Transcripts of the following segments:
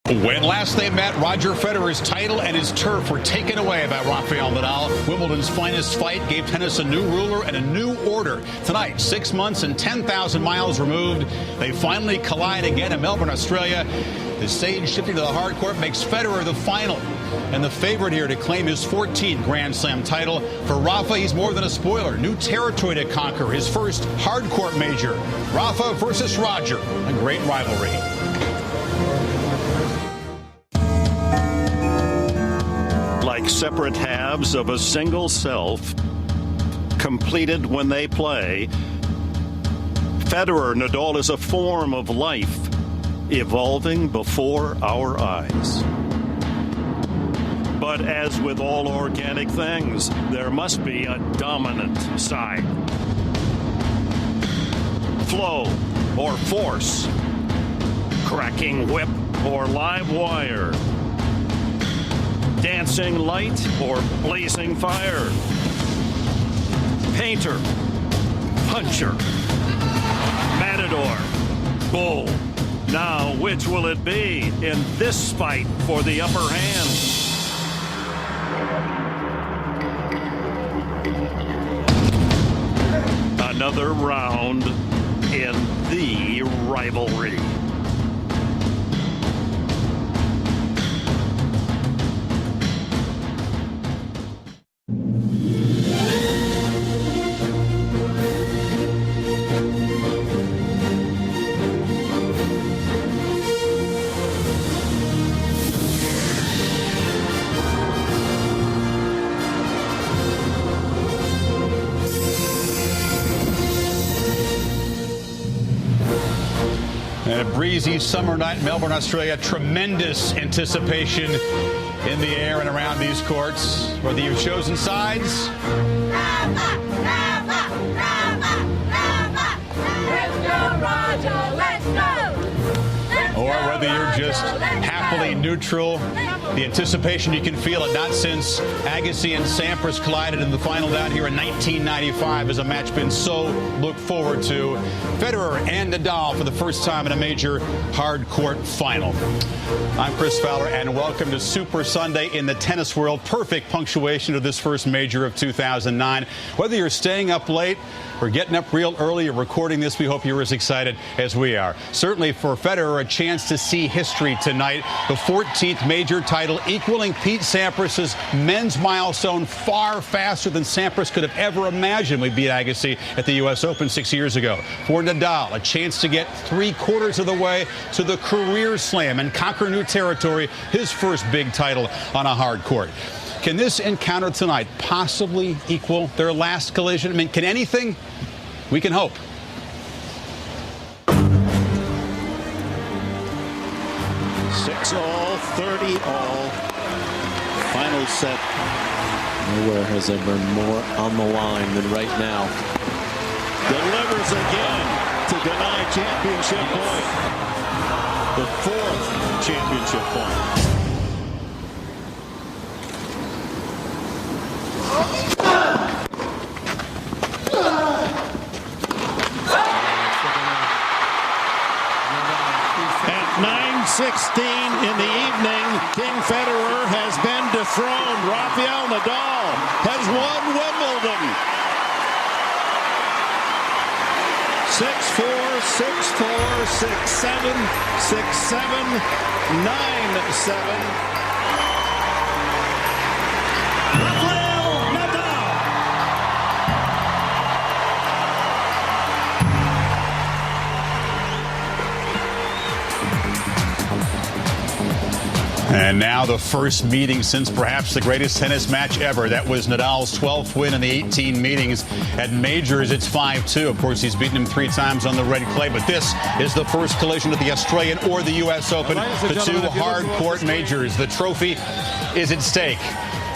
When last they met, Roger Federer's title and his turf were taken away by Rafael Nadal. Wimbledon's finest fight gave tennis a new ruler and a new order. Tonight, 6 months and 10,000 miles removed, they finally collide again in Melbourne, Australia. The stage shifting to the hard court makes Federer the final and the favorite here to claim his 14th Grand Slam title. For Rafa, he's more than a spoiler. New territory to conquer, his first hard court major. Rafa versus Roger, a great rivalry. Like separate halves of a single self, completed when they play, Federer Nadal is a form of life evolving before our eyes. But as with all organic things, there must be a dominant side. Flow or force, cracking whip or live wire, dancing light or blazing fire, painter, puncher, matador, bull. Now, which will it be in this fight for the upper hand? Another round in the rivalry. And a breezy summer night in Melbourne, Australia. Tremendous anticipation in the air and around these courts. Whether you've chosen sides, Rafa, Rafa, Rafa, Rafa. Let's go, Roger, let's go. or whether you're just happily neutral, the anticipation you can feel it, not since Agassi and Sampras collided in the final down here in 1995 is a match been so looked forward to. Federer and Nadal for the first time in a major hard court final. I'm Chris Fowler, and welcome to Super Sunday in the tennis world. Perfect punctuation of this first major of 2009. Whether you're staying up late or getting up real early or recording this, we hope you're as excited as we are. Certainly for Federer, a chance to see history tonight. The 14th major title, equaling Pete Sampras's men's milestone far faster than Sampras could have ever imagined. We beat Agassi at the U.S. Open 6 years ago. For Nadal, a chance to get 3/4 of the way to the career slam and conquer new territory, his first big title on a hard court. Can this encounter tonight possibly equal their last collision? I mean, can anything? We can hope. Six all, 30 all. Final set. Nowhere has there been more on the line than right now. Delivers again to deny championship point. The fourth championship point. At 9:16 in the evening, King Federer has been dethroned. Rafael Nadal has won Wimbledon. 6-4, 6-4, 6-7, 6-7, 9-7. And now the first meeting since perhaps the greatest tennis match ever. That was Nadal's 12th win in the 18 meetings. At majors, it's 5-2. Of course, he's beaten him 3 times on the red clay. But this is the first collision at the Australian or the U.S. Open. The two hard court majors. The trophy is at stake.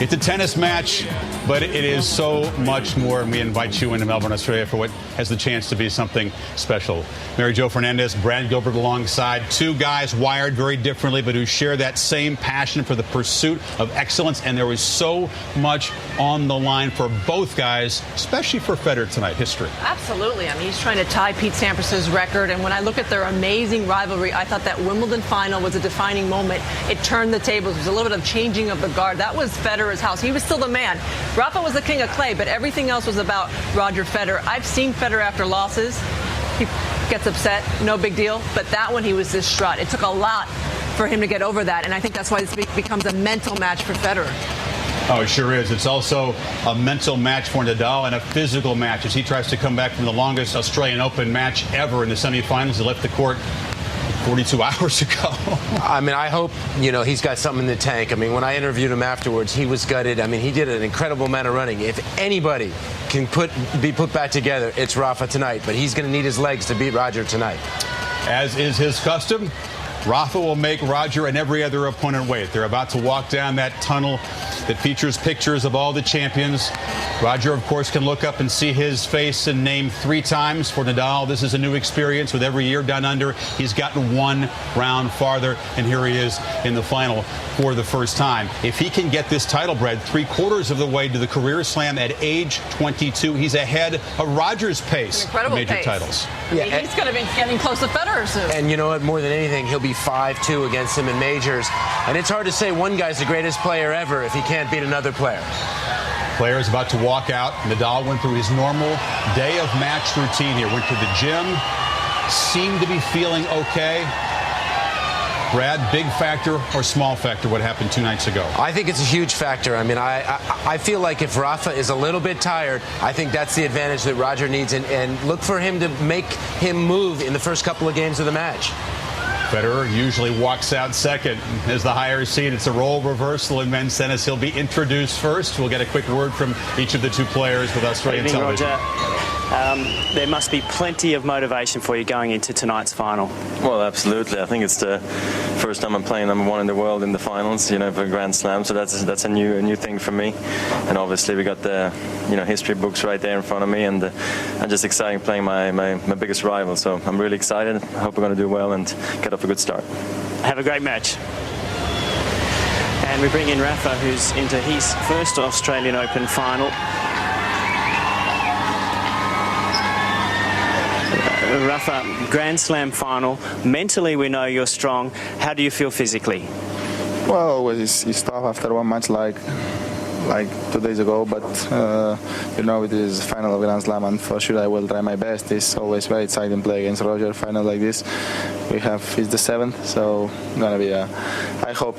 It's a tennis match, but it is so much more, and we invite you into Melbourne, Australia for what has the chance to be something special. Mary Jo Fernandez, Brad Gilbert alongside, two guys wired very differently, but who share that same passion for the pursuit of excellence, and there was so much on the line for both guys, especially for Federer tonight. History. Absolutely. I mean, he's trying to tie Pete Sampras's record, and when I look at their amazing rivalry, I thought that Wimbledon final was a defining moment. It turned the tables. There was a little bit of changing of the guard. That was Federer's house. He was still the man. Rafa was the king of clay, but everything else was about Roger Federer. I've seen Federer after losses. He gets upset, no big deal. But that one, he was distraught. It took a lot for him to get over that, and I think that's why this becomes a mental match for Federer. Oh, it sure is. It's also a mental match for Nadal and a physical match as he tries to come back from the longest Australian Open match ever in the semifinals. He left the court 42 hours ago. I mean, I hope, he's got something in the tank. I mean, when I interviewed him afterwards, he was gutted. I mean, he did an incredible amount of running. If anybody can be put back together, it's Rafa tonight. But he's going to need his legs to beat Roger tonight. As is his custom, Rafa will make Roger and every other opponent wait. They're about to walk down that tunnel that features pictures of all the champions. Roger, of course, can look up and see his face and name 3 times. For Nadal, this is a new experience. With every year down under, he's gotten one round farther, and here he is in the final for the first time. If he can get this title, Brad, 3/4 of the way to the career slam at age 22, he's ahead of Roger's pace in major pace. Titles. Yeah, he's going to be getting close to Federer soon. And you know what? More than anything, he'll be 5-2 against him in majors. And it's hard to say one guy's the greatest player ever if he can't beat another player. Player is about to walk out. Nadal went through his normal day of match routine here. Went to the gym, seemed to be feeling okay. Brad, big factor or small factor what happened 2 nights ago? I think it's a huge factor. I mean, I feel like if Rafa is a little bit tired, I think that's the advantage that Roger needs, and look for him to make him move in the first couple of games of the match. Federer usually walks out second as the higher seed. It's a role reversal in men's tennis. He'll be introduced first. We'll get a quick word from each of the 2 players with Australian television. Roger, there must be plenty of motivation for you going into tonight's final. Well, absolutely. I think it's the first time I'm playing #1 in the world in the finals, for a Grand Slam. So that's a new thing for me. And obviously we got the history books right there in front of me, and I'm just excited playing my biggest rival. So I'm really excited. I hope we're going to do well and get off a good start. Have a great match. And we bring in Rafa, who's into his first Australian Open final. Rafa, Grand Slam final. Mentally, we know you're strong. How do you feel physically? Well, it's tough after one match like 2 days ago, but it is final of Grand Slam, and for sure I will try my best. It's always very exciting to play against Roger. Final like this, he's the 7th, so gonna be I hope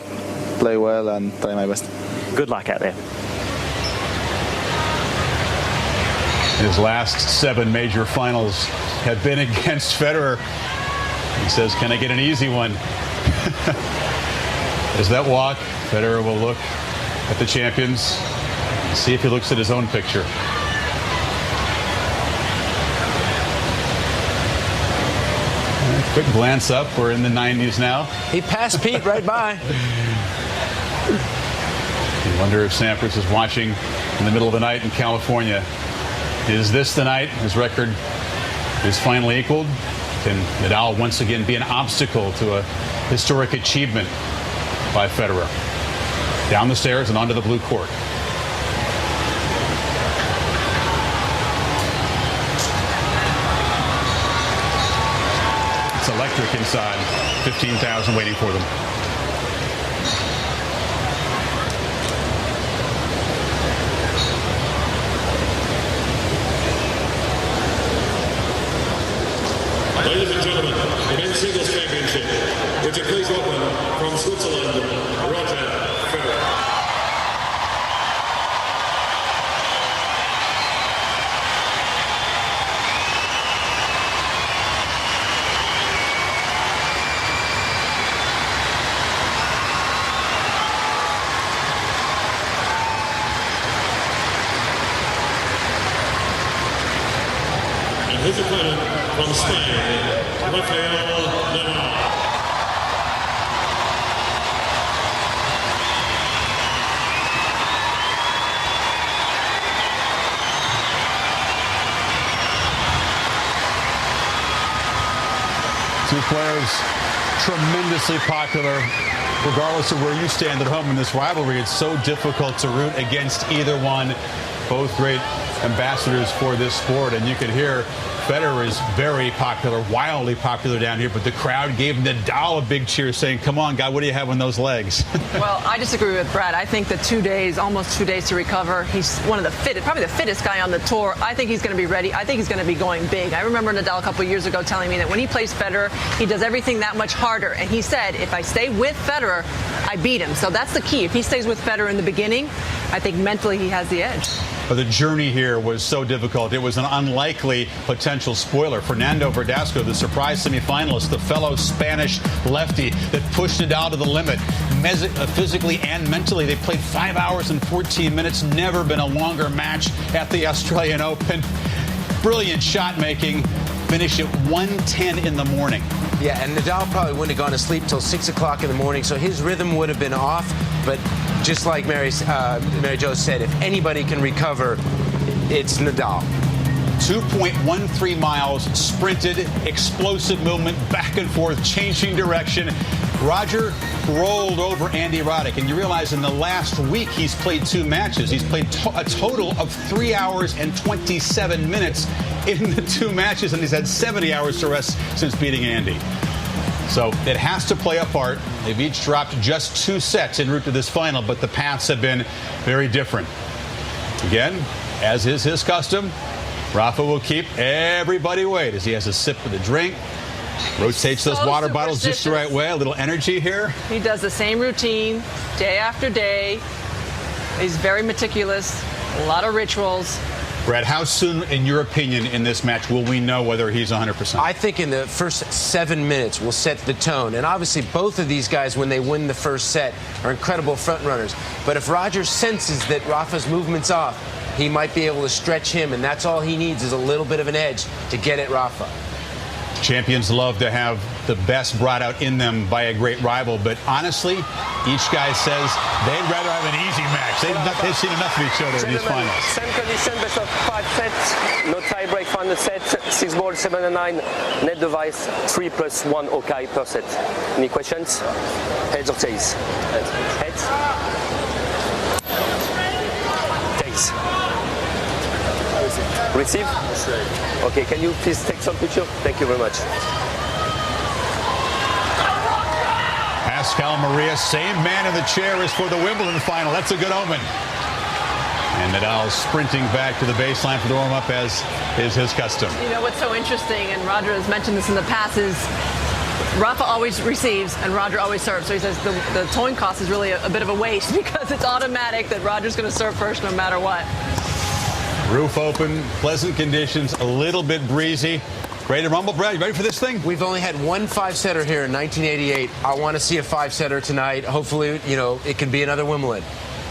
play well and try my best. Good luck out there. His last 7 major finals have been against Federer. He says, can I get an easy one? As that walk, Federer will look at the champions and see if he looks at his own picture. Quick glance up. We're in the 90s now. He passed Pete right by. You wonder if Sampras is watching in the middle of the night in California. Is this the night his record is finally equaled? Can Nadal once again be an obstacle to a historic achievement by Federer? Down the stairs and onto the blue court. It's electric inside. 15,000 waiting for them. Ladies and gentlemen, the men's singles championship. Would you please welcome from Switzerland, Roger Federer. And his opponent from Spain, Rafael Nadal. players tremendously popular. Regardless of where you stand at home in this rivalry, it's so difficult to root against either one. Both great ambassadors for this sport, and you can hear Federer is very popular, wildly popular down here, but the crowd gave Nadal a big cheer saying, come on, guy, what do you have on those legs? Well, I disagree with Brad. I think the 2 days, almost 2 days to recover, he's one of the fittest, probably the fittest guy on the tour. I think he's going to be ready. I think he's going to be going big. I remember Nadal a couple years ago telling me that when he plays Federer, he does everything that much harder. And he said, if I stay with Federer, I beat him. So that's the key. If he stays with Federer in the beginning, I think mentally he has the edge. But the journey here was so difficult. It was an unlikely potential spoiler. Fernando Verdasco, the surprise semifinalist, the fellow Spanish lefty that pushed Nadal to the limit, physically and mentally. They played 5 hours and 14 minutes. Never been a longer match at the Australian Open. Brilliant shot making. Finished at 1:10 in the morning. Yeah, and Nadal probably wouldn't have gone to sleep till 6 o'clock in the morning, so his rhythm would have been off. But just like Mary Jo said, if anybody can recover, it's Nadal. 2.13 miles, sprinted, explosive movement, back and forth, changing direction. Roger rolled over Andy Roddick, and you realize in the last week he's played 2 matches. He's played a total of 3 hours and 27 minutes in the 2 matches, and he's had 70 hours to rest since beating Andy. So it has to play a part. They've each dropped just 2 sets en route to this final, but the paths have been very different. Again, as is his custom, Rafa will keep everybody wait as he has a sip of the drink, rotates those water bottles just the right way, a little energy here. He does the same routine day after day. He's very meticulous, a lot of rituals. Brad, how soon, in your opinion, in this match will we know whether he's 100%? I think in the first 7 minutes will set the tone. And obviously both of these guys, when they win the first set, are incredible front runners. But if Roger senses that Rafa's movement's off, he might be able to stretch him, and that's all he needs is a little bit of an edge to get at Rafa. Champions love to have the best brought out in them by a great rival, but honestly, each guy says they'd rather have an easy match. They've seen enough of each other in these finals. Same condition, best of 5 sets, no tie break final set, 6 balls, 7 and 9, net device, 3+1 OK per set. Any questions? Heads or tails? Heads? Tails. Receive? Okay, can you please take some picture? Thank you very much. Pascal Maria, same man in the chair as for the Wimbledon final. That's a good omen. And Nadal sprinting back to the baseline for the warm-up as is his custom. You know what's so interesting, and Roger has mentioned this in the past, is Rafa always receives and Roger always serves. So he says the towing cost is really a bit of a waste because it's automatic that Roger's going to serve first no matter what. Roof open, pleasant conditions, a little bit breezy. Ready to rumble, Brad? You ready for this thing? We've only had 1 5-setter here in 1988. I want to see a 5-setter tonight. Hopefully, you know, it can be another Wimbledon.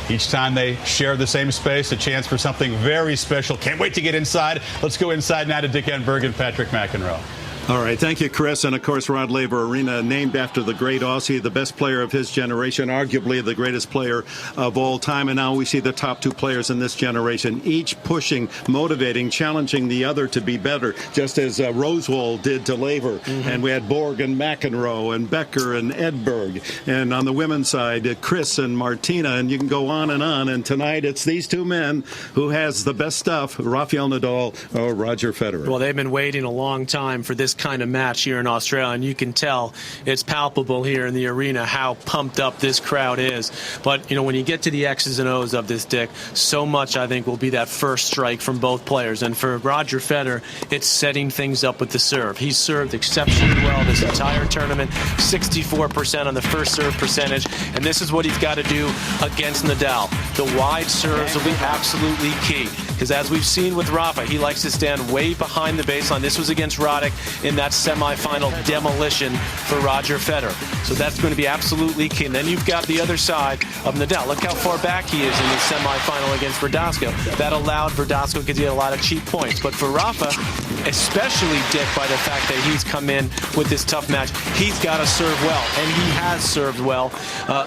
Each time they share the same space, a chance for something very special. Can't wait to get inside. Let's go inside now to Dick Enberg and Patrick McEnroe. All right, thank you, Chris. And, of course, Rod Laver Arena, named after the great Aussie, the best player of his generation, arguably the greatest player of all time. And now we see the top 2 players in this generation, each pushing, motivating, challenging the other to be better, just as Rosewall did to Laver. And we had Borg and McEnroe and Becker and Edberg. And on the women's side, Chris and Martina, and you can go on. And tonight it's these 2 men who has the best stuff, Rafael Nadal or Roger Federer. Well, they've been waiting a long time for this kind of match here in Australia, and you can tell it's palpable here in the arena how pumped up this crowd is. But, you know, when you get to the X's and O's of this, Dick, so much, I think, will be that first strike from both players. And for Roger Federer, it's setting things up with the serve. He's served exceptionally well this entire tournament, 64% on the first serve percentage, and this is what he's got to do against Nadal. The wide serves will be absolutely key, because as we've seen with Rafa, he likes to stand way behind the baseline. This was against Roddick in that semifinal demolition for Roger Federer. So that's going to be absolutely key. And then you've got the other side of Nadal. Look how far back he is in the semifinal against Verdasco. That allowed Verdasco to get a lot of cheap points. But for Rafa, especially, Dick, by the fact that he's come in with this tough match. He's got to serve well, and he has served well,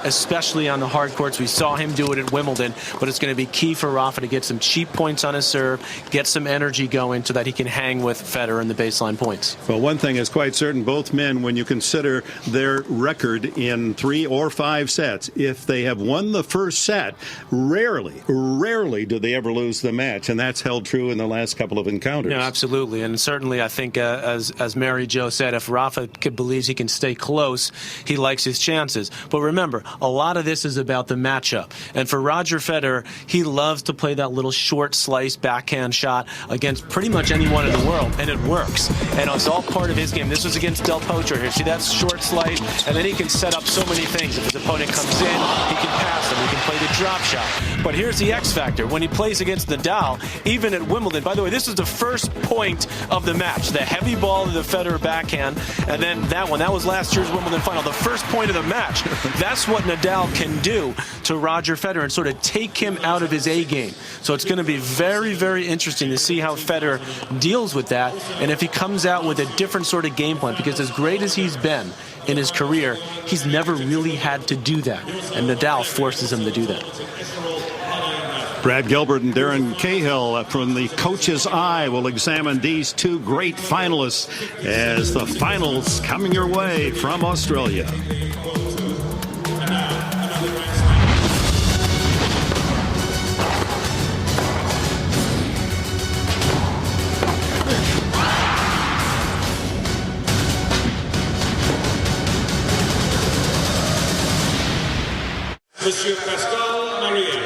especially on the hard courts. We saw him do it at Wimbledon, but it's going to be key for Rafa to get some cheap points on his serve, get some energy going so that he can hang with Federer in the baseline points. Well, one thing is quite certain. Both men, when you consider their record in 3 or 5 sets, if they have won the first set, rarely do they ever lose the match, and that's held true in the last couple of encounters. Yeah, absolutely. And certainly, I think, as Mary Jo said, if Rafa believes he can stay close, he likes his chances. But remember, a lot of this is about the matchup. And for Roger Federer, he loves to play that little short slice backhand shot against pretty much anyone in the world, and it works. And it's all part of his game. This was against Del Potro here. See that short slice? And then he can set up so many things. If his opponent comes in, he can pass him. He can play the drop shot. But here's the X factor. When he plays against Nadal, even at Wimbledon, by the way, this is the first point of the match. The heavy ball to the Federer backhand, and then that one. That was last year's Wimbledon final. The first point of the match. That's what Nadal can do to Roger Federer and sort of take him out of his A game. So it's going to be very, very interesting to see how Federer deals with that and if he comes out with a different sort of game plan, because as great as he's been in his career, he's never really had to do that, and Nadal forces him to do that. Brad Gilbert and Darren Cahill from the Coach's Eye will examine these two great finalists as the finals coming your way from Australia. Monsieur Pascal Maria.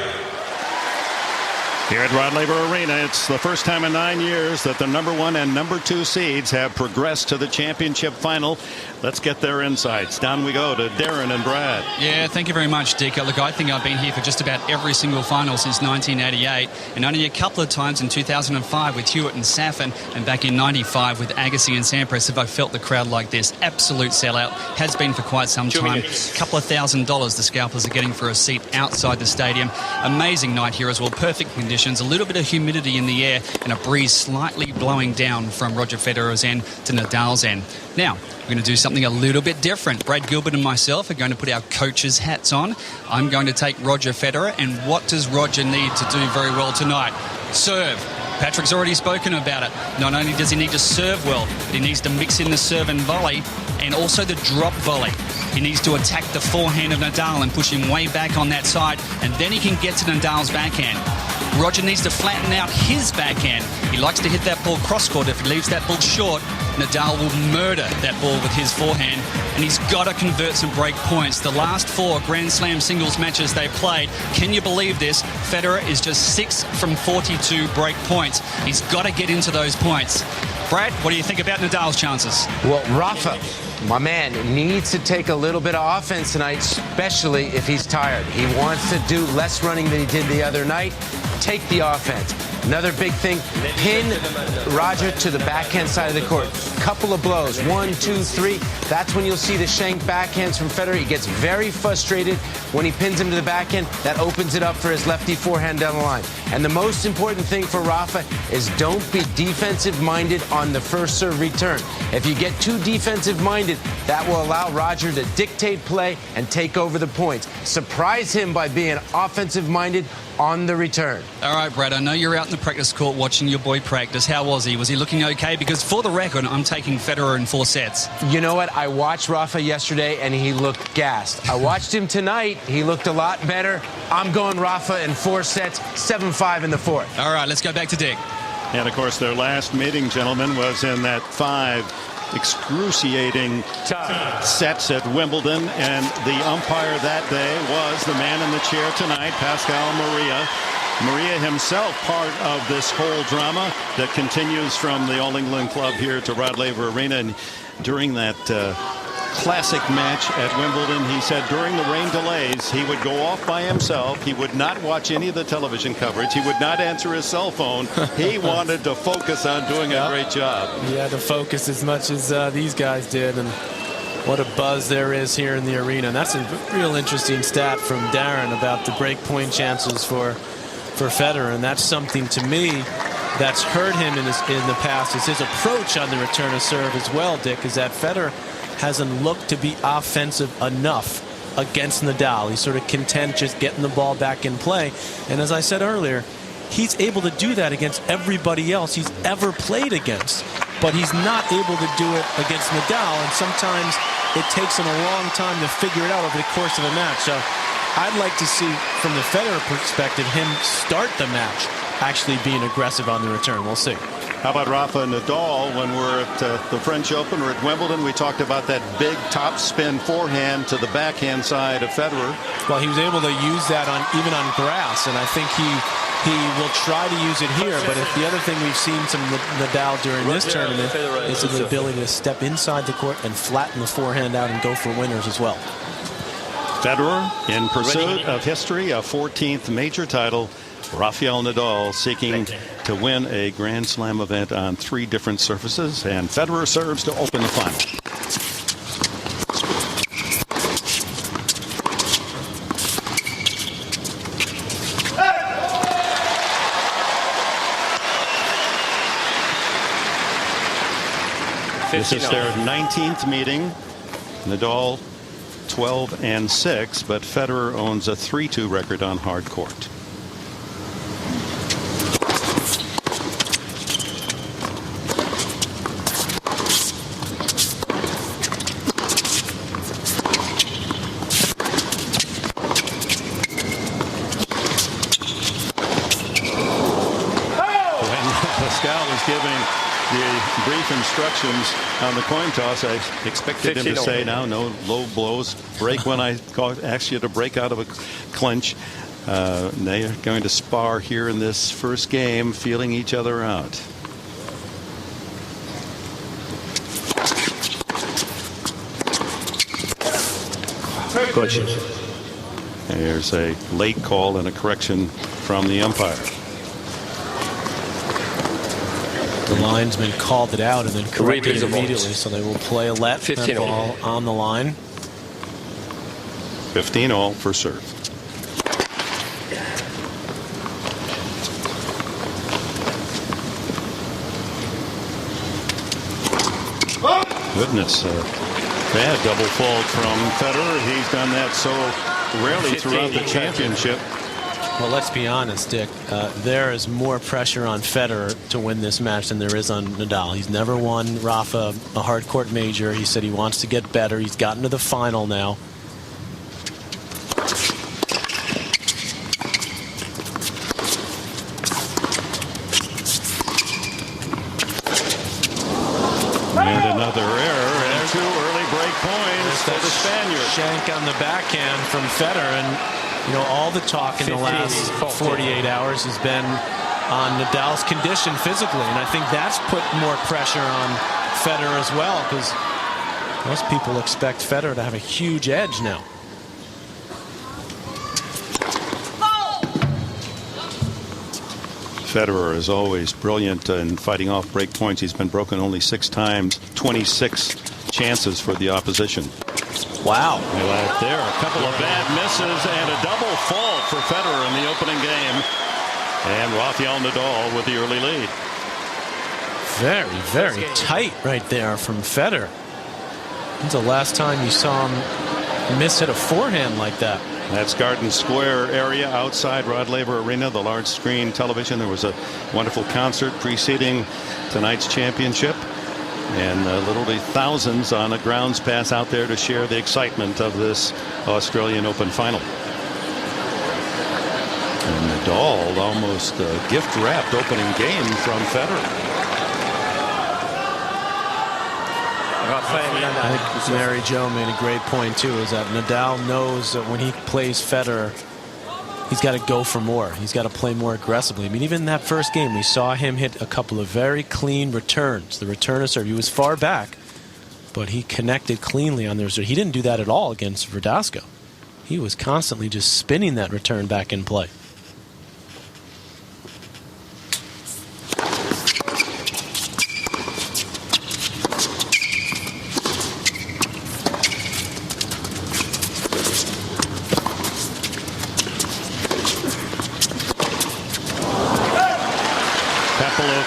Here at Rod Laver Arena, it's the first time in 9 years that the #1 and #2 seeds have progressed to the championship final. Let's get their insights. Down we go to Darren and Brad. Yeah, thank you very much, Dick. Look, I think I've been here for just about every single final since 1988, and only a couple of times in 2005 with Hewitt and Safin, and back in 95 with Agassi and Sampras have I felt the crowd like this. Absolute sellout. Has been for quite some time. A couple of $1,000 the scalpers are getting for a seat outside the stadium. Amazing night here as well. Perfect conditions. A little bit of humidity in the air and a breeze slightly blowing down from Roger Federer's end to Nadal's end. Now, we're going to do something a little bit different. Brad Gilbert and myself are going to put our coaches' hats on. I'm going to take Roger Federer, and what does Roger need to do very well tonight? Serve. Patrick's already spoken about it. Not only does he need to serve well, but he needs to mix in the serve and volley, and also the drop volley. He needs to attack the forehand of Nadal and push him way back on that side, and then he can get to Nadal's backhand. Roger needs to flatten out his backhand. He likes to hit that ball cross-court. If he leaves that ball short, Nadal will murder that ball with his forehand, and he's got to convert some break points. The last 4 Grand Slam singles matches they played, can you believe this? Federer is just 6 from 42 break points. He's got to get into those points. Brad, what do you think about Nadal's chances? Well, Rafa, my man, needs to take a little bit of offense tonight, especially if he's tired. He wants to do less running than he did the other night. Take the offense. Another big thing, pin Roger to the backhand side of the court. Couple of blows, 1, 2, 3. That's when you'll see the shank backhands from Federer. He gets very frustrated when he pins him to the backhand. That opens it up for his lefty forehand down the line. And the most important thing for Rafa is don't be defensive-minded on the first serve return. If you get too defensive-minded, that will allow Roger to dictate play and take over the points. Surprise him by being offensive-minded on the return. All right, Brad, I know you're out in the practice court watching your boy practice. How was he? Was he looking okay? Because for the record, I'm taking Federer in 4 sets. You know what? I watched Rafa yesterday, and he looked gassed. I watched him tonight. He looked a lot better. I'm going Rafa in 4 sets, 7-5 in the 4th. All right, let's go back to Dick. And, of course, their last meeting, gentlemen, was in that 5 excruciating sets at Wimbledon, and the umpire that day was the man in the chair tonight, Pascal Maria. Maria himself part of this whole drama that continues from the All England Club here to Rod Laver Arena. And during that classic match at Wimbledon, he said during the rain delays he would go off by himself. He would not watch any of the television coverage. He would not answer his cell phone. He wanted to focus on doing a great job. Yeah, to focus as much as these guys did, and what a buzz there is here in the arena. And that's a real interesting stat from Darren about the break point chances for Federer, and that's something to me that's hurt him in the past is his approach on the return of serve as well, Dick, is that Federer hasn't looked to be offensive enough against Nadal. He's sort of content just getting the ball back in play. And as I said earlier, he's able to do that against everybody else he's ever played against. But he's not able to do it against Nadal, and sometimes it takes him a long time to figure it out over the course of a match. So I'd like to see, from the Federer perspective, him start the match actually being aggressive on the return. We'll see. How about Rafa Nadal? When we're at the French Open or at Wimbledon, we talked about that big top spin forehand to the backhand side of Federer. Well, he was able to use that even on grass, and I think he will try to use it here. But if the other thing we've seen from Nadal during this tournament is the ability to step inside the court and flatten the forehand out and go for winners as well. Federer in pursuit of history, a 14th major title. Rafael Nadal seeking to win a Grand Slam event on 3 different surfaces, and Federer serves to open the final. This is their 19th meeting. Nadal 12-6, but Federer owns a 3-2 record on hard court. Giving the brief instructions on the coin toss, I expected him to say, now, no low blows, break when I ask you to break out of a clinch. They are going to spar here in this first game, feeling each other out. Coach. There's a late call and a correction from the umpire. The linesman called it out and then corrected it immediately, so they will play a let ball on the line. 15-all for serve. Goodness, bad double fault from Federer. He's done that so rarely throughout the championship. Well, let's be honest, Dick. There is more pressure on Federer to win this match than there is on Nadal. He's never won Rafa a hard court major. He said he wants to get better. He's gotten to the final now. And another error and 2 early break points for the Spaniard. Shank on the backhand from Federer, and you know, all the talk in the last 48 hours has been on Nadal's condition physically, and I think that's put more pressure on Federer as well, because most people expect Federer to have a huge edge now. Federer is always brilliant in fighting off break points. He's been broken only 6 times, 26 chances for the opposition. Wow. Right there, a couple of bad misses and a double fault for Federer in the opening game. And Rafael Nadal with the early lead. Very, very tight right there from Federer. When's the last time you saw him miss hit a forehand like that? That's Garden Square area outside Rod Laver Arena, the large screen television. There was a wonderful concert preceding tonight's championship. And literally thousands on a grounds pass out there to share the excitement of this Australian Open final. And Nadal almost gift-wrapped opening game from Federer. I think Mary Jo made a great point too, is that Nadal knows that when he plays Federer, he's got to go for more. He's got to play more aggressively. I mean, even in that first game, we saw him hit a couple of very clean returns. The return of serve, he was far back, but he connected cleanly on the return. He didn't do that at all against Verdasco. He was constantly just spinning that return back in play.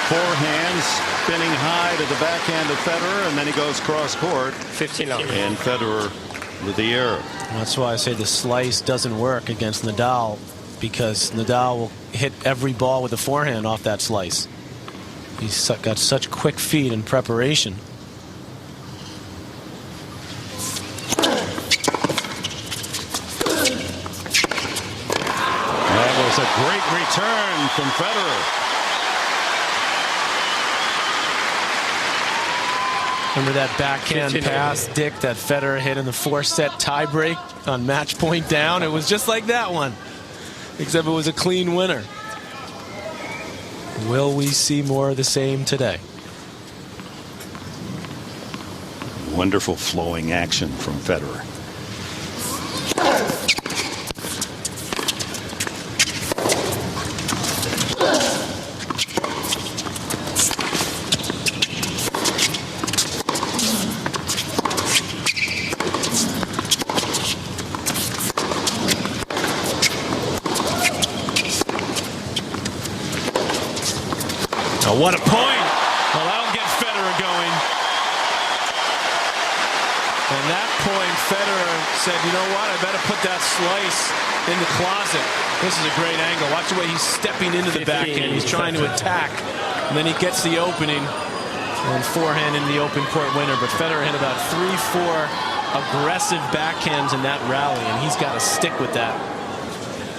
forehand spinning high to the backhand of Federer, and then he goes cross court. 15 love. And Federer with the error. That's why I say the slice doesn't work against Nadal, because Nadal will hit every ball with the forehand off that slice. He's got such quick feet and preparation. That was a great return from Federer. Remember that backhand pass, Dick, that Federer hit in the 4-set tiebreak on match point down? It was just like that one, except it was a clean winner. Will we see more of the same today? Wonderful flowing action from Federer. What a point. Well, that'll get Federer going. And that point, Federer said, you know what, I better put that slice in the closet. This is a great angle. Watch the way he's stepping into the backhand. He's trying to attack. And then he gets the opening. And forehand in the open court winner. But Federer hit about 3-4 aggressive backhands in that rally. And he's got to stick with that.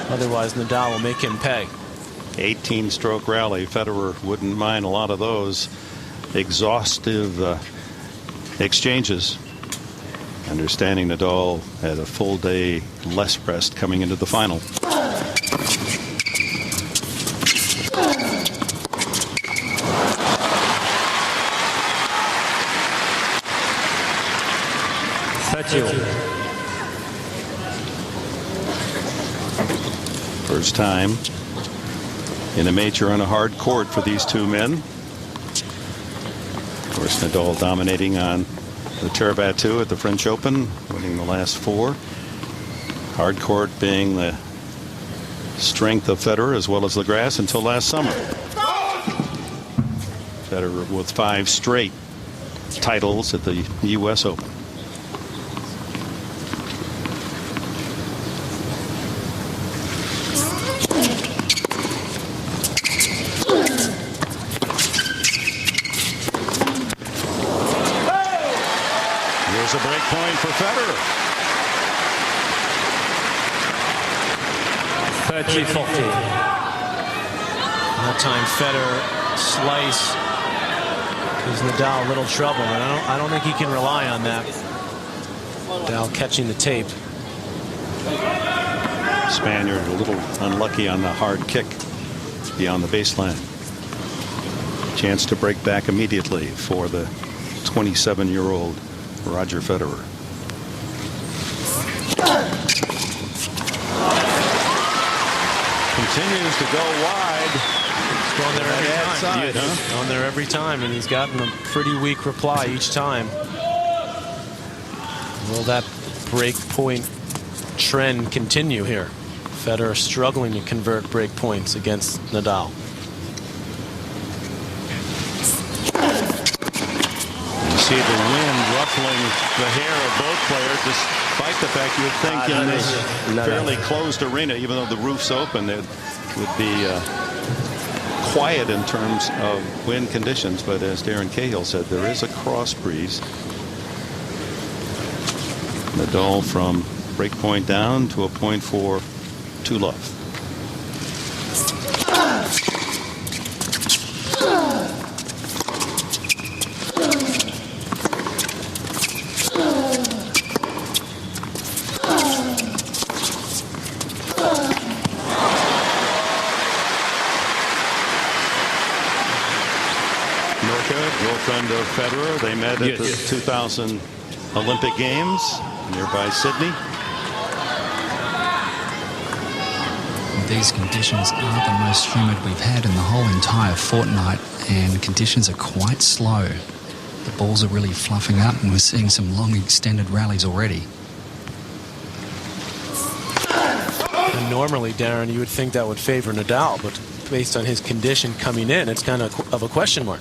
Otherwise, Nadal will make him pay. 18-stroke rally. Federer wouldn't mind a lot of those exhaustive exchanges. Understanding Nadal had a full day less rest coming into the final. First time in a major on a hard court for these two men. Of course, Nadal dominating on the terre battue at the French Open, winning the last 4. Hard court being the strength of Federer as well as the grass until last summer. Federer with 5 straight titles at the U.S. Open. Here's a break point for Federer. 30-40. That time Federer slice gives Nadal a little trouble, but I don't think he can rely on that. Nadal catching the tape. Spaniard a little unlucky on the hard kick beyond the baseline. Chance to break back immediately for the 27-year-old Roger Federer. Continues to go wide. He's going there every time. Side, huh? Going there every time, and he's gotten a pretty weak reply each time. Will that break point trend continue here? Federer struggling to convert break points against Nadal. You see the wind ruffling the hair of both players, despite the fact you would think in this fairly closed arena, even though the roof's open, it would be quiet in terms of wind conditions. But as Darren Cahill said, there is a cross breeze. Nadal from break point down to a point for 2-love. Girlfriend of Federer. They met at the 2000 Olympic Games nearby Sydney. These conditions are the most humid we've had in the whole entire fortnight, and conditions are quite slow. The balls are really fluffing up, and we're seeing some long extended rallies already. And normally, Darren, you would think that would favor Nadal, but based on his condition coming in, it's kind of a question mark.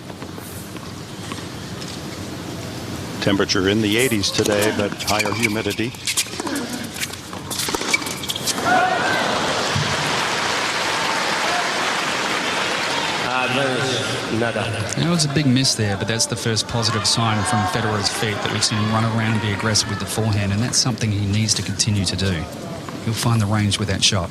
Temperature in the 80s today, but higher humidity. That was a big miss there, but that's the first positive sign from Federer's feet that we've seen him run around and be aggressive with the forehand, and that's something he needs to continue to do. He'll find the range with that shot.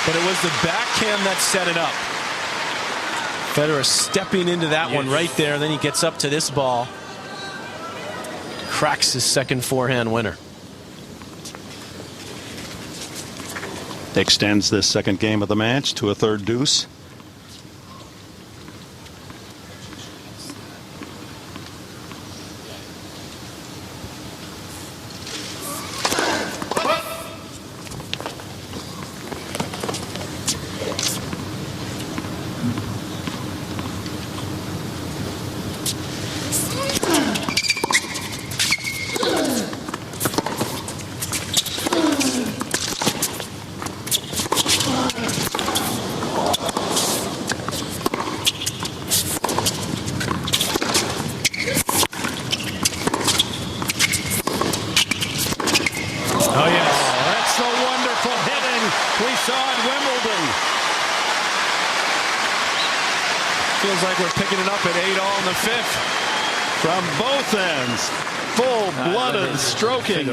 But it was the backhand that set it up. Federer stepping into that one right there. Then he gets up to this ball. Cracks his second forehand winner. Extends this second game of the match to a third deuce. Feels like we're picking it up at 8-all in the fifth. From both ends, full-blooded stroking.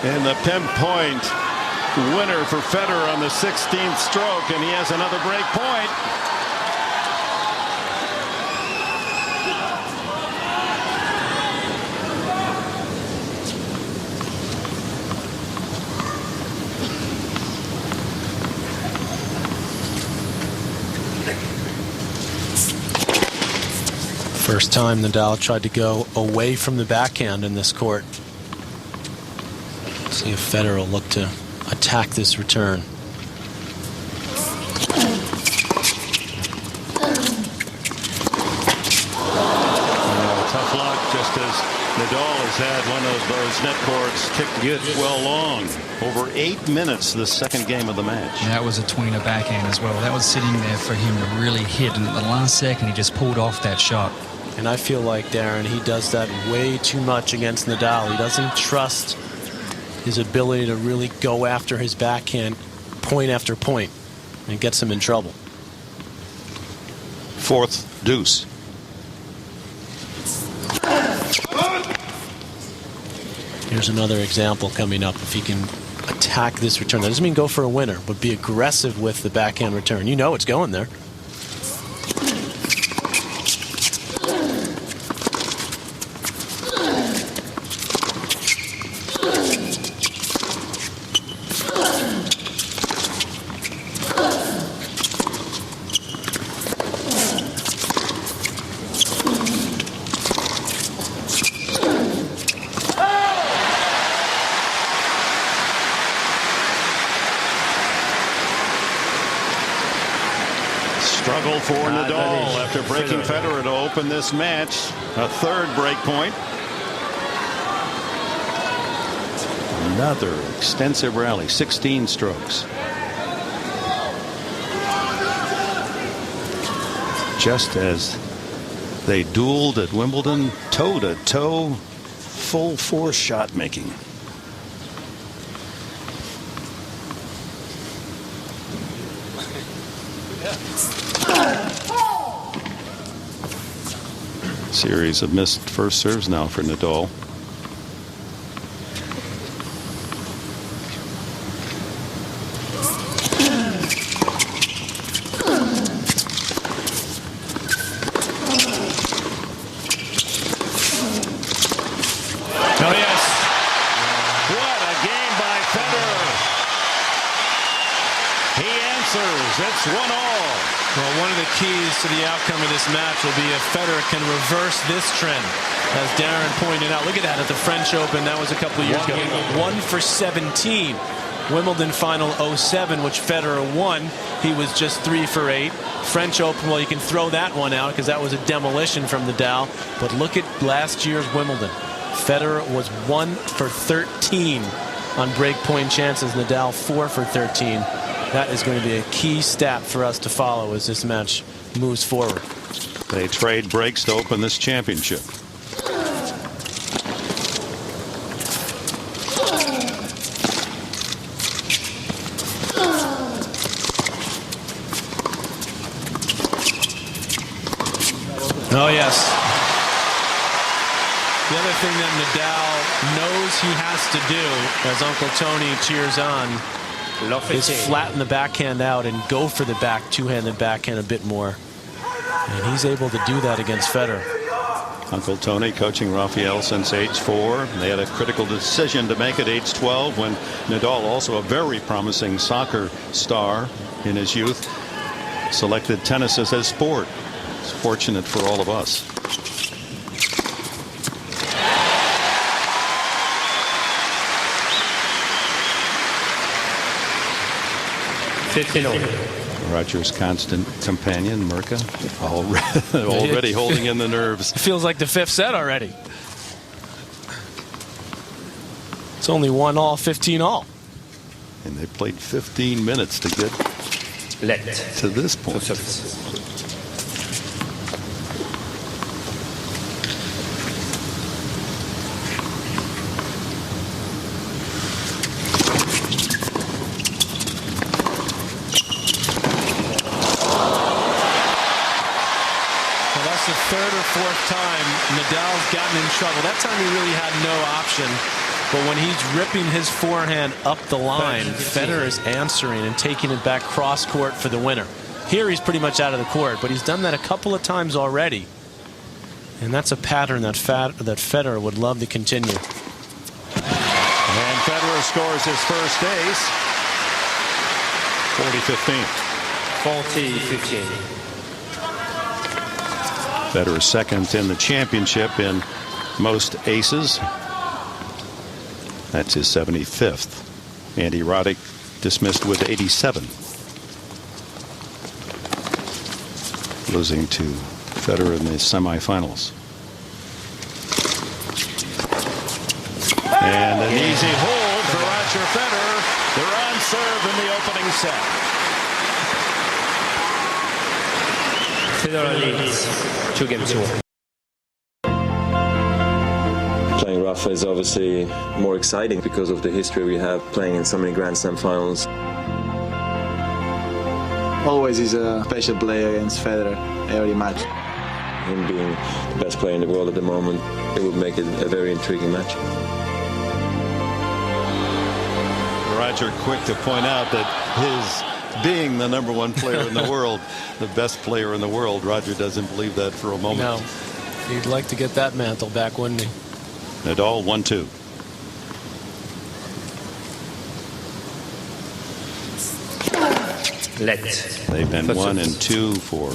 And the pinpoint winner for Federer on the 16th stroke, and he has another break point. First time Nadal tried to go away from the backhand in this court. See if Federer will look to attack this return. Tough luck, just as Nadal has had one of those net courts ticked well long. Over 8 minutes the second game of the match. That was a tweener backhand as well. That was sitting there for him to really hit, and at the last second he just pulled off that shot. And I feel like, Darren, he does that way too much against Nadal. He doesn't trust his ability to really go after his backhand point after point, and it gets him in trouble. Fourth deuce. Here's another example coming up. If he can attack this return, that doesn't mean go for a winner, but be aggressive with the backhand return. You know it's going there. Struggle for Nadal after breaking Federer to open this match. A third break point. Another extensive rally, 16 strokes. Just as they dueled at Wimbledon, toe-to-toe, full force shot making. Series of missed first serves now for Nadal. Oh, yes. What a game by Federer. He answers. It's 1-all. Well, one of the keys to the outcome of this match will be if Federer can reverse this trend. As Darren pointed out, look at that at the French Open. That was a couple of years ago. 1 for 17. Wimbledon final 07, which Federer won. He was just 3 for 8. French Open, well, you can throw that one out because that was a demolition from Nadal. But look at last year's Wimbledon. Federer was 1 for 13 on breakpoint chances. Nadal 4 for 13. That is going to be a key stat for us to follow as this match moves forward. They trade breaks to open this championship. Oh, yes. The other thing that Nadal knows he has to do, as Uncle Tony cheers on, is flatten the backhand out and go for the two-handed backhand a bit more. And he's able to do that against Federer. Uncle Tony coaching Rafael since age 4. They had a critical decision to make at age 12 when Nadal, also a very promising soccer star in his youth, selected tennis as his sport. It's fortunate for all of us. Roger's constant companion, Mirka, already holding in the nerves. It feels like the 5th set already. It's only 1-all, 15-all. And they played 15 minutes to get to this point. The 3rd or 4th time Nadal's gotten in trouble. That time he really had no option. But when he's ripping his forehand up the line, Federer is answering and taking it back cross court for the winner. Here he's pretty much out of the court, but he's done that a couple of times already. And that's a pattern that Federer would love to continue. And Federer scores his first ace. 40-15. 40-15. Federer second in the championship in most aces. That's his 75th. Andy Roddick dismissed with 87. Losing to Federer in the semifinals. And an easy hold for Roger Federer. They're on serve in the opening set. Federer leads 2-2. Playing Rafa is obviously more exciting because of the history we have playing in so many Grand Slam finals. Always is a special player against Federer every match. Him being the best player in the world at the moment, it would make it a very intriguing match. Roger quick to point out that his being the #1 player in the world, the best player in the world, Roger doesn't believe that for a moment. No, he'd like to get that mantle back, wouldn't he? Nadal 1-2. They've been 1 and 2 for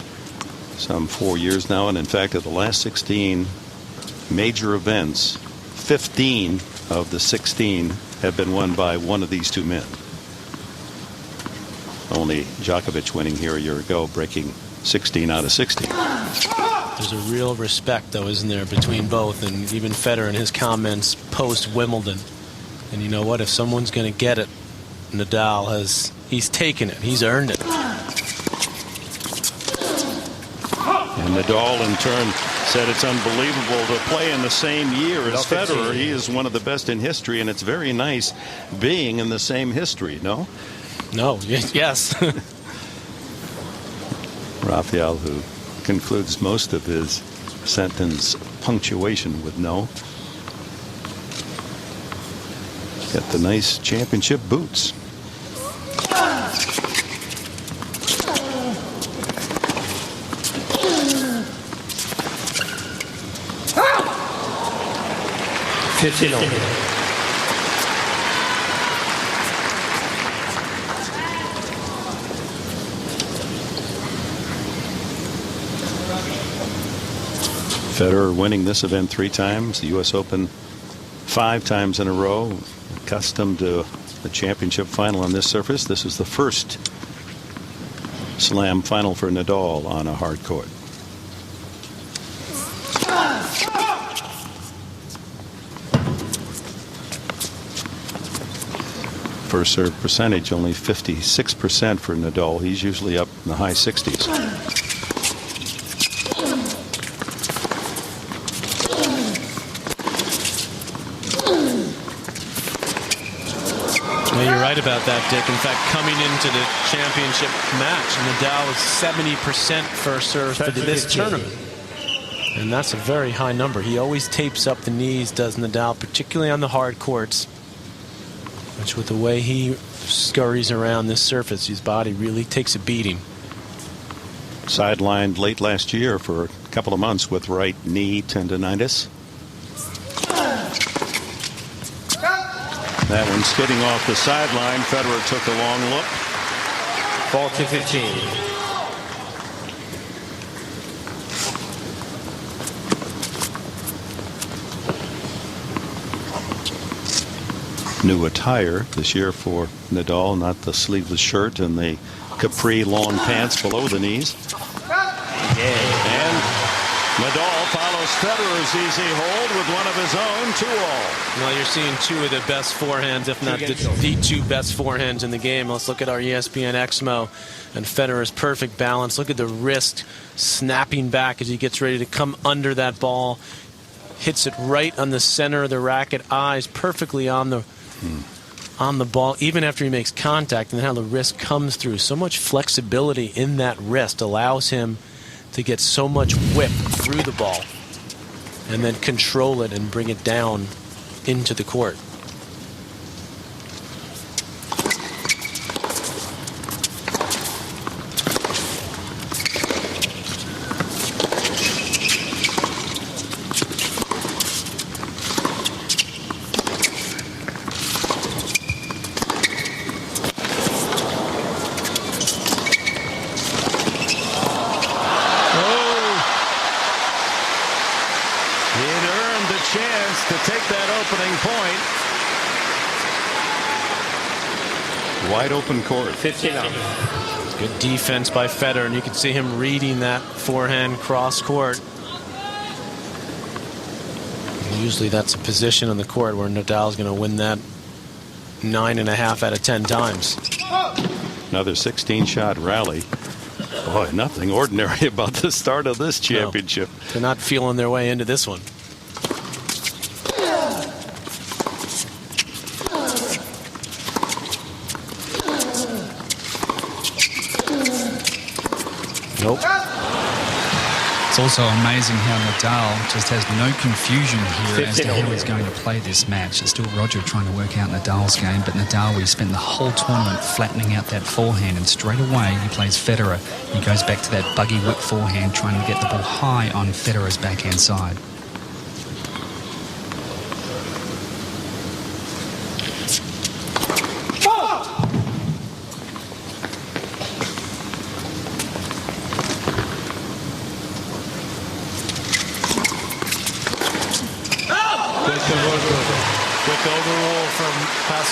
some 4 years now, and in fact, at the last 16 major events, 15 of the 16 have been won by one of these two men. Only Djokovic winning here a year ago, breaking 16 out of 16. There's a real respect, though, isn't there, between both, and even Federer in his comments post-Wimbledon. And you know what? If someone's going to get it, Nadal he's taken it. He's earned it. And Nadal, in turn, said it's unbelievable to play in the same year as Federer. He is one of the best in history, and it's very nice being in the same history, no? No, yes. Rafael, who concludes most of his sentence punctuation with no. Got the nice championship boots. Federer winning this event 3 times, the U.S. Open 5 times in a row, accustomed to the championship final on this surface. This is the first Slam final for Nadal on a hard court. First serve percentage only 56% for Nadal. He's usually up in the high 60s. Well, you're right about that, Dick. In fact, coming into the championship match, Nadal was 70% first serve for this tournament. And that's a very high number. He always tapes up the knees, does Nadal, particularly on the hard courts. Which, with the way he scurries around this surface, his body really takes a beating. Sidelined late last year for a couple of months with right knee tendonitis. That one skidding off the sideline. Federer took a long look. Ball to 15. New attire this year for Nadal, not the sleeveless shirt and the capri long pants below the knees. And Nadal follows Federer's easy hold with one of his own, 2-all. Well, you're seeing 2 of the best forehands, if not the 2 best forehands in the game. Let's look at our ESPN Exmo and Federer's perfect balance. Look at the wrist snapping back as he gets ready to come under that ball. Hits it right on the center of the racket, eyes perfectly on the ball, even after he makes contact, and how the wrist comes through. So much flexibility in that wrist allows him to get so much whip through the ball and then control it and bring it down into the court. Wide open court. 15 up. Good defense by Federer, and you can see him reading that forehand cross court. And usually that's a position on the court where Nadal's going to win that 9.5 out of 10 times. Another 16-shot rally. Boy, nothing ordinary about the start of this championship. No, they're not feeling their way into this one. Nope. It's also amazing how Nadal just has no confusion here as to how he's going to play this match. It's still Roger trying to work out Nadal's game, but Nadal, we spent the whole tournament flattening out that forehand, and straight away he plays Federer. He goes back to that buggy whip forehand, trying to get the ball high on Federer's backhand side.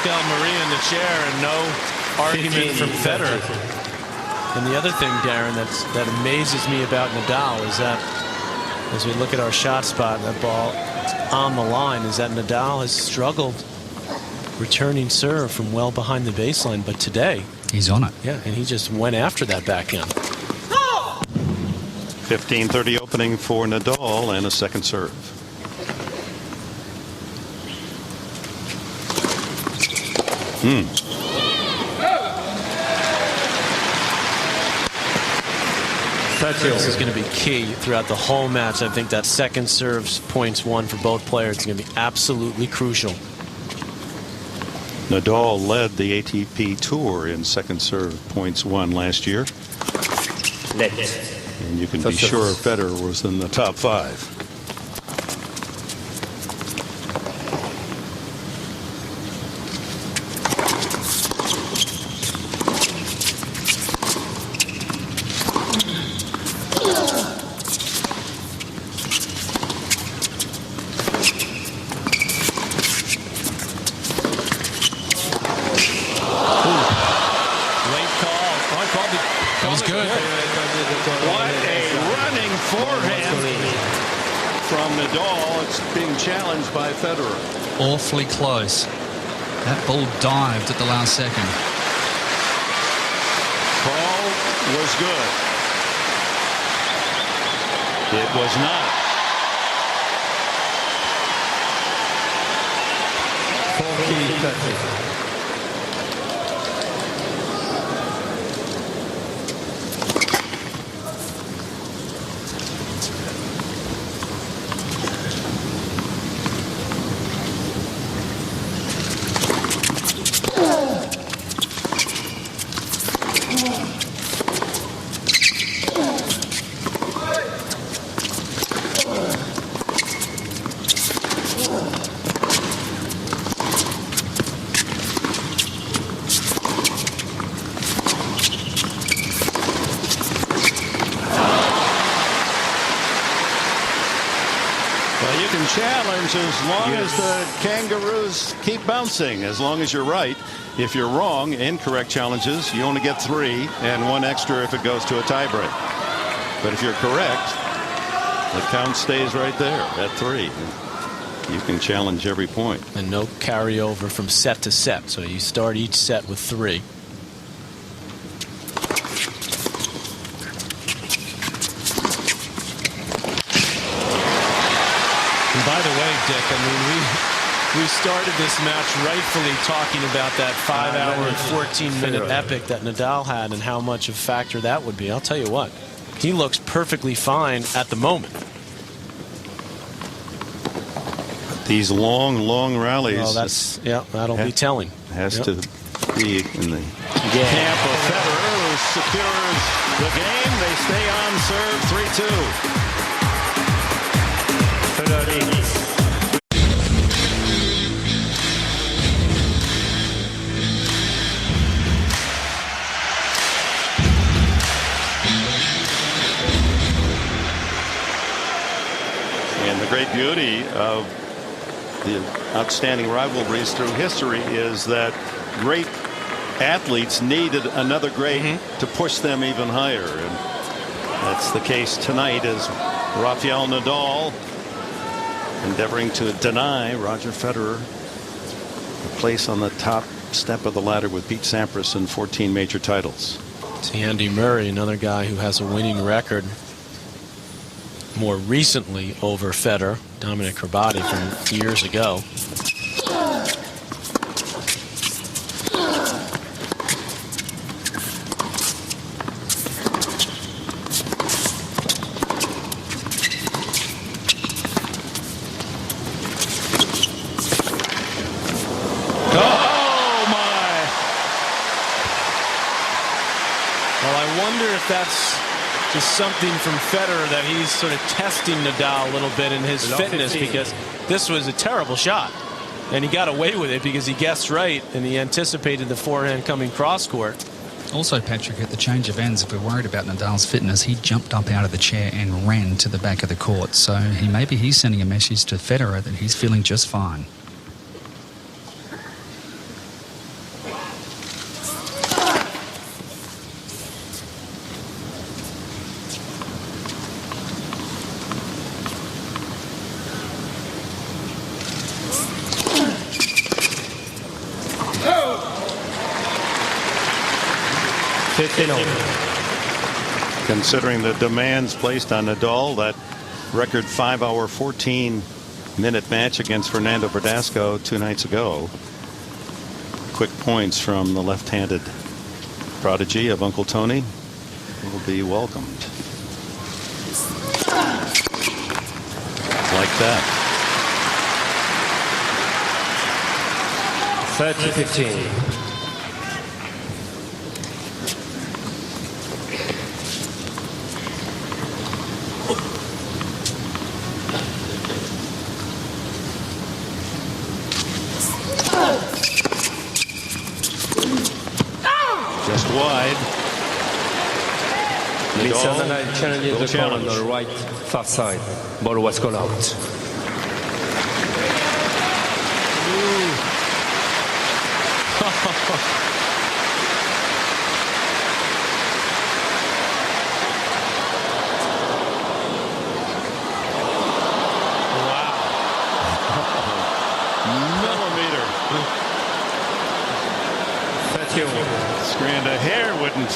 Marie in the chair and no argument from Federer. And the other thing, Darren, that amazes me about Nadal is that as we look at our shot spot, that ball on the line, is that Nadal has struggled returning serve from well behind the baseline, but today he's on it. Yeah, and he just went after that backhand. 15-30 opening for Nadal and a second serve. This is going to be key throughout the whole match. I think that second serve's points won for both players is going to be absolutely crucial. Nadal led the ATP Tour in second serve points won last year. And you can be sure Federer was in the top 5. That was good. What a running forehand from Nadal. It's being challenged by Federer. Awfully close. That ball dived at the last second. Call was good. It was not. Challenge as long as the Kangaroos keep bouncing, as long as you're right. If you're wrong, incorrect challenges, you only get 3 and 1 extra if it goes to a tiebreak. But if you're correct, the count stays right there at 3. You can challenge every point. And no carryover from set to set, so you start each set with 3. By the way, Dick, I mean, we started this match rightfully talking about that 5-hour and 14-minute epic that Nadal had and how much of a factor that would be. I'll tell you what, he looks perfectly fine at the moment. These long rallies. Well, that'll be telling. Has to be in the camp of Federer, who secures the game. They stay on serve 3-2. And the great beauty of the outstanding rivalries through history is that great athletes needed another great to push them even higher. And that's the case tonight as Rafael Nadal endeavoring to deny Roger Federer a place on the top step of the ladder with Pete Sampras and 14 major titles. To Andy Murray, another guy who has a winning record more recently over Federer, Dominic Cribati from years ago. That's just something from Federer that he's sort of testing Nadal a little bit in his fitness, because this was a terrible shot and he got away with it because he guessed right and he anticipated the forehand coming cross court. Also, Patrick, at the change of ends, if we're worried about Nadal's fitness, he jumped up out of the chair and ran to the back of the court. So maybe he's sending a message to Federer that he's feeling just fine. Considering the demands placed on Nadal, that record 5-hour 14-minute match against Fernando Verdasco 2 nights ago. Quick points from the left-handed prodigy of Uncle Tony will be welcomed. Like that. 30-15. Just wide. Nadal challenges the corner on the right far side. Ball was gone out.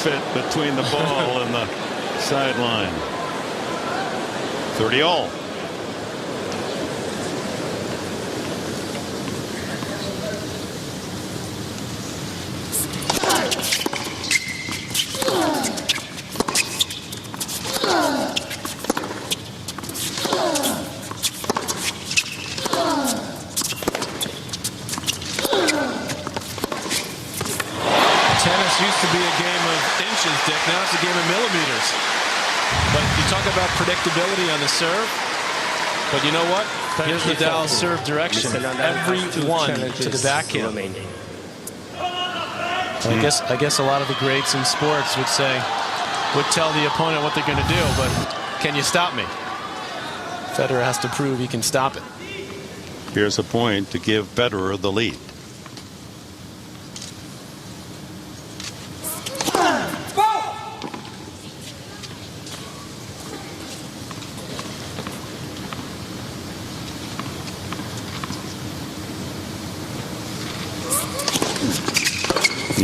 fit between the ball and the sideline. 30-all. Used to be a game of inches, Dick. Now it's a game of millimeters. But you talk about predictability on the serve. But you know what? Here's Nadal's serve direction. Every one to the backhand. I guess a lot of the greats in sports would tell the opponent what they're going to do. But can you stop me? Federer has to prove he can stop it. Here's a point to give Federer the lead.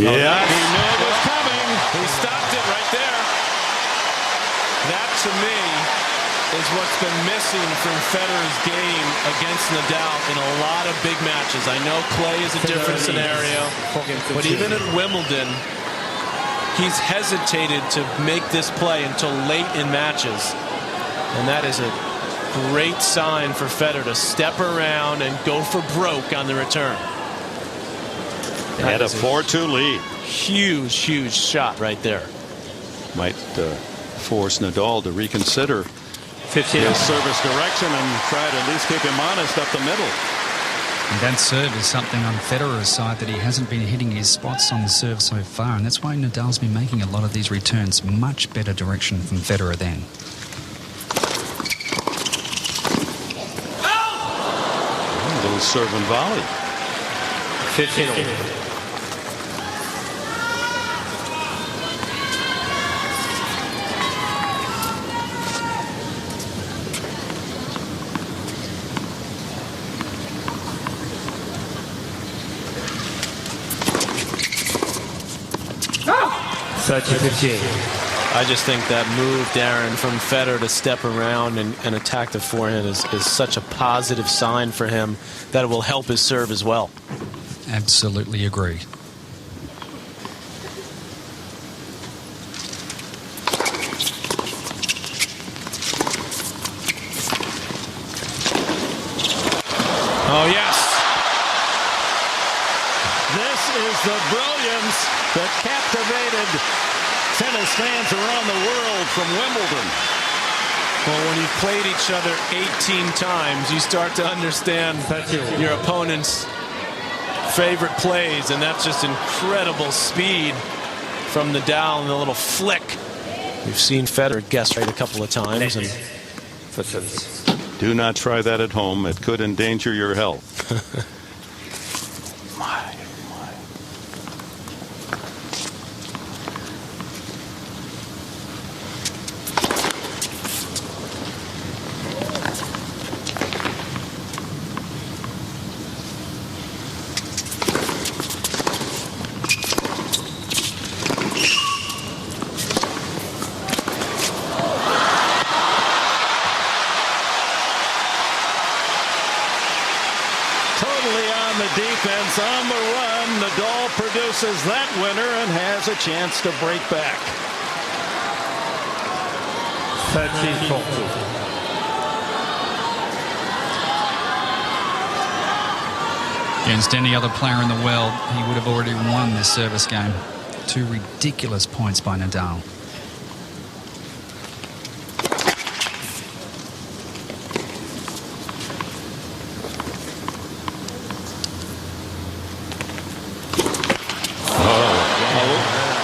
Yeah, he knew it was coming. He stopped it right there. That, to me, is what's been missing from Federer's game against Nadal in a lot of big matches. I know clay is a different scenario, but even at Wimbledon, he's hesitated to make this play until late in matches. And that is a great sign for Federer to step around and go for broke on the return. They had a 4-2 lead. Huge shot right there. Might force Nadal to reconsider his service direction and try to at least keep him honest up the middle. And that serve is something on Federer's side that he hasn't been hitting his spots on the serve so far, and that's why Nadal's been making a lot of these returns. Much better direction from Federer then. A little serve and volley. 15-all. I just think that move, Darren, from Federer to step around and attack the forehand is such a positive sign for him that it will help his serve as well. Absolutely agree. Oh, yes. This is the brilliance that captivated tennis fans around the world from Wimbledon. Well, when you've played each other 18 times, you start to understand your opponent's favorite plays, and that's just incredible speed from Nadal and the little flick. We've seen Federer guess right a couple of times. And do not try that at home. It could endanger your health. Defense on the run. Nadal produces that winner and has a chance to break back. 13-14. Against any other player in the world, he would have already won this service game. 2 ridiculous points by Nadal.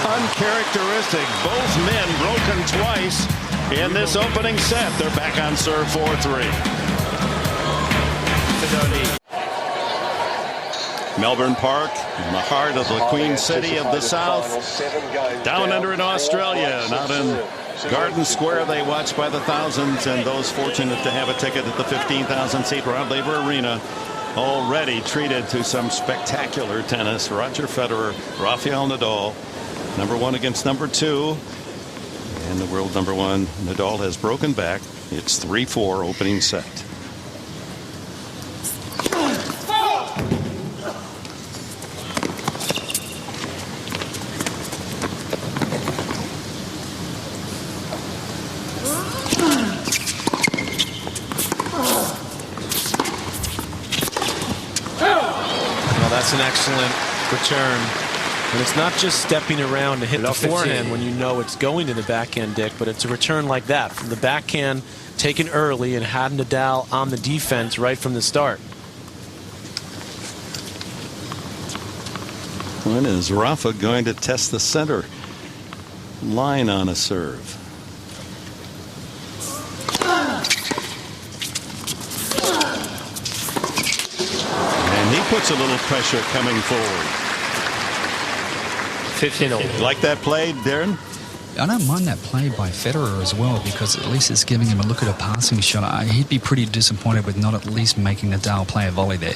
Uncharacteristic. Both men broken twice in this opening set. They're back on serve 4-3. Melbourne Park, in the heart of the Queen City of the South. Down under in Australia, not in Garden Square. They watch by the thousands, and those fortunate to have a ticket at the 15,000-seat Rod Laver Arena already treated to some spectacular tennis. Roger Federer, Rafael Nadal, Number 1 against number 2. And the world number 1, Nadal, has broken back. It's 3-4 opening set. Well, that's an excellent return. And it's not just stepping around to hit the forehand when you know it's going to the backhand, Dick, but it's a return like that from the backhand taken early and had Nadal on the defense right from the start. When is Rafa going to test the center line on a serve? And he puts a little pressure coming forward. 15-0. Like that play, Darren? I don't mind that play by Federer as well, because at least it's giving him a look at a passing shot. He'd be pretty disappointed with not at least making Nadal play a volley there.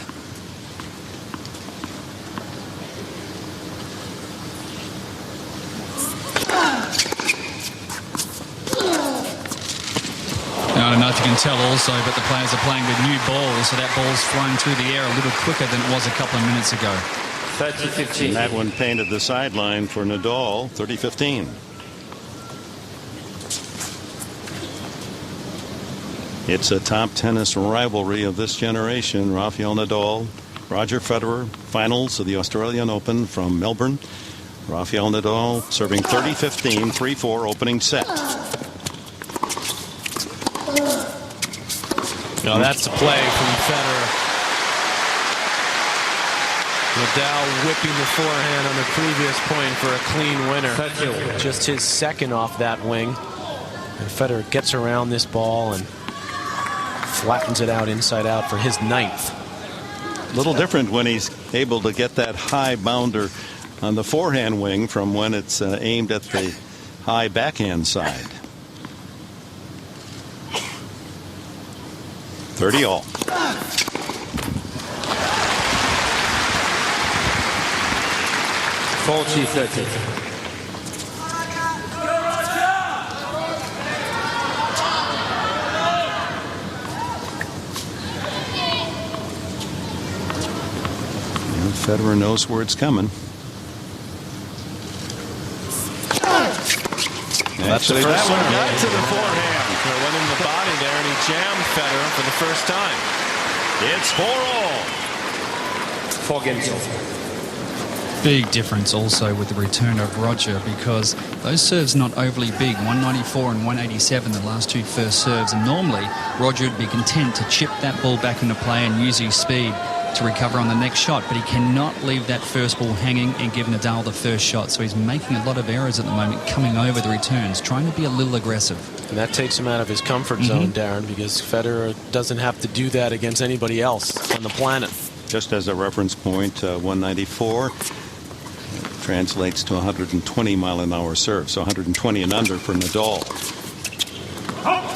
I don't know if you can tell also, but the players are playing with new balls, so that ball's flying through the air a little quicker than it was a couple of minutes ago. 30-15. And that one painted the sideline for Nadal, 30-15. It's a top tennis rivalry of this generation. Rafael Nadal, Roger Federer, finals of the Australian Open from Melbourne. Rafael Nadal serving 30-15, 3-4 opening set. No, that's the play from Federer. Nadal whipping the forehand on the previous point for a clean winner. Just his second off that wing. And Federer gets around this ball and flattens it out inside out for his 9th. A little different when he's able to get that high bounder on the forehand wing from when it's aimed at the high backhand side. 30-all. Federer knows where it's coming. Actually, that one got to the forehand. It went in the body there, and he jammed Federer for the first time. It's 4-all. 4 games. Big difference also with the return of Roger, because those serves not overly big, 194 and 187, the last two first serves, and normally Roger would be content to chip that ball back into play and use his speed to recover on the next shot, but he cannot leave that first ball hanging and give Nadal the first shot. So he's making a lot of errors at the moment coming over the returns, trying to be a little aggressive. And that takes him out of his comfort zone, Darren, because Federer doesn't have to do that against anybody else on the planet. Just as a reference point, 194 translates to 120 mile-an-hour serve, so 120 and under for Nadal.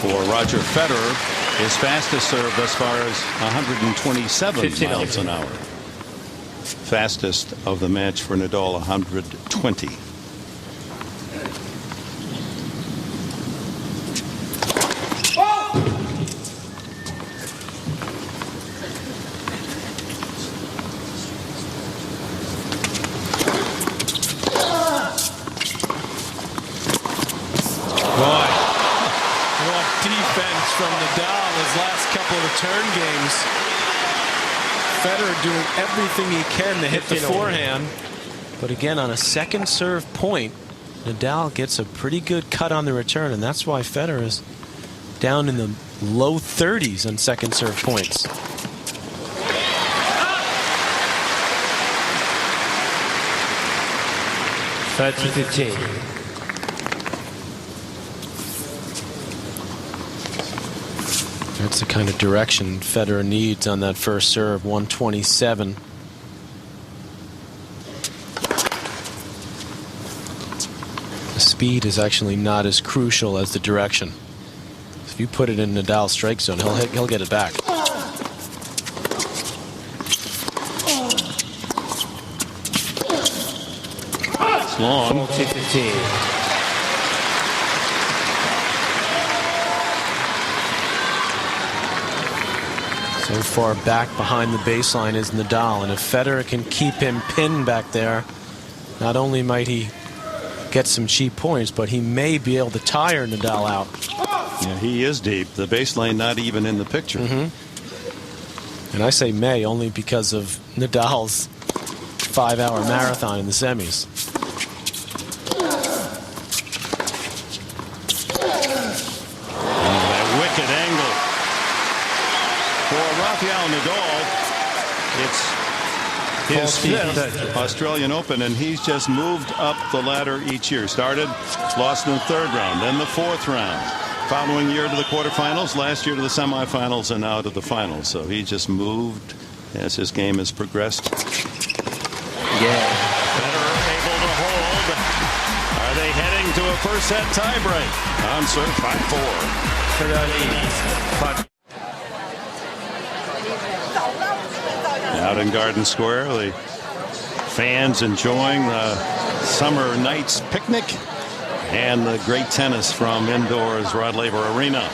For Roger Federer, his fastest serve thus far is 127 miles an hour. Fastest of the match for Nadal, 120. From Nadal his last couple of return games. Federer doing everything he can to hit the forehand. But again, on a second serve point, Nadal gets a pretty good cut on the return, and that's why Federer is down in the low 30s on second serve points. That's the kind of direction Federer needs on that first serve. 127. The speed is actually not as crucial as the direction. If you put it in Nadal's strike zone, he'll get it back. It's long. 14-15. So far back behind the baseline is Nadal, and if Federer can keep him pinned back there, not only might he get some cheap points, but he may be able to tire Nadal out. Yeah, he is deep. The baseline not even in the picture. And I say may only because of Nadal's 5-hour marathon in the semis. That wicked angle for Rafael Nadal. It's his 5th Australian Open, and he's just moved up the ladder each year. Started, lost in the 3rd round, then the 4th round. Following year to the quarterfinals, last year to the semifinals, and now to the finals. So he just moved as his game has progressed. Yeah. Federer able to hold. Are they heading to a first set tiebreak? On serve 5-4. Out in Garden Square, the fans enjoying the summer night's picnic and the great tennis from indoors Rod Laver Arena.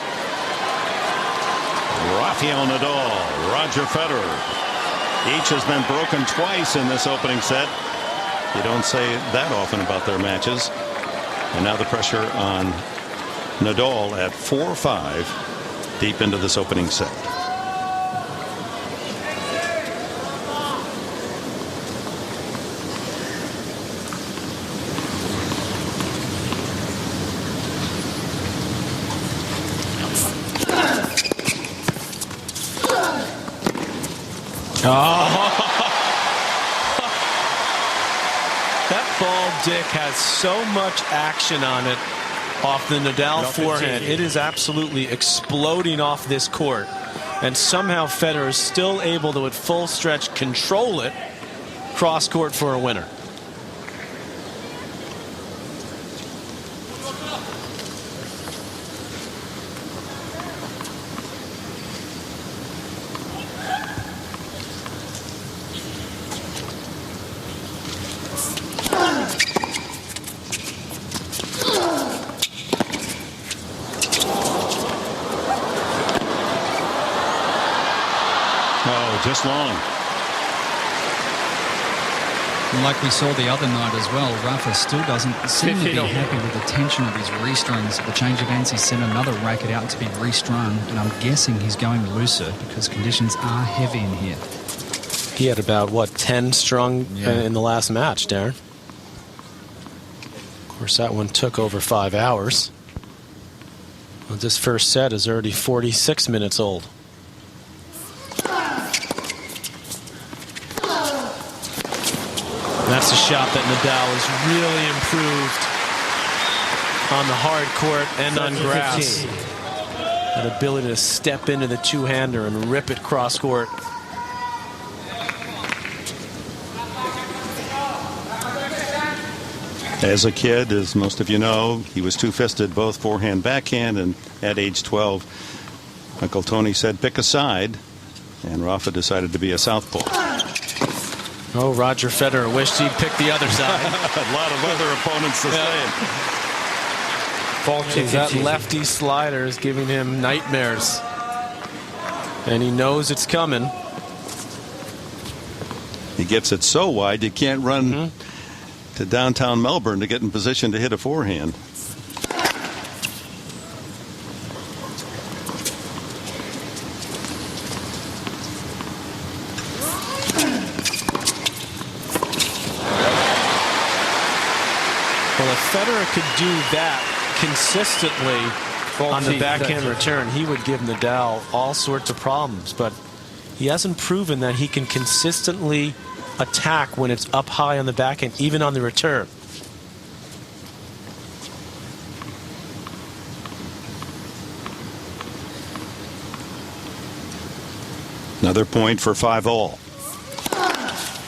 Rafael Nadal, Roger Federer. Each has been broken twice in this opening set. You don't say that often about their matches. And now the pressure on Nadal at 4-5 deep into this opening set. That ball, Dick, has so much action on it off the Nadal forehand. It is absolutely exploding off this court. And somehow Federer is still able to, at full stretch, control it cross court for a winner. Just long. Like we saw the other night as well, Rafa still doesn't seem to be happy with the tension of his restrings. At the change of hands, he sent another racket out to be restrung, and I'm guessing he's going looser because conditions are heavy in here. He had about, what, 10 strung in the last match, Darren? Of course, that one took over 5 hours. Well, this first set is already 46 minutes old. That's a shot that Nadal has really improved on the hard court and on grass. An ability to step into the two-hander and rip it cross court. As a kid, as most of you know, he was two-fisted, both forehand, backhand, and at age 12, Uncle Tony said, pick a side, and Rafa decided to be a southpaw. Oh, Roger Federer wished he'd pick the other side. A lot of other opponents the same. That lefty slider is giving him nightmares. And he knows it's coming. He gets it so wide you can't run to downtown Melbourne to get in position to hit a forehand. Well, if Federer could do that consistently on the backhand return, he would give Nadal all sorts of problems. But he hasn't proven that he can consistently attack when it's up high on the backhand, even on the return. Another point for 5-all.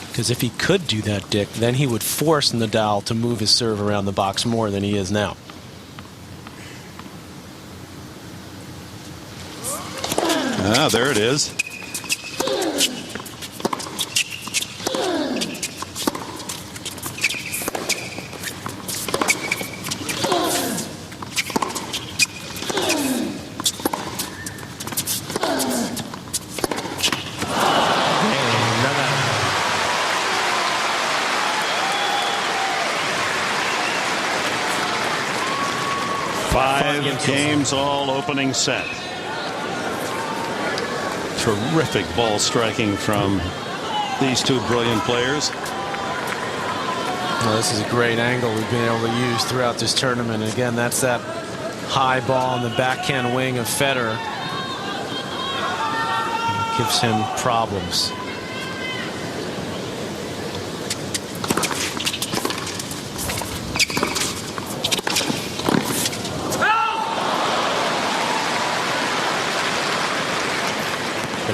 Because if he could do that, Dick, then he would force Nadal to move his serve around the box more than he is now. Ah, there it is. 5 games all opening set. Terrific ball striking from these two brilliant players. Well, this is a great angle we've been able to use throughout this tournament. And again, that's that high ball on the backhand wing of Federer. It gives him problems.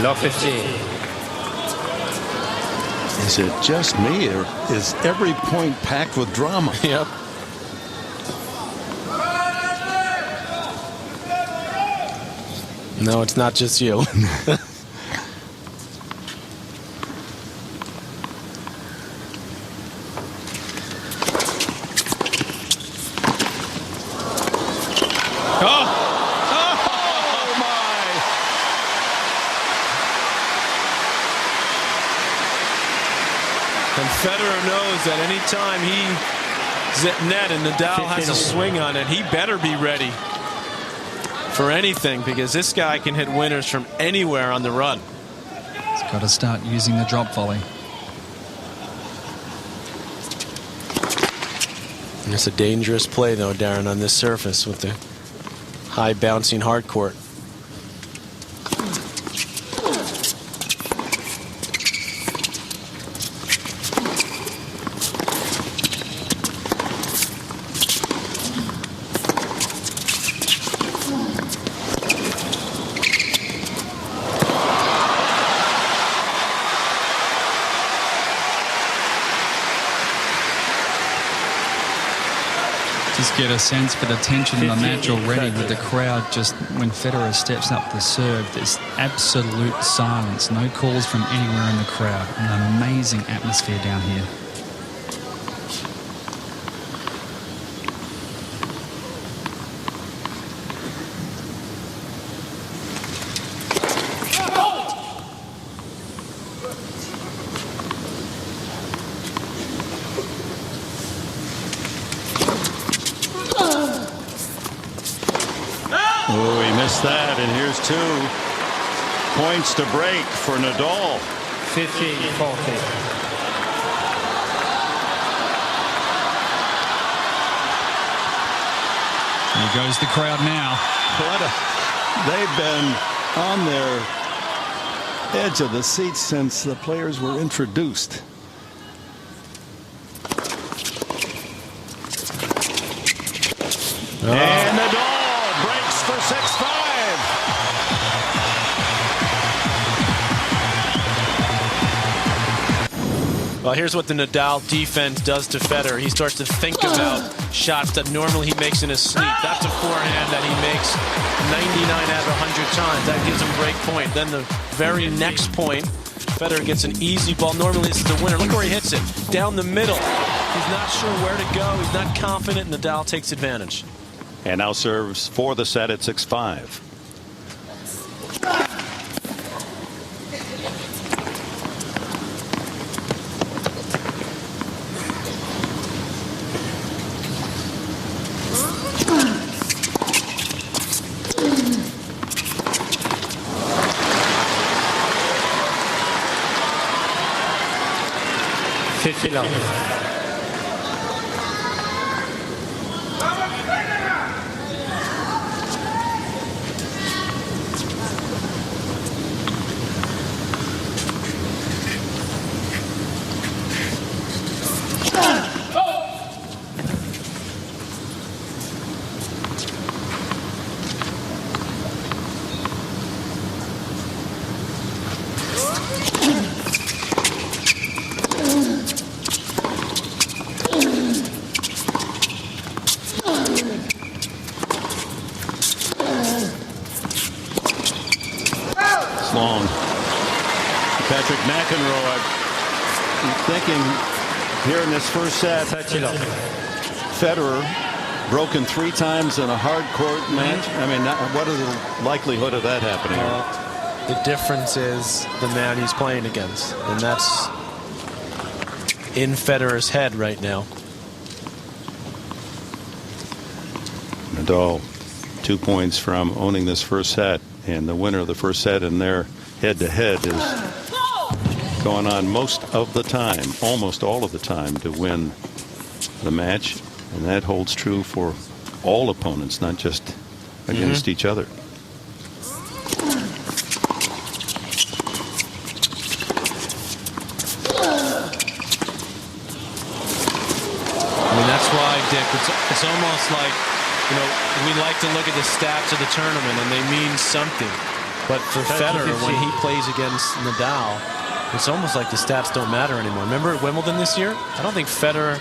Love 15. Is it just me, or is every point packed with drama? Yep. No, it's not just you. Federer knows that any time he's at net and Nadal has a swing on it, he better be ready for anything, because this guy can hit winners from anywhere on the run. He's got to start using the drop volley. And it's a dangerous play, though, Darren, on this surface with the high bouncing hard court. Just get a sense for the tension in the match already with the crowd. Just when Federer steps up the serve, there's absolute silence. No calls from anywhere in the crowd. An amazing atmosphere down here. Oh, he missed that, and here's 2 points to break for Nadal. 15-14. Here goes the crowd now. They've been on their edge of the seat since the players were introduced. And Nadal breaks for 6-5. Well, here's what the Nadal defense does to Federer. He starts to think about shots that normally he makes in his sleep. That's a forehand that he makes 99 out of 100 times. That gives him break point. Then the very next point, Federer gets an easy ball. Normally this is the winner. Look where he hits it. Down the middle. He's not sure where to go. He's not confident. Nadal takes advantage. And now serves for the set at 6-5. Long. Patrick McEnroe, I'm thinking here in this first set, Federer broken 3 times in a hard court match. I mean, what is the likelihood of that happening? The difference is the man he's playing against, and that's in Federer's head right now. Nadal 2 points from owning this first set, and the winner of the first set in their head-to-head is going on most of the time, almost all of the time, to win the match, and that holds true for all opponents, not just against each other. That's why, Dick, it's almost like, we like to look at the stats of the tournament and they mean something. But for Federer, when he plays against Nadal, it's almost like the stats don't matter anymore. Remember at Wimbledon this year? I don't think Federer,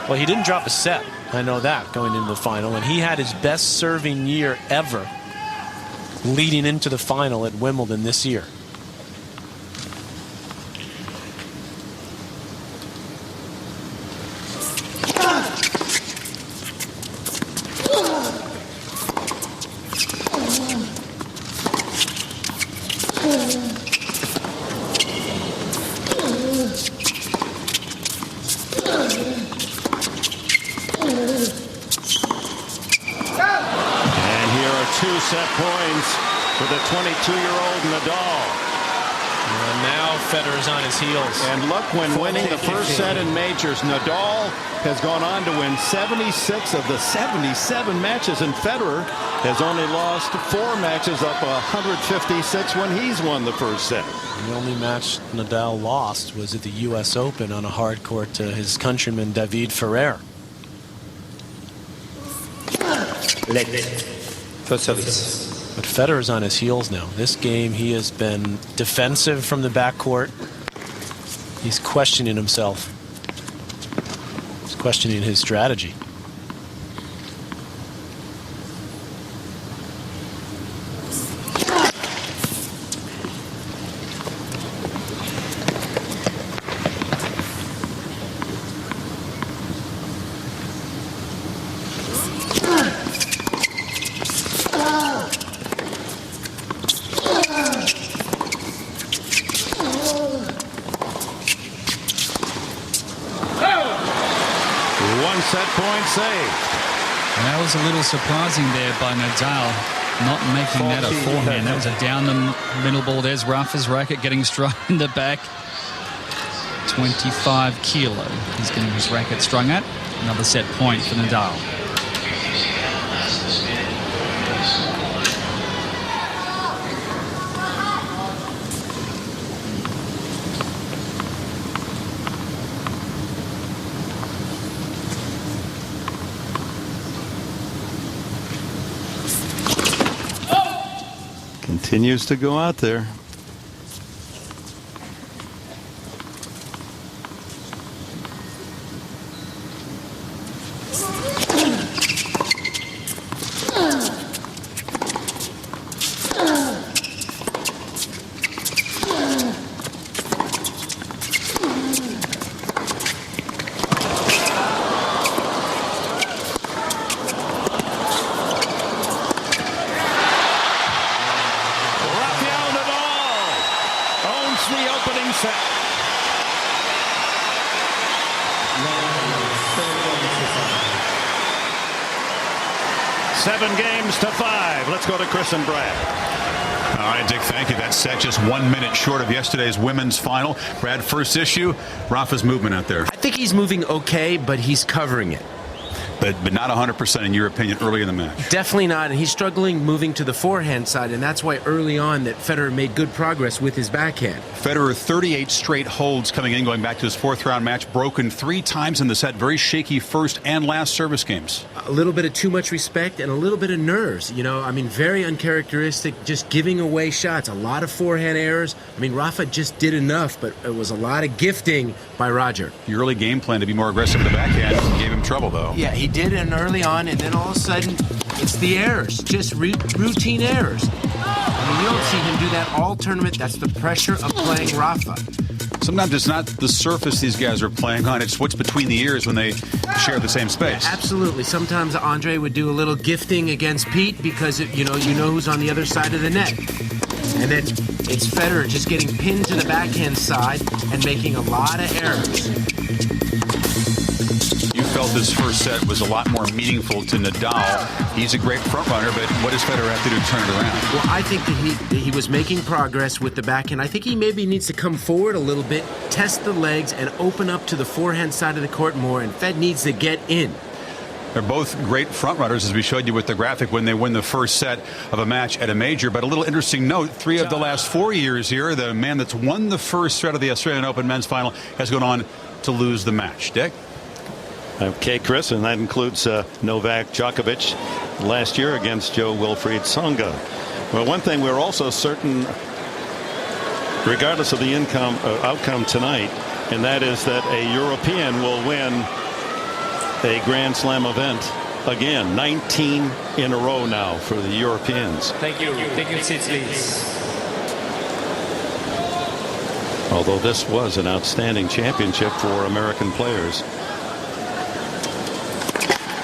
well, he didn't drop a set. I know that going into the final. And he had his best serving year ever leading into the final at Wimbledon this year. Set points for the 22-year-old Nadal. And now Federer's on his heels. And look, when winning the first set in majors, Nadal has gone on to win 76 of the 77 matches, and Federer has only lost 4 matches up 156 when he's won the first set. The only match Nadal lost was at the U.S. Open on a hard court to his countryman David Ferrer. First service. But Federer's on his heels now. This game, he has been defensive from the backcourt. He's questioning himself. He's questioning his strategy. Set point saved. And that was a little surprising there by Nadal, not making that a forehand. That was a down the middle ball. There's Rafa's racket getting strung in the back. 25 kilo. He's getting his racket strung at. Another set point for Nadal. Continues to go out there. Let's go to Chris and Brad. All right, Dick, thank you. That set just 1 minute short of yesterday's women's final. Brad, first issue, Rafa's movement out there. I think he's moving okay, but he's covering it. But not 100% in your opinion early in the match. Definitely not, and he's struggling moving to the forehand side, and that's why early on that Federer made good progress with his backhand. Federer 38 straight holds coming in, going back to his 4th round match, broken 3 times in the set. Very shaky first and last service games. A little bit of too much respect and a little bit of nerves. I mean, very uncharacteristic, just giving away shots. A lot of forehand errors. I mean, Rafa just did enough, but it was a lot of gifting by Roger. The early game plan to be more aggressive in the backhand gave him trouble, though. Yeah, he did it early on, and then all of a sudden, it's the errors, just routine errors. I mean, you don't see him do that all tournament. That's the pressure of playing Rafa. Sometimes it's not the surface these guys are playing on, it's what's between the ears when they share the same space. Yeah, absolutely. Sometimes Andre would do a little gifting against Pete because, you know who's on the other side of the net. And then it's Federer just getting pinned to the backhand side and making a lot of errors. You felt this first set was a lot more meaningful to Nadal. He's a great front runner, but what does Federer have to do to turn it around? Well, I think that he was making progress with the backhand. I think he maybe needs to come forward a little bit, test the legs, and open up to the forehand side of the court more, and Fed needs to get in. They're both great front runners, as we showed you with the graphic, when they win the first set of a match at a major. But a little interesting note, 3 of the last 4 years here, the man that's won the first set of the Australian Open men's final has gone on to lose the match. Dick? Okay, Chris, and that includes Novak Djokovic last year against Joe-Wilfried Tsonga. Well, one thing we're also certain, regardless of the outcome tonight, and that is that a European will win a Grand Slam event again. 19 in a row now for the Europeans. Thank you. Thank you, please. Although this was an outstanding championship for American players.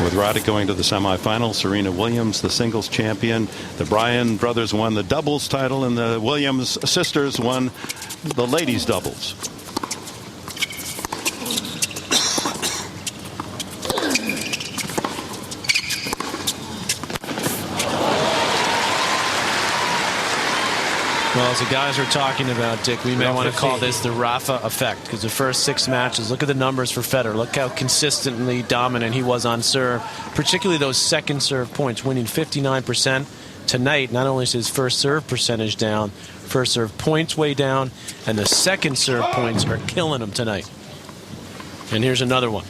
With Roddick going to the semifinals, Serena Williams, the singles champion. The Bryan brothers won the doubles title, and the Williams sisters won the ladies doubles. Well, as the guys are talking about, Dick, we may want to call this the Rafa effect, because the first 6 matches, look at the numbers for Federer. Look how consistently dominant he was on serve, particularly those second serve points, winning 59%. Tonight, not only is his first serve percentage down, first serve points way down, and the second serve points are killing him tonight. And here's another one.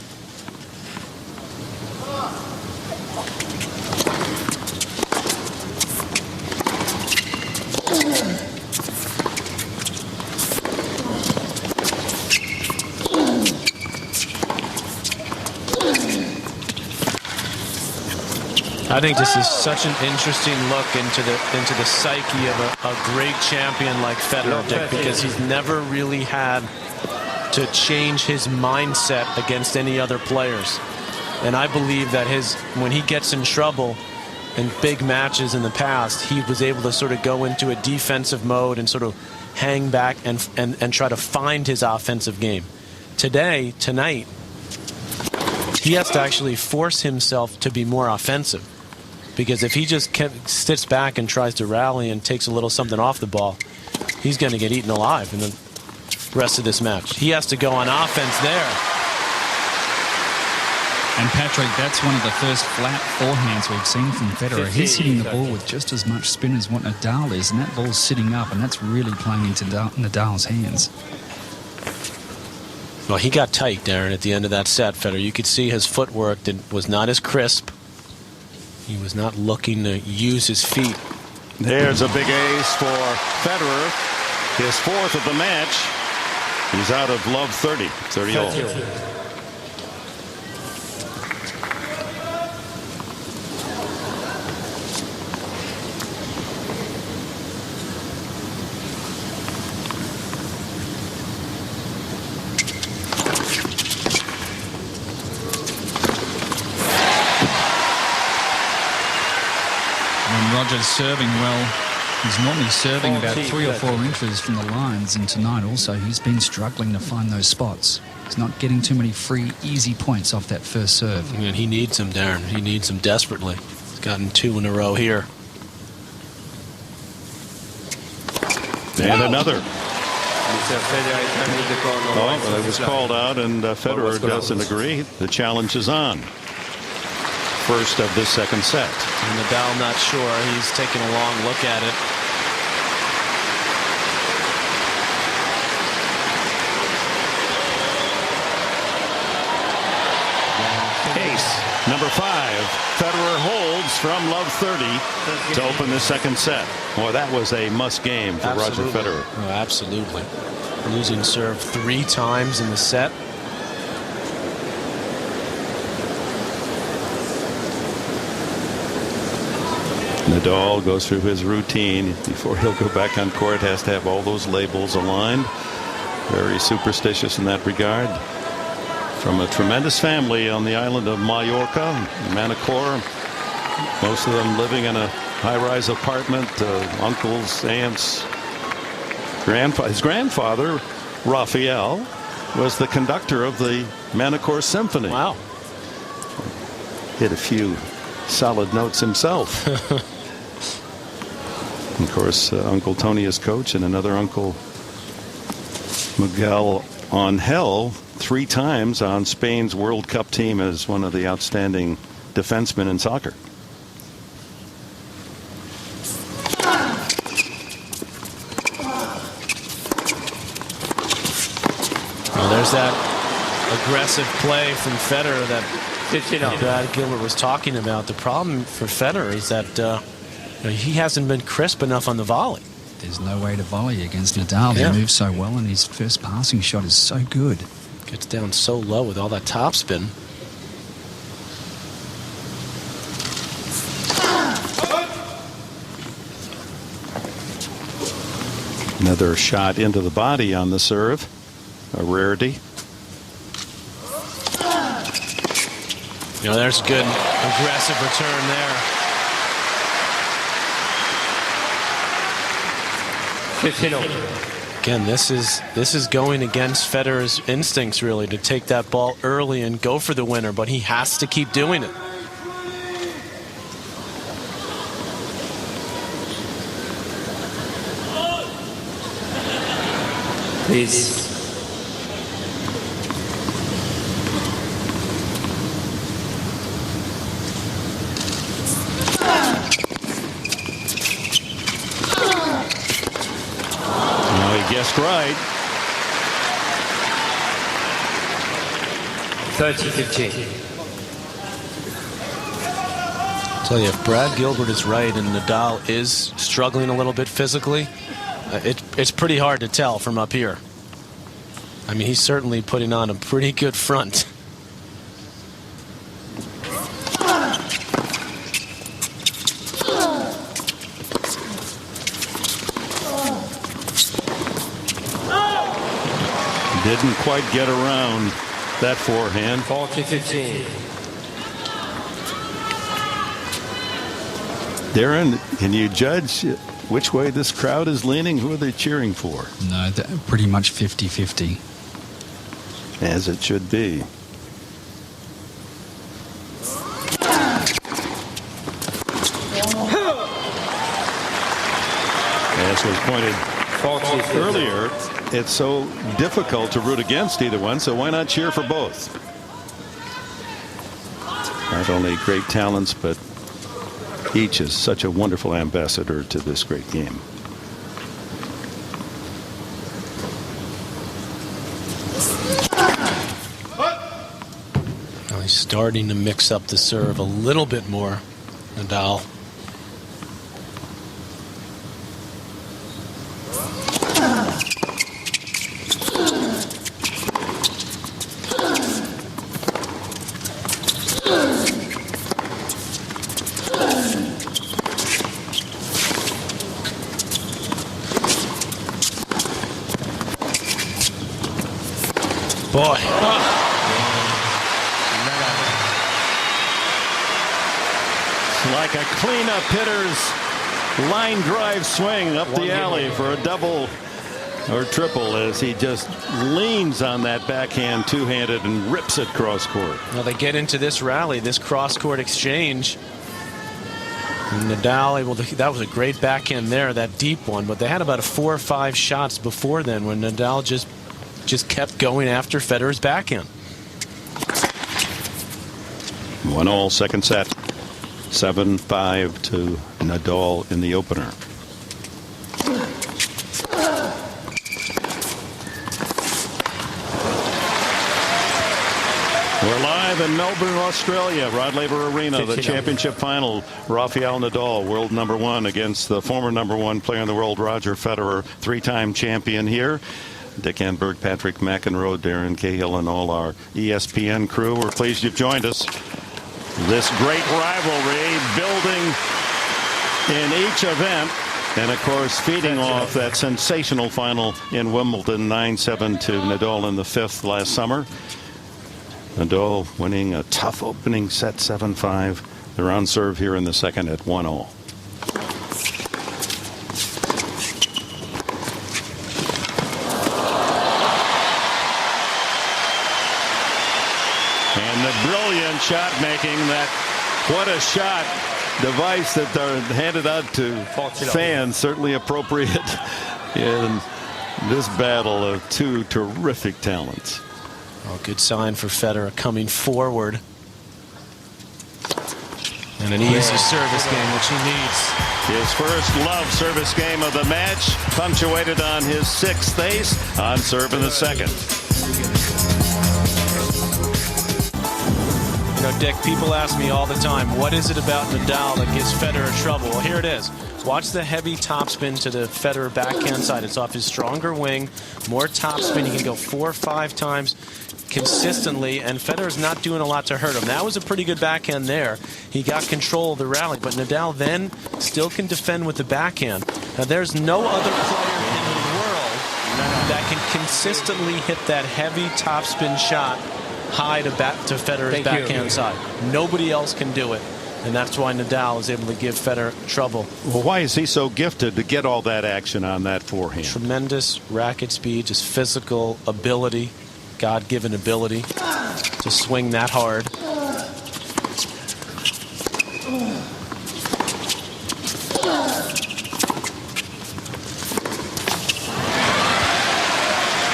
I think this is such an interesting look into the psyche of a great champion like Federer, Dick, because he's never really had to change his mindset against any other players. And I believe that when he gets in trouble in big matches in the past, he was able to sort of go into a defensive mode and sort of hang back and try to find his offensive game. Tonight, he has to actually force himself to be more offensive. Because if he just sits back and tries to rally and takes a little something off the ball, he's going to get eaten alive in the rest of this match. He has to go on offense there. And Patrick, that's one of the first flat forehands we've seen from Federer. He's hitting the ball with just as much spin as what Nadal is, and that ball's sitting up, and that's really playing into Nadal's hands. Well, he got tight, Darren, at the end of that set, Federer. You could see his footwork was not as crisp. He was not looking to use his feet. There's a big ace for Federer. His 4th of the match. He's out of love 30 all. Roger's serving well. He's normally serving about 3 or 4 inches from the lines, and tonight also he's been struggling to find those spots. He's not getting too many free, easy points off that first serve. And he needs them, Darren. He needs them desperately. He's gotten 2 in a row here. And another. Oh, it was called out, and Federer doesn't agree. The challenge is on. First of this second set. And Nadal not sure. He's taking a long look at it. Ace number 5. Federer holds from love 30 to open the second set. Boy, that was a must game for Roger Federer. Oh, absolutely. Losing serve 3 times in the set. Nadal goes through his routine before he'll go back on court. Has to have all those labels aligned. Very superstitious in that regard. From a tremendous family on the island of Mallorca, Manacor. Most of them living in a high-rise apartment. Uncles, aunts, his grandfather, Rafael, was the conductor of the Manacor Symphony. Wow. hit a few solid notes himself. Of course, Uncle Tony is coach, and another Uncle Miguel Angel, 3 times on Spain's World Cup team as one of the outstanding defensemen in soccer. Well, there's that aggressive play from Federer that Brad Gilbert was talking about. The problem for Federer is that he hasn't been crisp enough on the volley. There's no way to volley against Nadal. Yeah. He moves so well, and his first passing shot is so good. Gets down so low with all that topspin. Another shot into the body on the serve. A rarity. There's good aggressive return there. 15-0. Again, this is going against Federer's instincts, really, to take that ball early and go for the winner, but he has to keep doing it. Please. Guessed right. 30-15. Tell you, if Brad Gilbert is right and Nadal is struggling a little bit physically, it's pretty hard to tell from up here. I mean, he's certainly putting on a pretty good front. Didn't quite get around that forehand. 40-15. Darren, can you judge which way this crowd is leaning? Who are they cheering for? No, pretty much 50-50. As it should be. As was pointed earlier, it's so difficult to root against either one, so why not cheer for both? Not only great talents, but each is such a wonderful ambassador to this great game. Well, he's starting to mix up the serve a little bit more, Nadal. Boy. Like a cleanup hitter's line drive swing up the alley for a double or triple as he just leans on that backhand two-handed and rips it cross court. Now they get into this rally, this cross court exchange. And Nadal able to, that was a great backhand there, that deep one, but they had about 4 or 5 shots before then when Nadal just kept going after Federer's backhand. 1-1 second set. 7-5 to Nadal in the opener. We're live in Melbourne, Australia, Rod Laver Arena, the championship final. Rafael Nadal, world #1, against the former #1 player in the world, Roger Federer, 3-time champion here. Dick Enberg, Patrick McEnroe, Darren Cahill, and all our ESPN crew. We're pleased you've joined us. This great rivalry building in each event, and of course feeding off that sensational final in Wimbledon, 9-7 to Nadal in the 5th last summer. Nadal winning a tough opening set, 7-5. They're on serve here in the second at 1-1. And the brilliant shot making that What a shot. Device that are handed out to fans, certainly appropriate in this battle of two terrific talents. Oh, good sign for Federer coming forward. And an easy service game, which he needs. His first love service game of the match, punctuated on his 6th ace on serve in the second. You know, Dick, people ask me all the time, what is it about Nadal that gives Federer trouble? Well, here it is. Watch the heavy topspin to the Federer backhand side. It's off his stronger wing. More topspin. He can go 4 or 5 times consistently, and Federer's not doing a lot to hurt him. That was a pretty good backhand there. He got control of the rally, but Nadal then still can defend with the backhand. Now, there's no other player in the world that can consistently hit that heavy topspin shot high to Federer's backhand side. Nobody else can do it, and that's why Nadal is able to give Federer trouble. Well, why is he so gifted to get all that action on that forehand? Tremendous racket speed, just physical ability, God-given ability to swing that hard.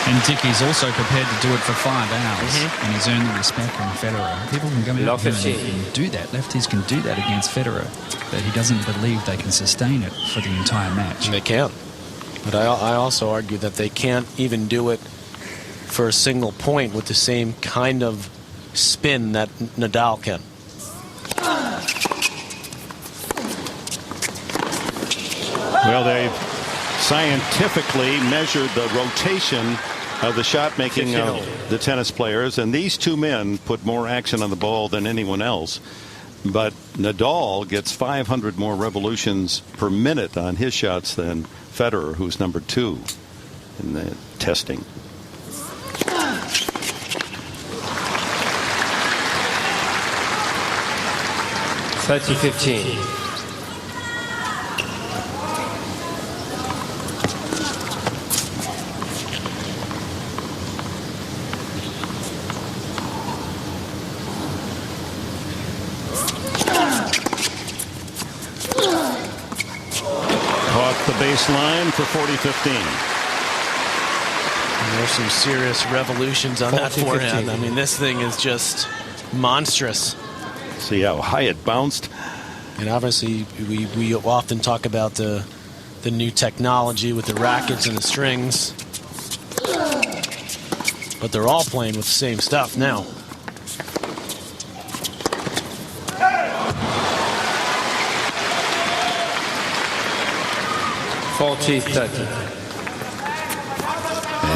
And Dickie's also prepared to do it for 5 hours, and he's earned the respect from Federer. People can come out and do that. Lefties can do that against Federer, but he doesn't believe they can sustain it for the entire match. They can't. But I also argue that they can't even do it for a single point with the same kind of spin that Nadal can. Well, they've scientifically measured the rotation of the shot making of the tennis players, and these two men put more action on the ball than anyone else. But Nadal gets 500 more revolutions per minute on his shots than Federer, who's number 2 in the testing. (30-15). The baseline for 40-15. There's some serious revolutions on that forehand. I mean, this thing is just monstrous. See how high it bounced. And obviously, we often talk about the new technology with the rackets and the strings, but they're all playing with the same stuff now.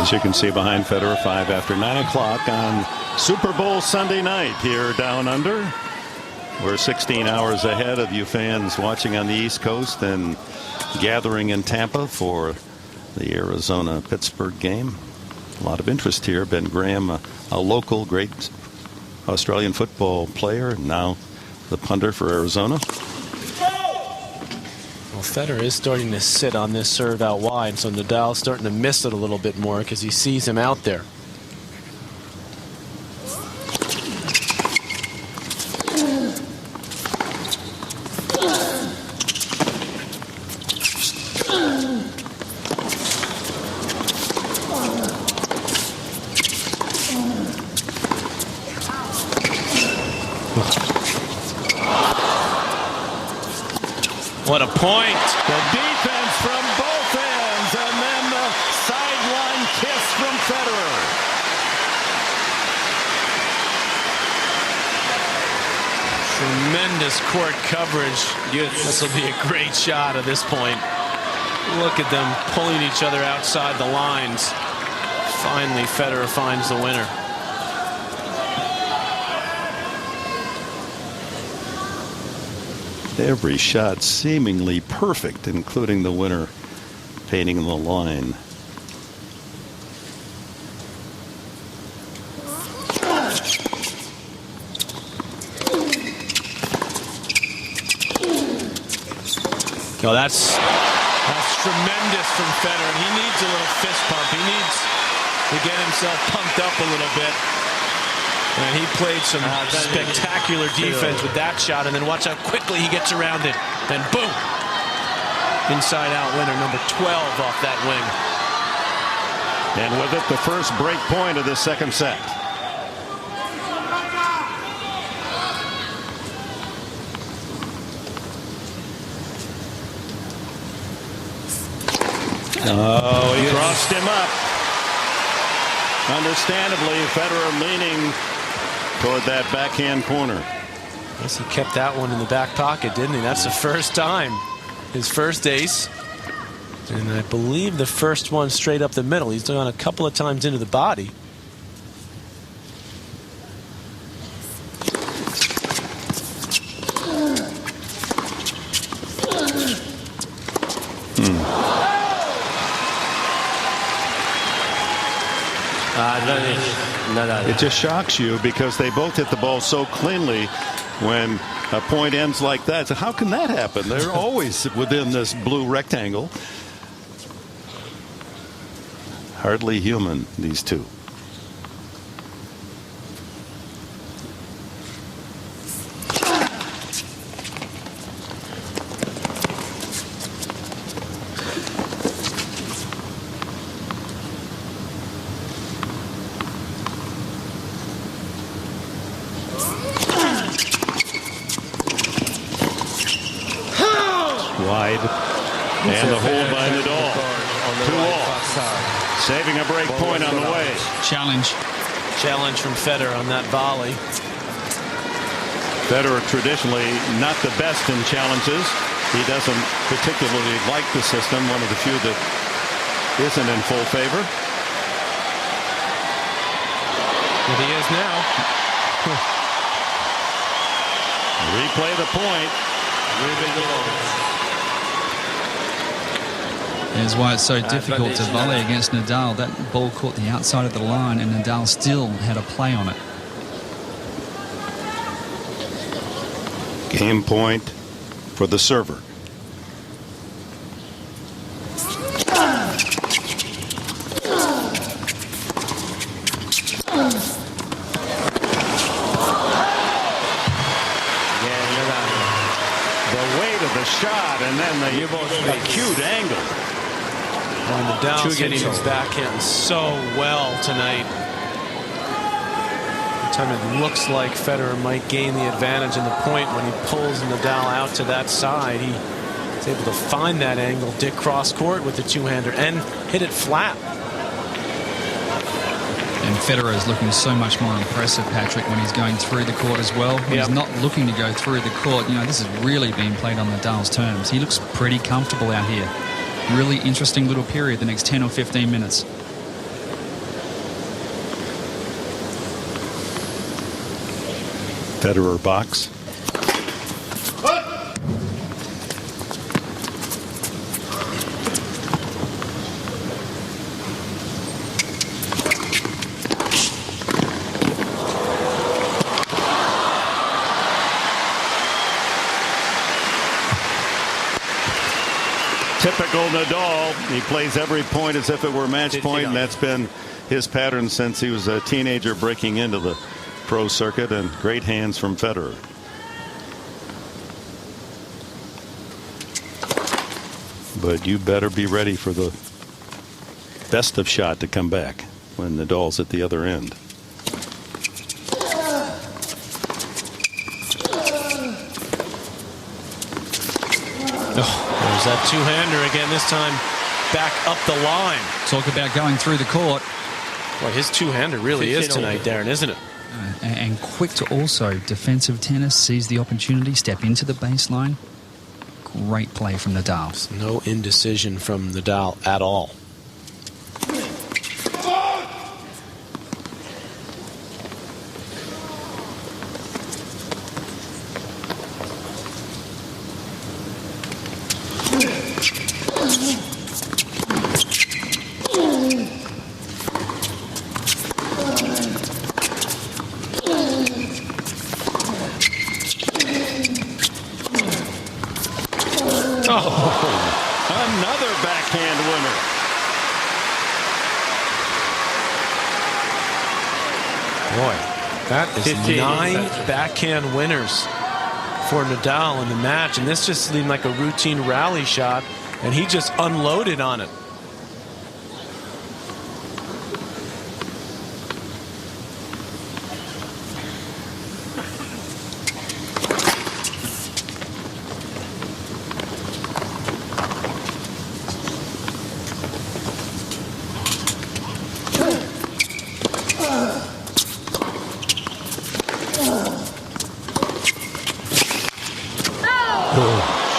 As you can see behind Federer, 5 after 9 o'clock on Super Bowl Sunday night here down under. We're 16 hours ahead of you fans watching on the East Coast and gathering in Tampa for the Arizona-Pittsburgh game. A lot of interest here. Ben Graham, a local great Australian football player, now the punter for Arizona. Well, Federer is starting to sit on this serve out wide, so Nadal's starting to miss it a little bit more because he sees him out there. What a point. The defense from both ends, and then the sideline kiss from Federer. Tremendous court coverage. This will be a great shot at this point. Look at them pulling each other outside the lines. Finally, Federer finds the winner. Every shot seemingly perfect, including the winner painting the line. No, that's tremendous from Federer. He needs a little fist pump. He needs to get himself pumped up a little bit. And he played some spectacular defense with that shot, and then watch how quickly he gets around it. And boom! Inside out winner, number 12 off that wing. And with it, the first break point of the second set. Oh, he crossed him up. Understandably, Federer leaning toward that backhand corner. Yes, he kept that one in the back pocket, didn't he? That's the first time. His first ace. And I believe the first one straight up the middle. He's gone a couple of times into the body. It just shocks you because they both hit the ball so cleanly when a point ends like that. So how can that happen? They're always within this blue rectangle. Hardly human, these two. Wide. And the hold by Nadal. 2-all. Saving a break point on the way. Challenge from Federer on that volley. Federer traditionally not the best in challenges. He doesn't particularly like the system. One of the few that isn't in full favor. But he is now. Replay the point. That's why it's so difficult to volley against Nadal. That ball caught the outside of the line, and Nadal still had a play on it. Game point for the server. The weight of the shot, and then the acute angle. And Nadal's hitting his backhand so well tonight. Every time it looks like Federer might gain the advantage in the point, when he pulls Nadal out to that side, he's able to find that angle, dig cross court with the two-hander, and hit it flat. And Federer is looking so much more impressive, Patrick, when he's going through the court as well. He's not looking to go through the court. You know, this has really been played on Nadal's terms. He looks pretty comfortable out here. Really interesting little period, the next 10 or 15 minutes. Federer box. Typical Nadal. He plays every point as if it were match point, and that's been his pattern since he was a teenager breaking into the pro circuit. And great hands from Federer. But you better be ready for the best of shot to come back when Nadal's at the other end. There's that two-hander again, this time back up the line. Talk about going through the court. Well, his two-hander really is tonight, Darren, isn't it? And quick to also defensive tennis, seize the opportunity, step into the baseline. Great play from Nadal. No indecision from Nadal at all. Another backhand winner. Boy, That is 15. 9 backhand winners for Nadal in the match, and this just seemed like a routine rally shot, and he just unloaded on it.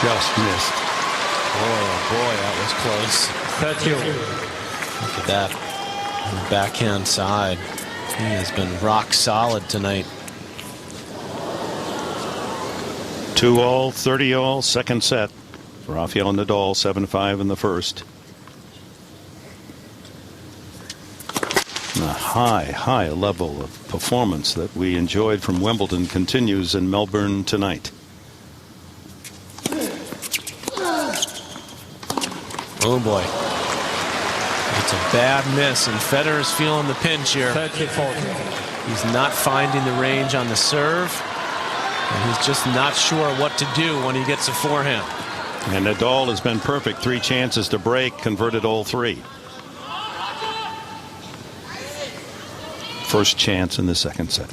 Just missed. Oh boy, that was close. 30. Look at that. On the backhand side. He has been rock solid tonight. 2-all, 30-all, second set. Rafael Nadal 7-5 in the first. A high level of performance that we enjoyed from Wimbledon continues in Melbourne tonight. Oh boy. It's a bad miss, and Federer's feeling the pinch here. 34. He's not finding the range on the serve, and he's just not sure what to do when he gets a forehand. And Nadal has been perfect. 3 chances to break, converted all 3. First chance in the second set.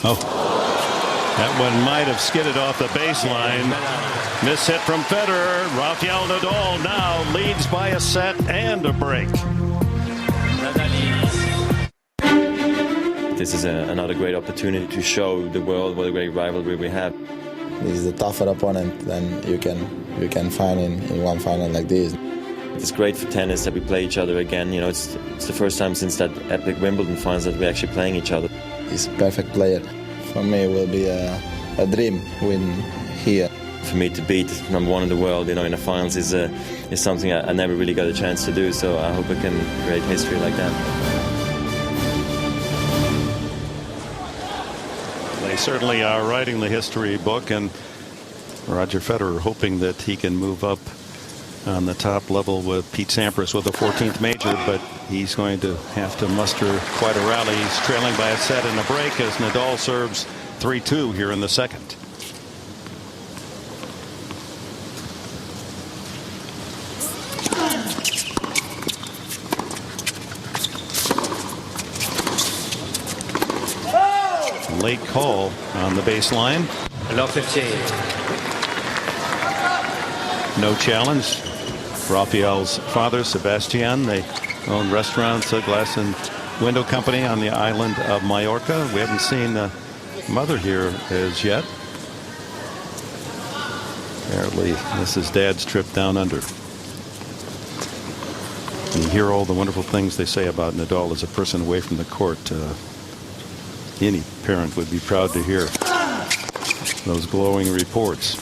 Oh, that one might have skidded off the baseline. Miss hit from Federer. Rafael Nadal now leads by a set and a break. This is another great opportunity to show the world what a great rivalry we have. This is a tougher opponent than you can find in one final like this. It's great for tennis that we play each other again. You know, it's the first time since that epic Wimbledon finals that we're actually playing each other. He's a perfect player. For me, it will be a dream win here. For me to beat #1 in the world, you know, in the finals is something I never really got a chance to do. So I hope I can create history like that. They certainly are writing the history book, and Roger Federer hoping that he can move up on the top level with Pete Sampras with a 14th major, but he's going to have to muster quite a rally. He's trailing by a set and a break as Nadal serves 3-2 here in the second. Late call on the baseline. 15. No challenge. Rafael's father, Sebastian, they own restaurants, a glass and window company on the island of Mallorca. We haven't seen the mother here as yet. Apparently, this is Dad's trip down under. And you hear all the wonderful things they say about Nadal as a person away from the court. Any parent would be proud to hear those glowing reports.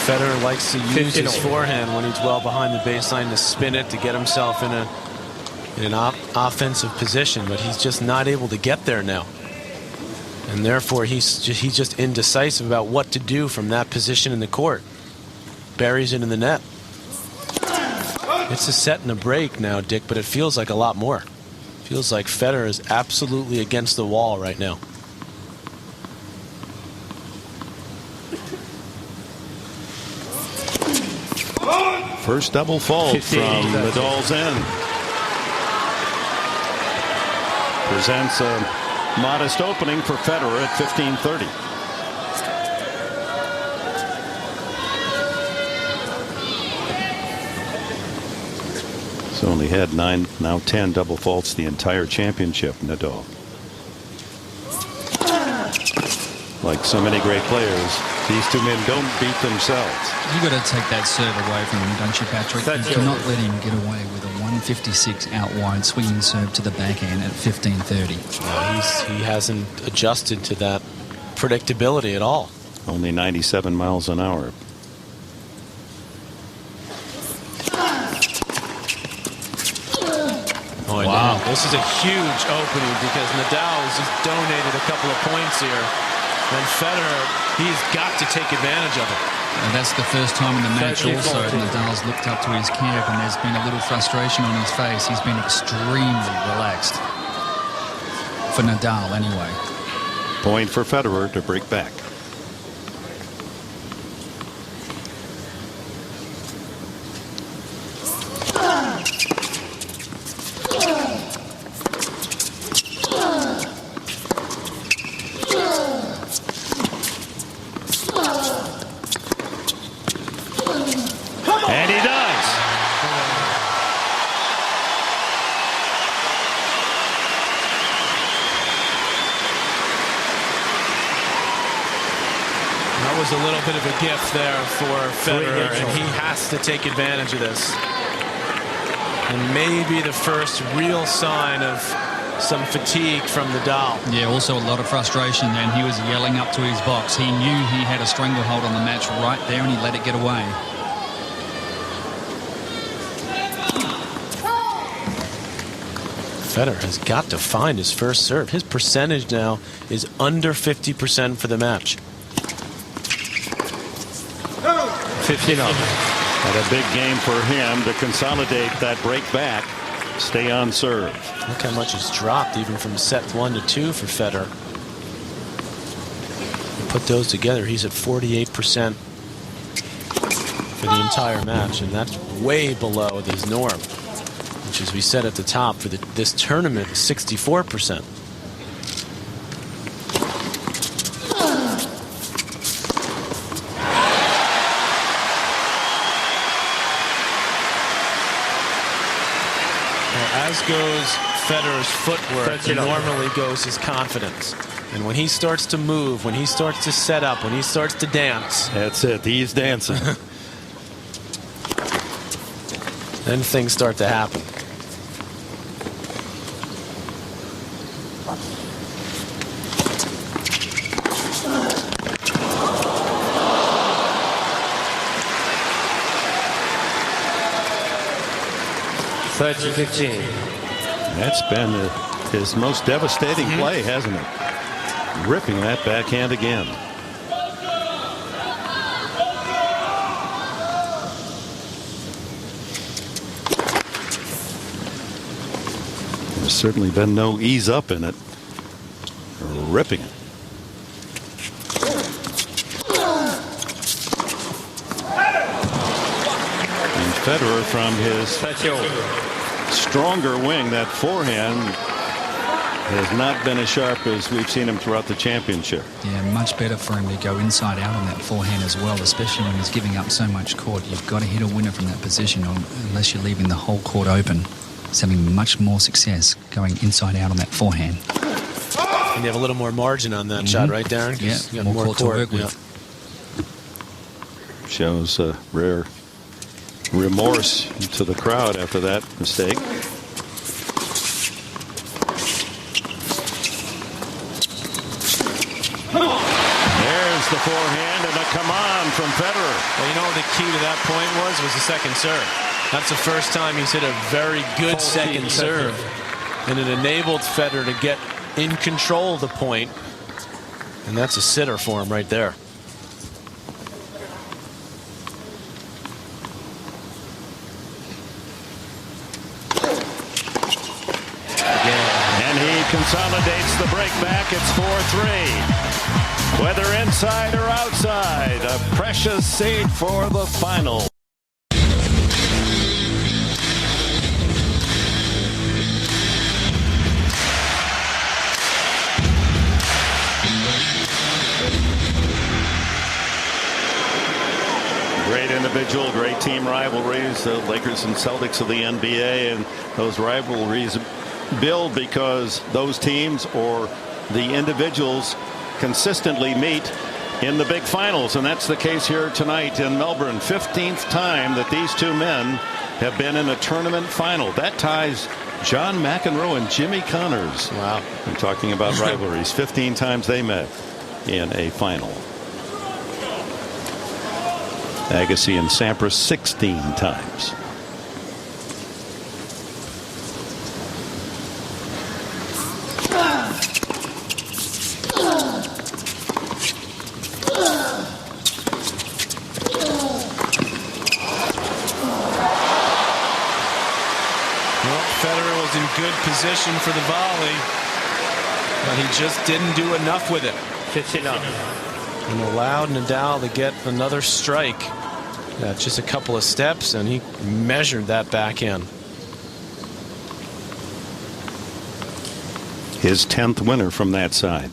Federer likes to use his forehand when he's well behind the baseline to spin it to get himself in an offensive position, but he's just not able to get there now, and therefore he's just indecisive about what to do from that position in the court. Buries it in the net. It's a set and a break now, Dick, but it feels like a lot more. Feels like Federer is absolutely against the wall right now. First double fault from Nadal's end. Presents a modest opening for Federer at 15-30. He's only had 9, now 10 double faults the entire championship, Nadal. Like so many great players, these two men don't beat themselves. You've got to take that serve away from him, don't you, Patrick? You cannot let him get away with a 156 out wide swinging serve to the backhand at 15-30. He hasn't adjusted to that predictability at all. Only 97 miles an hour. behind. Wow. This is a huge opening because Nadal has just donated a couple of points here. And Federer, he's got to take advantage of it. And that's the first time in the match also Nadal's looked up to his camp, and there's been a little frustration on his face. He's been extremely relaxed. For Nadal, anyway. Point for Federer to break back. And he does. That was a little bit of a gift there for Federer, and he has to take advantage of this. And maybe the first real sign of some fatigue from Nadal. Yeah, also a lot of frustration then. He was yelling up to his box. He knew he had a stranglehold on the match right there, and he let it get away. Federer has got to find his first serve. His percentage now is under 50% for the match. 15 up. And a big game for him to consolidate that break back, stay on serve. Look how much he's dropped even from set 1 to 2 for Federer. You put those together, he's at 48% for the entire match, and that's way below his norm, which, as we said at the top, for this tournament is 64%. As goes Federer's footwork, normally goes his confidence. And when he starts to move, when he starts to set up, when he starts to dance. That's it. He's dancing. Then things start to happen. That's been his most devastating play, hasn't it? Ripping that backhand again. There's certainly been no ease up in it. Ripping it. And Federer from his stronger wing, that forehand has not been as sharp as we've seen him throughout the championship. Yeah, much better for him to go inside out on that forehand as well, especially when he's giving up so much court. You've got to hit a winner from that position, unless you're leaving the whole court open. He's having much more success going inside out on that forehand. And you have a little more margin on that shot, right, Darren? Yeah, you got more court to work with. Shows a rare remorse to the crowd after that mistake. There's the forehand and a come on from Federer. Well, you know what the key to that point was the second serve. That's the first time he's hit a very good second serve. And it enabled Federer to get in control of the point. And that's a sitter for him right there. And he consolidates the break back. It's 4-3. Whether inside or outside, a precious seed for the final. Great individual, great team rivalries, the Lakers and Celtics of the NBA, and those rivalries build because those teams or the individuals consistently meet in the big finals, and that's the case here tonight in Melbourne. 15th time that these two men have been in a tournament final. That ties John McEnroe and Jimmy Connors. Wow. I'm talking about rivalries. 15 times they met in a final. Agassi and Sampras 16 times. position for the volley, but he just didn't do enough with it. And allowed Nadal to get another strike. Just a couple of steps, and he measured that backhand. His 10th winner from that side.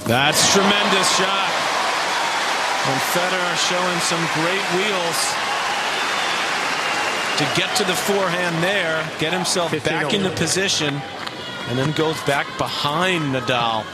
That's tremendous shot. And Federer showing some great wheels to get to the forehand there, get himself back into position, and then goes back behind Nadal.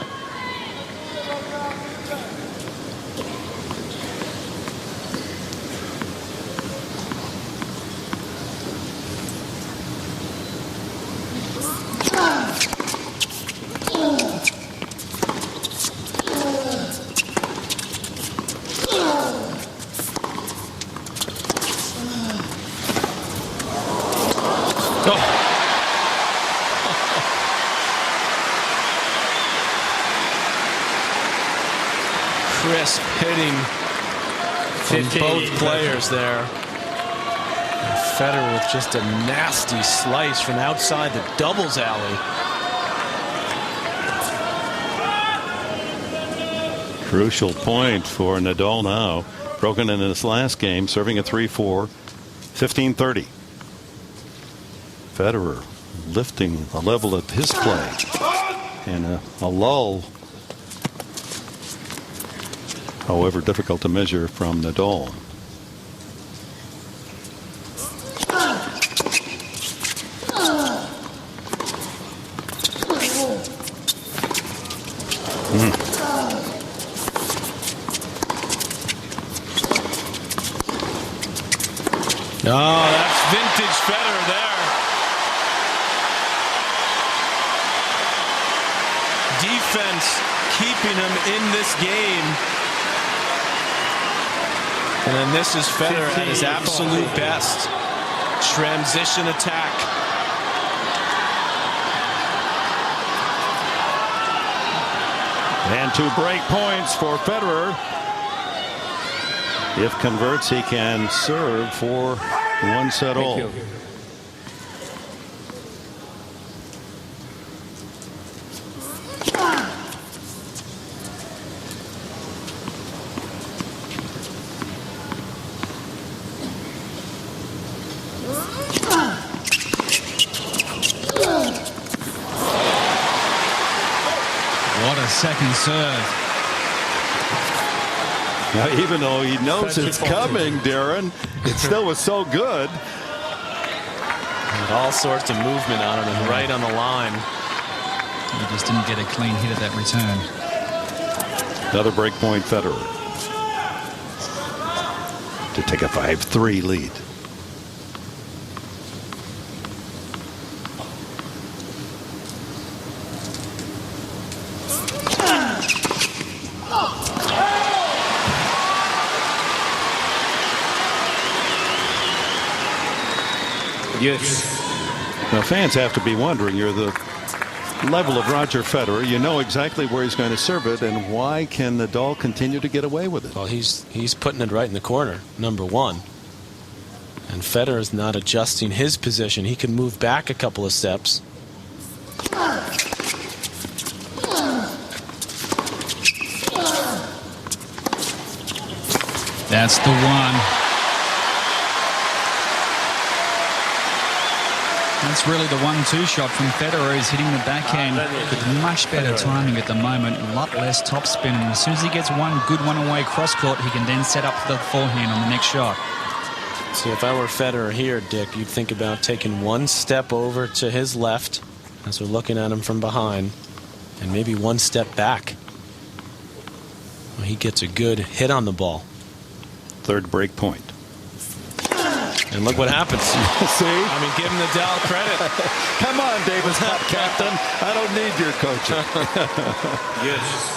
Crisp hitting from both players there. And Federer with just a nasty slice from outside the doubles alley. Crucial point for Nadal now. Broken in his last game, serving a 3-4, 15-30. Federer lifting the level of his play. And a lull, however difficult to measure, from Nadal. Oh, that's vintage Federer there. Defense keeping him in this game. And then this is Federer at his absolute best. Transition attack. And 2 break points for Federer. If converts, he can serve for 1 set all. What a second serve. Now, even though he knows it's coming, Darren, it still was so good. And all sorts of movement on him and right on the line. He just didn't get a clean hit at that return. Another break point, Federer, to take a 5-3 lead. Yes. Now, fans have to be wondering, you're the level of Roger Federer. You know exactly where he's going to serve it, and why can Nadal continue to get away with it? Well, he's putting it right in the corner, number one. And Federer's not adjusting his position. He can move back a couple of steps. That's the one. That's really the 1-2 shot from Federer. He's hitting the backhand with much better timing at the moment, a lot less topspin. And as soon as he gets one good one away cross court, he can then set up the forehand on the next shot. See, if I were Federer here, Dick, you'd think about taking 1 step over to his left as we're looking at him from behind, and maybe 1 step back. Well, he gets a good hit on the ball. 3rd break point. And look what happens. See? I mean, give Nadal credit. Come on, Davis Cup captain. I don't need your coaching. Yes.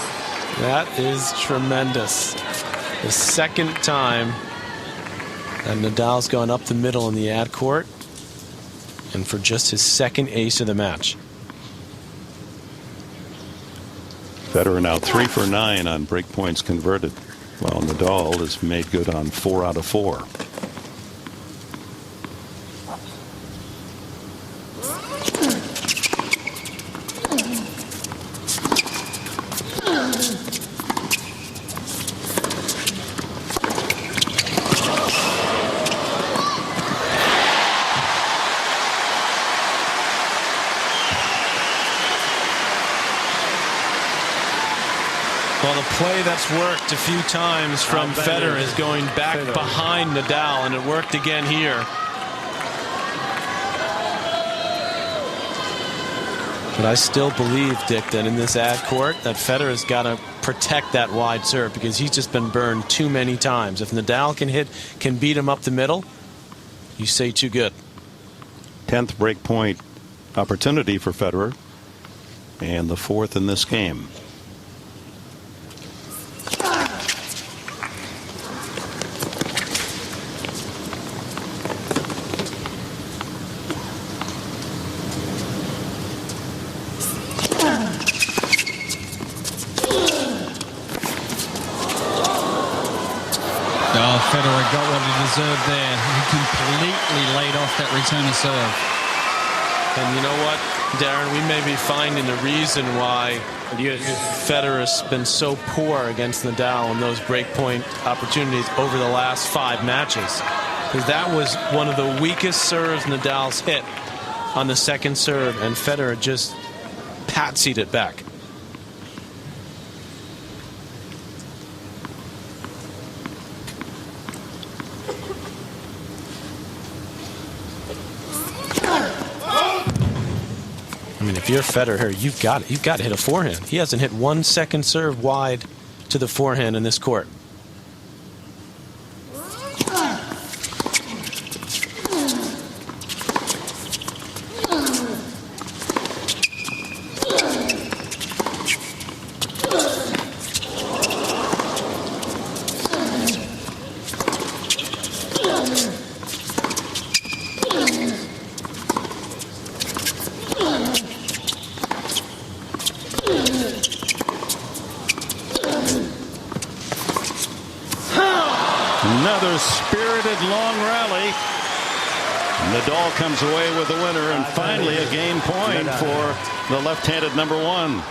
That is tremendous. The 2nd time that Nadal's gone up the middle in the ad court, and for just his 2nd ace of the match. Federer now 3 for 9 on break points converted, while Nadal has made good on 4 out of 4. Well, the play that's worked a few times from Federer is going back behind Nadal, and it worked again here. But I still believe, Dick, that in this ad court, that Federer's got to protect that wide serve because he's just been burned too many times. If Nadal can beat him up the middle, you say too good. 10th break point opportunity for Federer, and the 4th in this game. Federer got what he deserved there. He completely laid off that return of serve. And you know what, Darren, we may be finding the reason why Federer's been so poor against Nadal in those breakpoint opportunities over the last 5 matches. Because that was one of the weakest serves Nadal's hit on the second serve, and Federer just patsied it back. I mean, if you're Federer here, you've got to hit a forehand. He hasn't hit one second serve wide to the forehand in this court. Another spirited long rally. Nadal comes away with the winner, and finally a game point for the left-handed #1.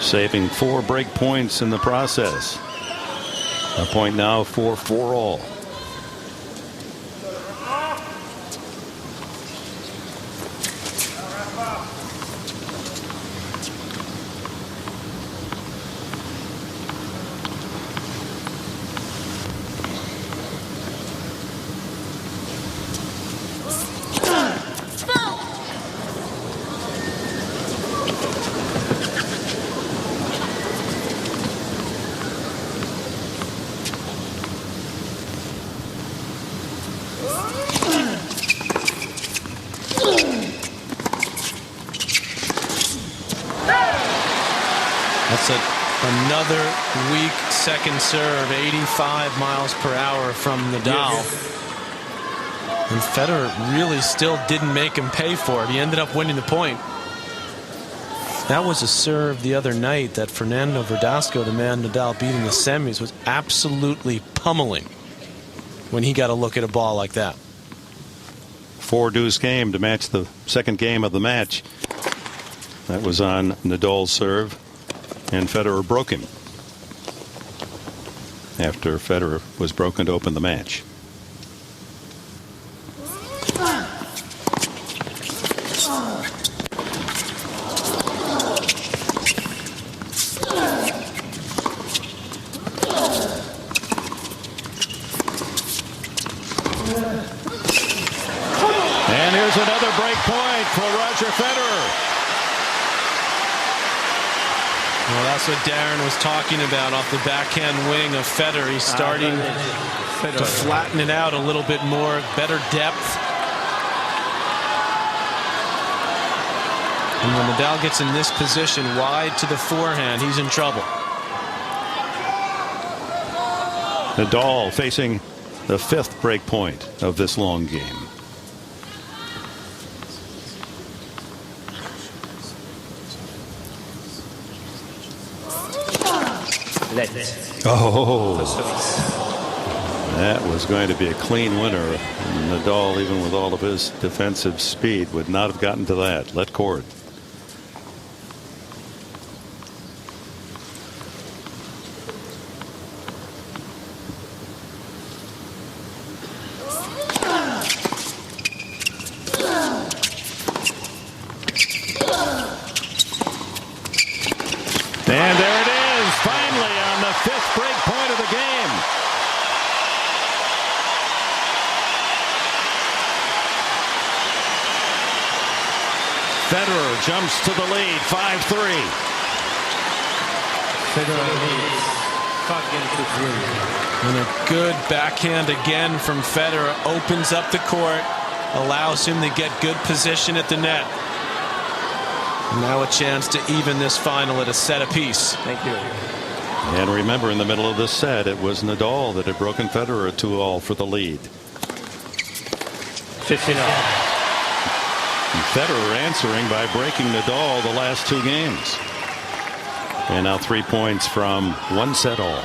Saving 4 break points in the process. A point now for 4-all. That's another weak second serve, 85 miles per hour from Nadal. And Federer really still didn't make him pay for it. He ended up winning the point. That was a serve the other night that Fernando Verdasco, the man Nadal beat in the semis, was absolutely pummeling when he got a look at a ball like that. 4-deuce game to match the second game of the match. That was on Nadal's serve, and Federer broke him after Federer was broken to open the match. And here's another break point for Roger Federer. Well, that's what Darren was talking about off the backhand wing of Federer. He's starting to flatten it out a little bit more, better depth. And when Nadal gets in this position wide to the forehand, he's in trouble. Nadal facing the 5th break point of this long game. Oh, that was going to be a clean winner. Nadal, even with all of his defensive speed, would not have gotten to that. Let cord. And there it is, finally on the 5th break point of the game. Federer jumps to the lead, 5-3. Federer leads 5-3. And a good backhand again from Federer opens up the court, allows him to get good position at the net. Now a chance to even this final at a set apiece. Thank you. And remember, in the middle of the set, it was Nadal that had broken Federer 2-all for the lead. 15-all. Federer answering by breaking Nadal the last 2 games. And now 3 points from 1 set all.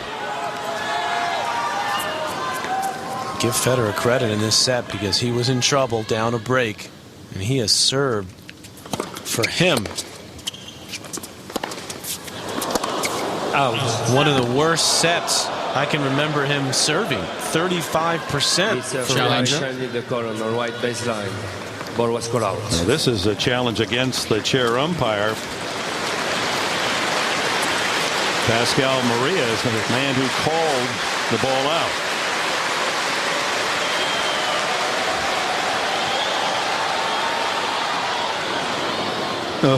Give Federer credit in this set because he was in trouble down a break, and he has served for him. Out. One of the worst sets I can remember him serving. 35% for challenge. Roger. The corner on the right baseline. Ball was called out. Now, this is a challenge against the chair umpire. Pascal Maria is the man who called the ball out. Oh,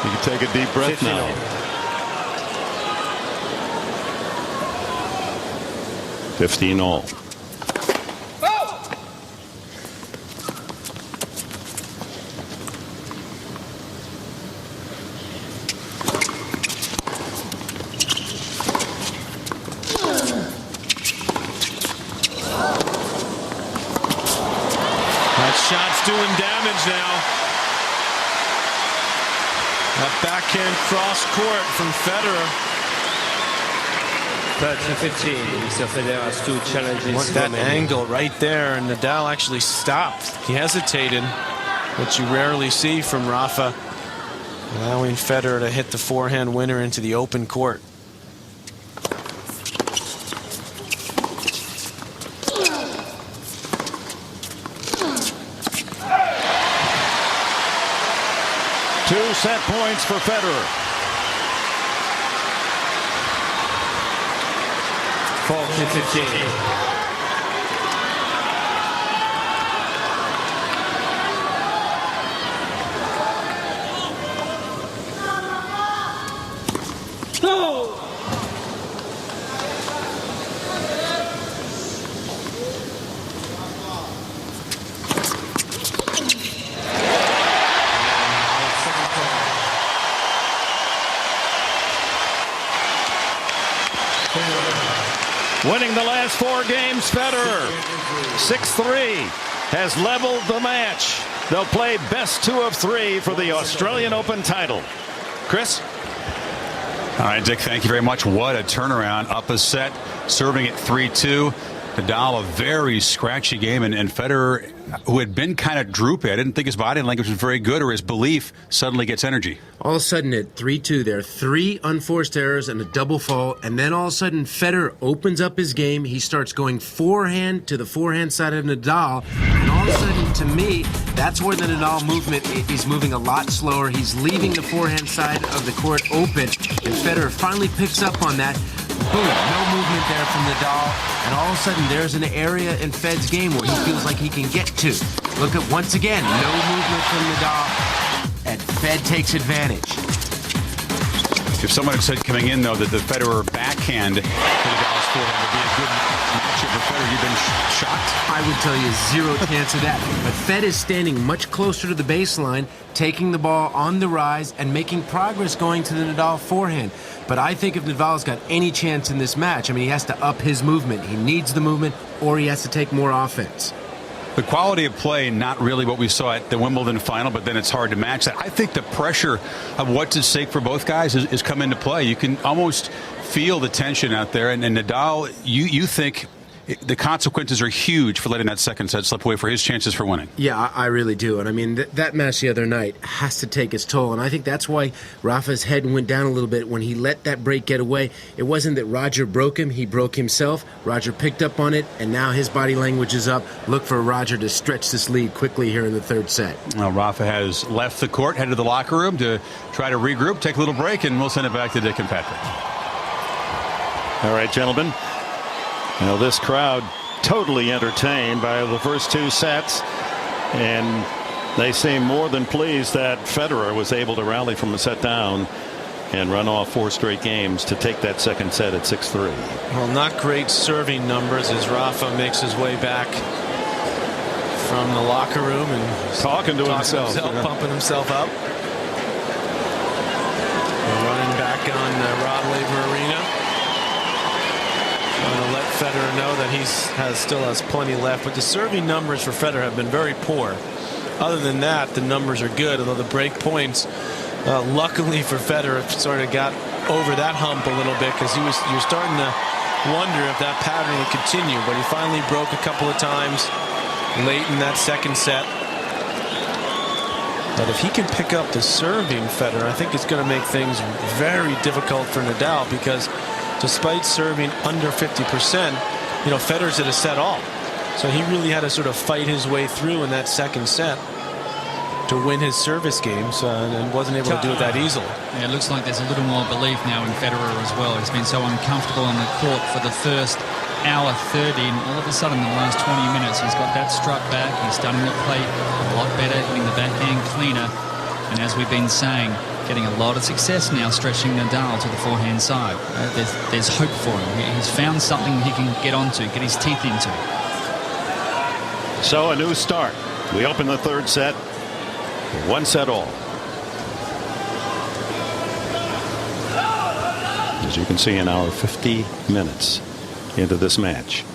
you can take a deep breath now. 15-all. That shot's doing damage now. That backhand cross court from Federer. 13-15. Mr. Federer has 2 challenges. Want that angle right there, and Nadal actually stopped. He hesitated, which you rarely see from Rafa, allowing Federer to hit the forehand winner into the open court. Two set points for Federer. 14-15. Winning the last 4 games, Federer 6-3 has leveled the match. They'll play best 2 of 3 for the Australian Open title. Chris? All right, Dick, thank you very much. What a turnaround. Up a set, serving at 3-2. Nadal, a very scratchy game, and Federer, who had been kind of droopy. I didn't think his body language was very good, or his belief suddenly gets energy. All of a sudden at 3-2 there, 3 unforced errors and a double fault, and then all of a sudden Federer opens up his game. He starts going forehand to the forehand side of Nadal, and all of a sudden, to me, that's where the Nadal movement is moving a lot slower. He's leaving the forehand side of the court open, and Federer finally picks up on that. Boom, no movement there from Nadal, and all of a sudden there's an area in Fed's game where he feels like he can get to. Look at, once again, no movement from Nadal, and Fed takes advantage. If someone had said coming in, though, that the Federer backhand to Nadal's forehand would be a good matchup for Federer, you've been shocked? I would tell you 0 chance of that. But Fed is standing much closer to the baseline, taking the ball on the rise and making progress going to the Nadal forehand. But I think if Nadal's got any chance in this match, I mean, he has to up his movement. He needs the movement, or he has to take more offense. The quality of play, not really what we saw at the Wimbledon final, but then it's hard to match that. I think the pressure of what's at stake for both guys is come into play. You can almost feel the tension out there. And Nadal, you think the consequences are huge for letting that second set slip away for his chances for winning. Yeah, I really do. And I mean, that match the other night has to take its toll. And I think that's why Rafa's head went down a little bit when he let that break get away. It wasn't that Roger broke him, he broke himself. Roger picked up on it, and now his body language is up. Look for Roger to stretch this lead quickly here in the third set. Well, Rafa has left the court, headed to the locker room to try to regroup, take a little break, and we'll send it back to Dick and Patrick. All right, gentlemen. Now this crowd totally entertained by the first two sets, and they seem more than pleased that Federer was able to rally from a set down and run off 4 straight games to take that second set at 6-3. Well, not great serving numbers as Rafa makes his way back from the locker room and talking to himself, pumping himself up. We're running back on Rod Laver Arena. Trying to let Federer know that he still has plenty left, but the serving numbers for Federer have been very poor. Other than that, the numbers are good, although the break points, luckily for Federer, sort of got over that hump a little bit, because you're starting to wonder if that pattern would continue, but he finally broke a couple of times late in that second set. But if he can pick up the serving, Federer, I think it's going to make things very difficult for Nadal, because despite serving under 50%, Federer's at a set all. So he really had to sort of fight his way through in that second set to win his service games, and wasn't able to do it that easily. Yeah, it looks like there's a little more belief now in Federer as well. He's been so uncomfortable on the court for the first hour 30, and all of a sudden in the last 20 minutes he's got that struck back. He's starting to play a lot better, hitting the backhand cleaner, and as we've been saying, getting a lot of success now stretching Nadal to the forehand side. There's hope for him. He's found something he can get onto, get his teeth into. So a new start. We open the third set, 1 set all. As you can see, an hour 50 minutes into this match.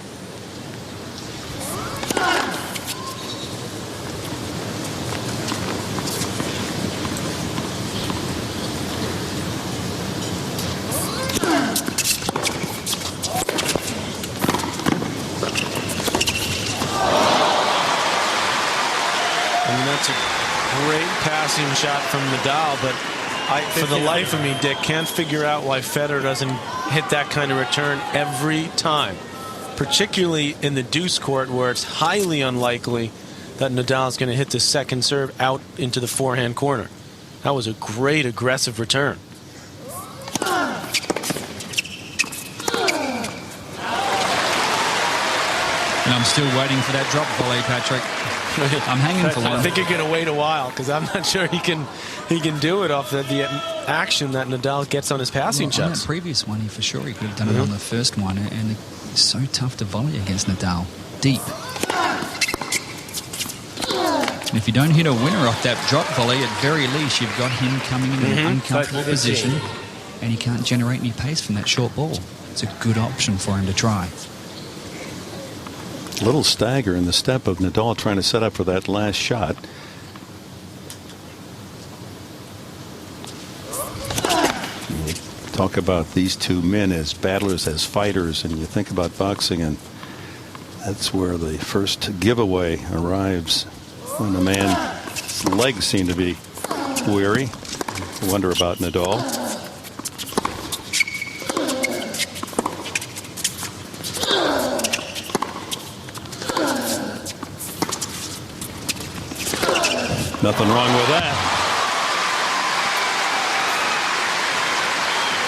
Shot from Nadal, but for the life of me, Dick, can't figure out why Federer doesn't hit that kind of return every time, particularly in the deuce court, where it's highly unlikely that Nadal is going to hit the second serve out into the forehand corner. That was a great aggressive return. And I'm still waiting for that drop volley, Patrick. I'm hanging for one. I think you're going to wait a while, because I'm not sure he can do it off the action that Nadal gets on his passing shots. On that previous one, for sure he could have done it on the first one, and it's so tough to volley against Nadal. Deep. And if you don't hit a winner off that drop volley, at very least you've got him coming in an uncomfortable position, and he can't generate any pace from that short ball. It's a good option for him to try. Little stagger in the step of Nadal trying to set up for that last shot. You talk about these two men as battlers, as fighters, and you think about boxing, and that's where the first giveaway arrives, when a man's legs seem to be weary. I wonder about Nadal. Nothing wrong with that.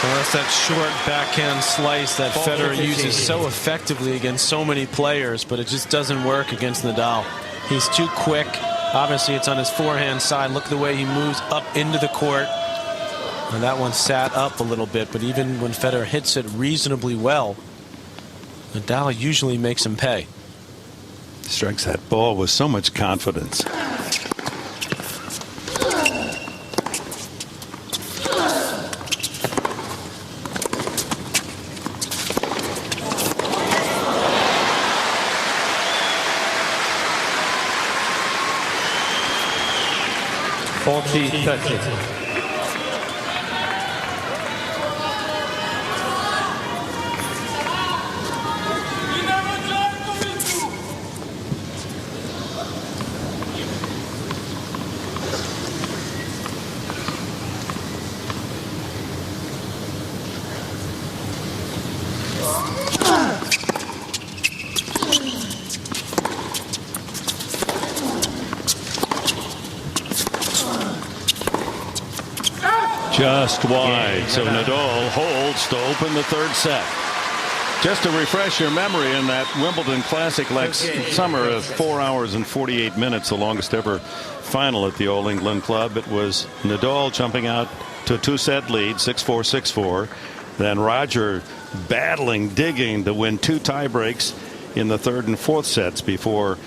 Well, that's that short backhand slice that Federer uses so effectively against so many players, but it just doesn't work against Nadal. He's too quick. Obviously, it's on his forehand side. Look at the way he moves up into the court. And that one sat up a little bit, but even when Federer hits it reasonably well, Nadal usually makes him pay. Strikes that ball with so much confidence. 40-30. Just wide. So Nadal holds to open the third set. Just to refresh your memory, in that Wimbledon Classic last summer of 4 hours and 48 minutes, the longest ever final at the All England Club, it was Nadal jumping out to a 2-set lead, 6-4, 6-4. Then Roger battling, digging to win 2 tie breaks in the third and fourth sets before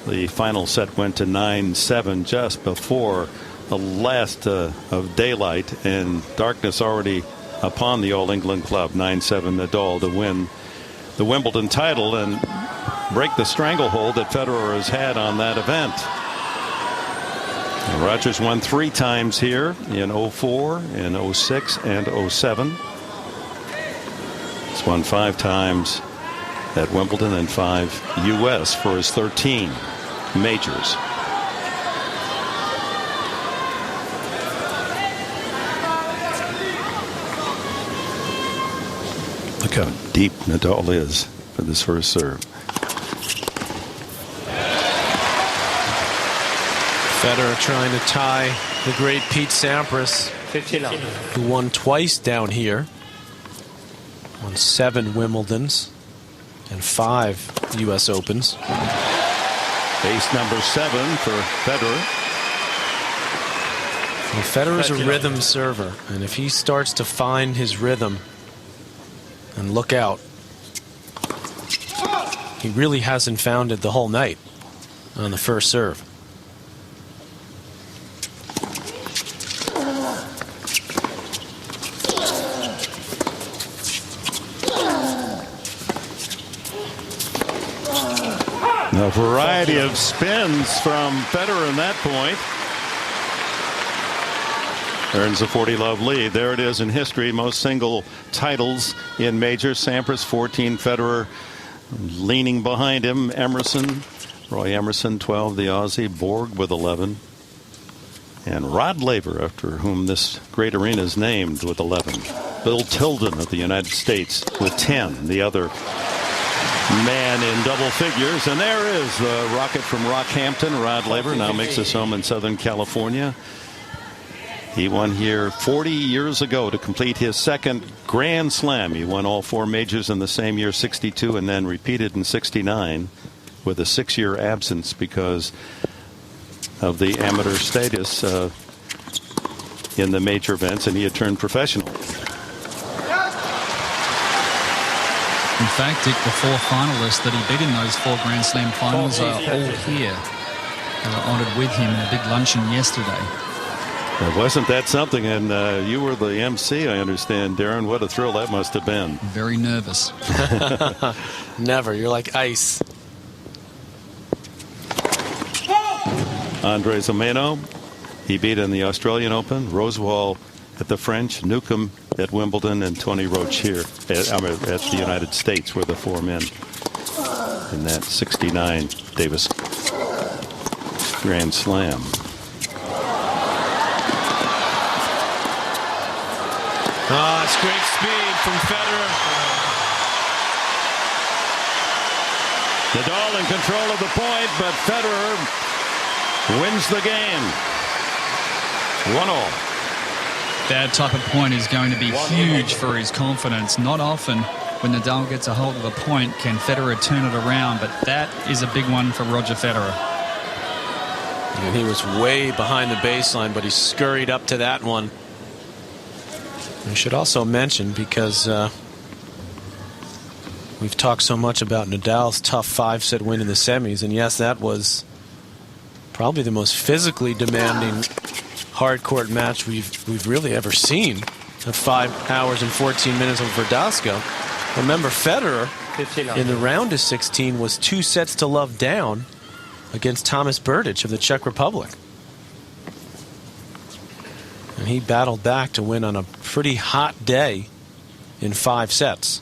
the final set went to 9-7 just before the last of daylight and darkness already upon the All England Club. 9-7 Nadal to win the Wimbledon title and break the stranglehold that Federer has had on that event. And Rogers won 3 times here in 04, in 06, and 07. He's won 5 times at Wimbledon and 5 U.S. for his 13 majors. Look how deep Nadal is for this first serve. Federer trying to tie the great Pete Sampras, who won twice down here. Won 7 Wimbledons and 5 U.S. Opens. Ace number 7 for Federer. Well, Federer's a rhythm server, and if he starts to find his rhythm, and look out, he really hasn't found it the whole night on the first serve. A variety of spins from Federer in that point. Earns a 40-love lead. There it is in history. Most single titles in majors. Sampras 14. Federer leaning behind him. Emerson, Roy Emerson 12. The Aussie. Borg with 11. And Rod Laver, after whom this great arena is named, with 11. Bill Tilden of the United States with 10. The other man in double figures. And there is the rocket from Rockhampton. Rod Laver now makes his home in Southern California. He won here 40 years ago to complete his second Grand Slam. He won all 4 majors in the same year, 62, and then repeated in 69 with a 6-year absence because of the amateur status in the major events, and he had turned professional. In fact, Dick, the 4 finalists that he beat in those 4 Grand Slam finals are all here. They were honoured with him in a big luncheon yesterday. Wasn't that something? And you were the MC, I understand, Darren. What a thrill that must have been. Very nervous. Never. You're like ice. Andre Zimeno, he beat in the Australian Open, Rosewall at the French, Newcomb at Wimbledon, and Tony Roach here at the United States were the 4 men in that 69 Davis Grand Slam. Oh, it's great speed from Federer. Nadal in control of the point, but Federer wins the game. 1-all. That type of point is going to be huge for his confidence. Not often when Nadal gets a hold of a point can Federer turn it around, but that is a big one for Roger Federer. And he was way behind the baseline, but he scurried up to that one. We should also mention, because we've talked so much about Nadal's tough 5-set win in the semis, and yes, that was probably the most physically demanding hard-court match we've really ever seen at 5 hours and 14 minutes of Verdasco. Remember, Federer in the round of 16 was 2 sets to love down against Thomas Berdych of the Czech Republic. And he battled back to win on a pretty hot day in 5 sets.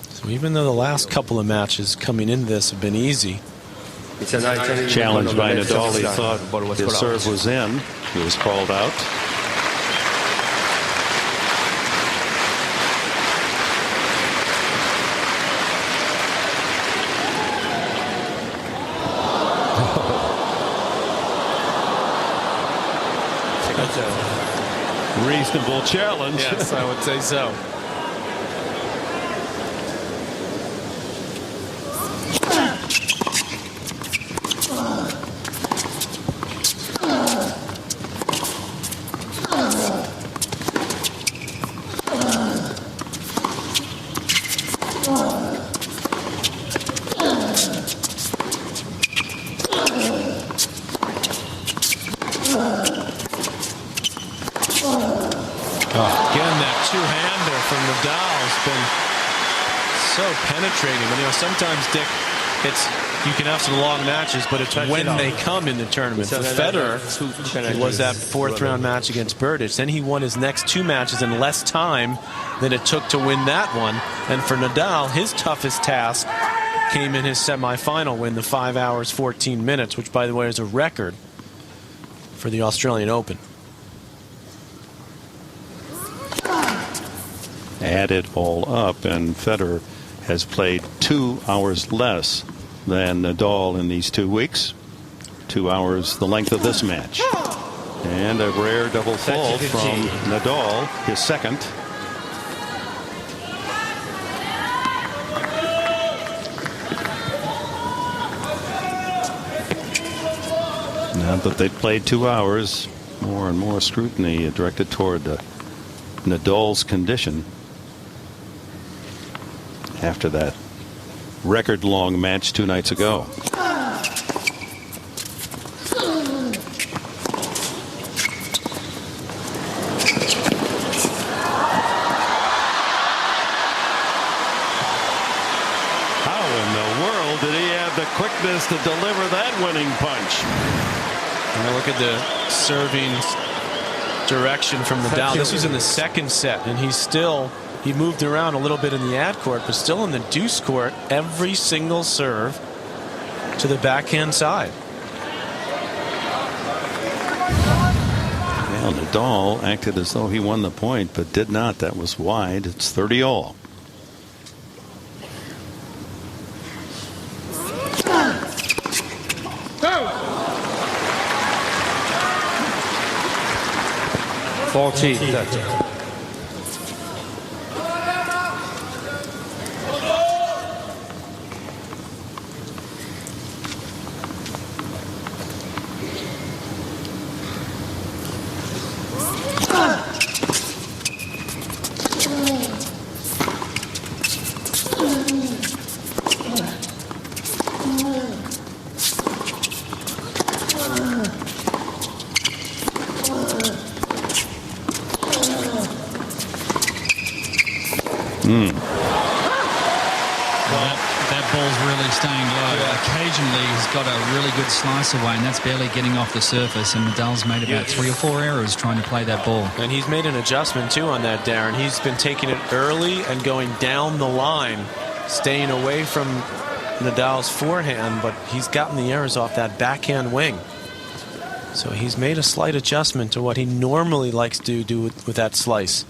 So even though the last couple of matches coming into this have been easy. Challenged by Nadal, he thought his serve was in. He was called out. Reasonable challenge. Yes, I would say so. Penetrating, but sometimes, Dick, you can have some long matches, but it's when they come in the tournament. For Federer, it was that 4th round match against Berdych. Then he won his next 2 matches in less time than it took to win that one. And for Nadal, his toughest task came in his semifinal win, the 5 hours 14 minutes, which, by the way, is a record for the Australian Open. Add it all up, and Federer has played 2 hours less than Nadal in these 2 weeks. 2 hours the length of this match. And a rare double fault from Nadal, his second. Now that they've played 2 hours, more and more scrutiny directed toward Nadal's condition. After that record-long match 2 nights ago. How in the world did he have the quickness to deliver that winning punch? And look at the serving direction from Nadal. This was in the 2nd set, and he moved around a little bit in the ad court, but still in the deuce court, every single serve to the backhand side. Well, Nadal acted as though he won the point, but did not. That was wide. It's 30-all. Slice away, and that's barely getting off the surface, and Nadal's made about 3 or 4 errors trying to play that ball. And he's made an adjustment too on that, Darren. He's been taking it early and going down the line, staying away from Nadal's forehand, but he's gotten the errors off that backhand wing. So he's made a slight adjustment to what he normally likes to do with that slice.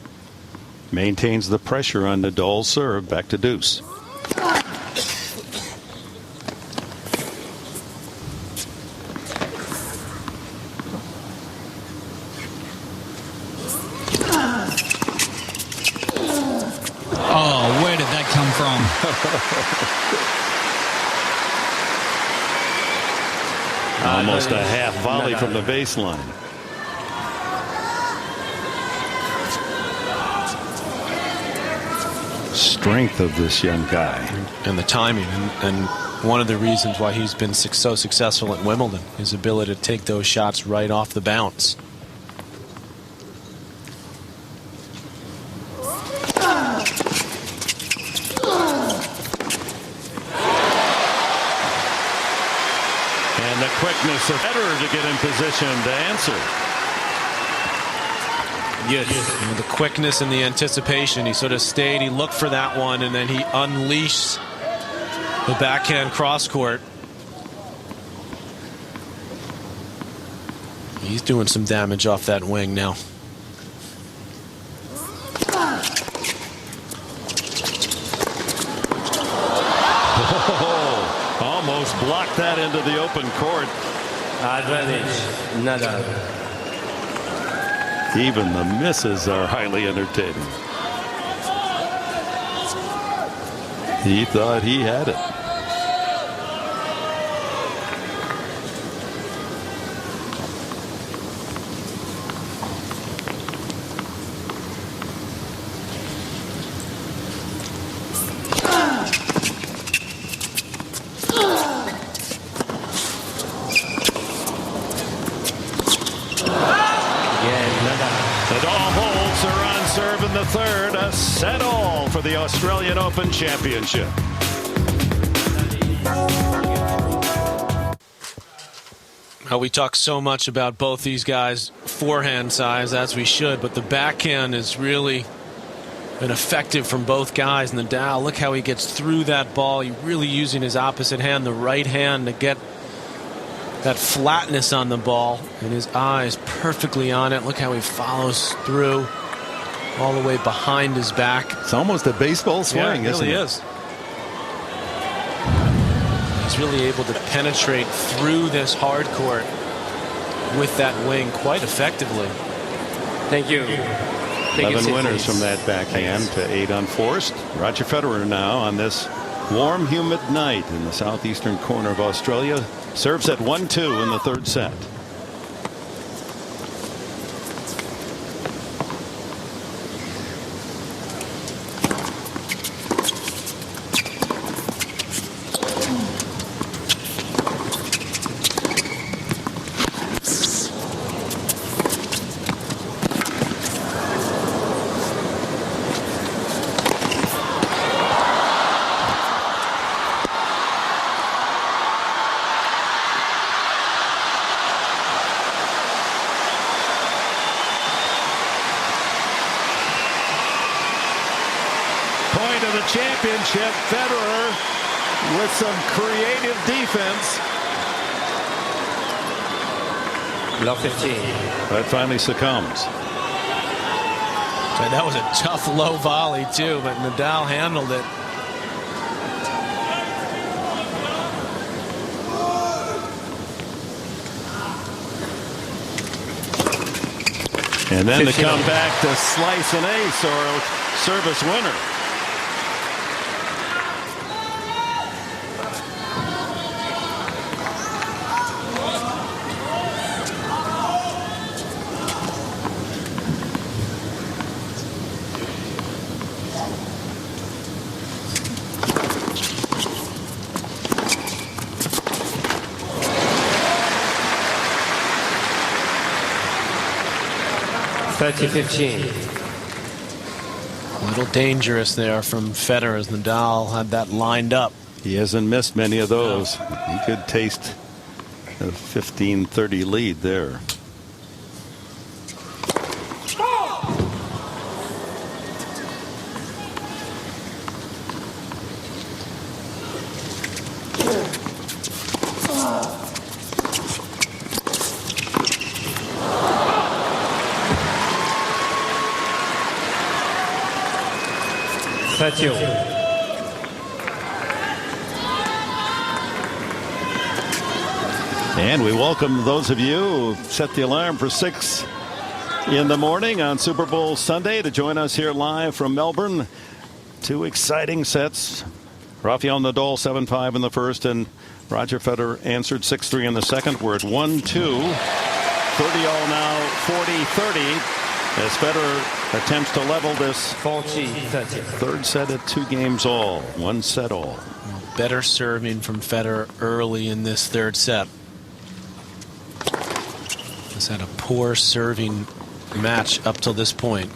Maintains the pressure on Nadal's serve. Back to deuce. Oh, where did that come from? Almost a half volley from the baseline. Strength of this young guy. And the timing. And one of the reasons why he's been so successful at Wimbledon, his ability to take those shots right off the bounce. And the quick quickness of Federer to get in position to answer. Yes. The quickness and the anticipation. He sort of stayed, he looked for that one, and then he unleashed the backhand cross court. He's doing some damage off that wing now. Oh, almost blocked that into the open court. Advantage, Nadal. Even the misses are highly entertaining. He thought he had it. Third, a set all for the Australian Open Championship. How we talk so much about both these guys' forehand size, as we should, but the backhand is really been effective from both guys. Nadal, look how he gets through that ball. He's really using his opposite hand, the right hand, to get that flatness on the ball, and his eyes perfectly on it. Look how he follows through. All the way behind his back. It's almost a baseball swing, yeah, it really isn't it? is. He's really able to penetrate through this hard court with that wing quite effectively. Thank you. 11 winners from that backhand to 8 unforced. Roger Federer now on this warm, humid night in the southeastern corner of Australia. Serves at 1-2 in the third set. Championship, Federer with some creative defense. Love 15. But finally succumbs. That was a tough low volley too, but Nadal handled it. And then to come back to slice an ace or a service winner. A little dangerous there from Federer as Nadal had that lined up. He hasn't missed many of those. He could taste a 15-30 lead there. And we welcome those of you who set the alarm for 6 in the morning on Super Bowl Sunday to join us here live from Melbourne. 2 exciting sets. Rafael Nadal 7-5 in the first, and Roger Federer answered 6-3 in the second. We're at 1-2. 30-all now, 40-30. As Federer attempts to level this third set at 2 games all, 1 set all. Better serving from Federer early in this third set. He's had a poor serving match up till this point.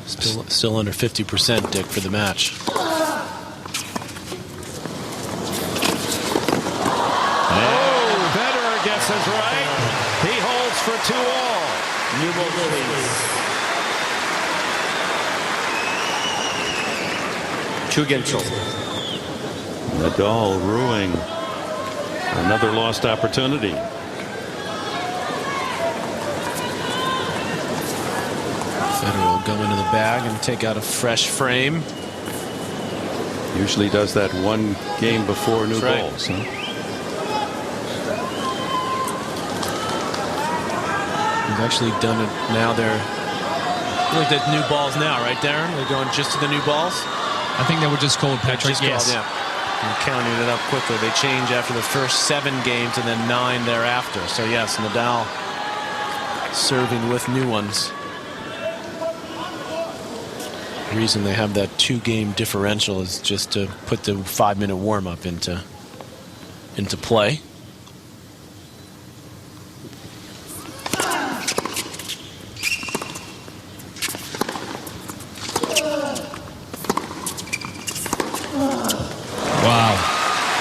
Still under 50%, Dick, for the match. Oh, This is right. He holds for 2-all. Nadal ruining another lost opportunity. Federer will go into the bag and take out a fresh frame. Usually does that one game before new That's right. balls. Huh? He's actually done it now. They're look at new balls now, right, Darren? They're going just to the new balls. I think they were just called, Patrick. Yes. Called, yeah. And counting it up quickly. They change after the first 7 games and then 9 thereafter. So yes, Nadal serving with new ones. The reason they have that 2-game differential is just to put the 5-minute warm-up into play.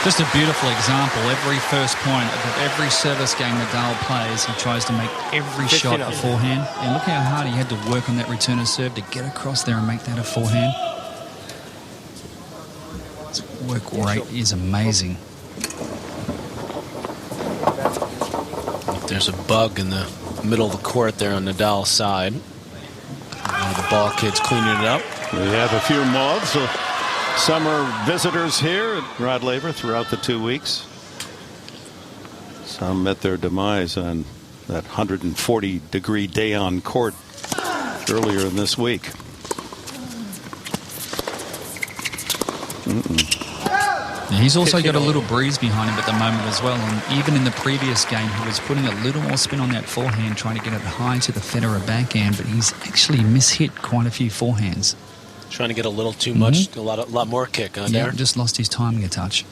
Just a beautiful example. Every first point of every service game Nadal plays, he tries to make every shot beforehand. And look how hard he had to work on that return of serve to get across there and make that a forehand. His work rate is amazing. There's a bug in the middle of the court there on Nadal's side. The ball kid's cleaning it up. We have a few moths. Summer visitors here at Rod Laver throughout the 2 weeks. Some met their demise on that 140-degree day on court earlier in this week. Yeah, he's also got a little breeze behind him at the moment as well. And even in the previous game, he was putting a little more spin on that forehand, trying to get it high to the Federer backhand. But he's actually mishit quite a few forehands. Trying to get a little too much, a lot more kick on there. Just lost his timing a touch.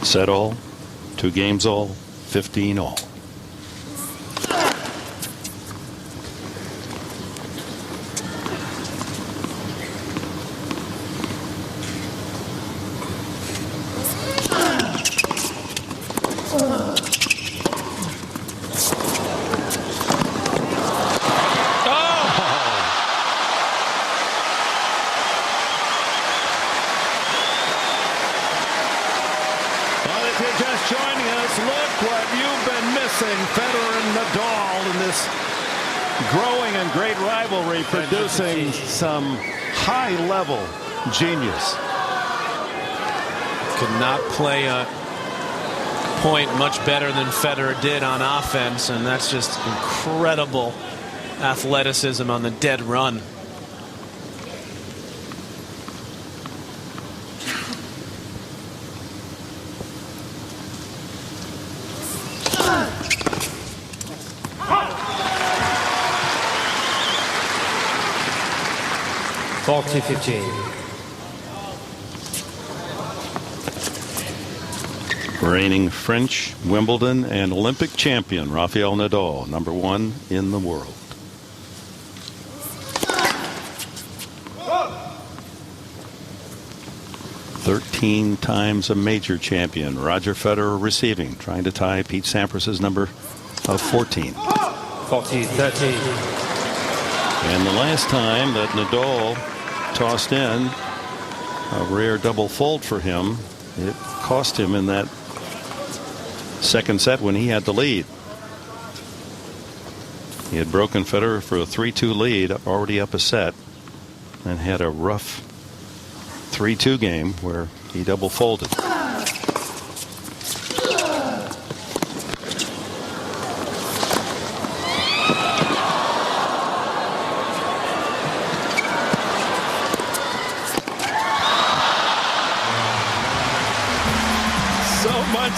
Set all, 2 games all, 15 all. Federer and Nadal in this growing and great rivalry, producing some high-level genius. Could not play a point much better than Federer did on offense, and that's just incredible athleticism on the dead run. Reigning French, Wimbledon, and Olympic champion Rafael Nadal, #1 in the world. "13 times a major champion, Roger Federer receiving, trying to tie Pete Sampras's number of 14. 40-13. And the last time that Nadal tossed in a rare double fault for him, it cost him in that second set when he had the lead. He had broken Federer for a 3-2 lead, already up a set, and had a rough 3-2 game where he double folded.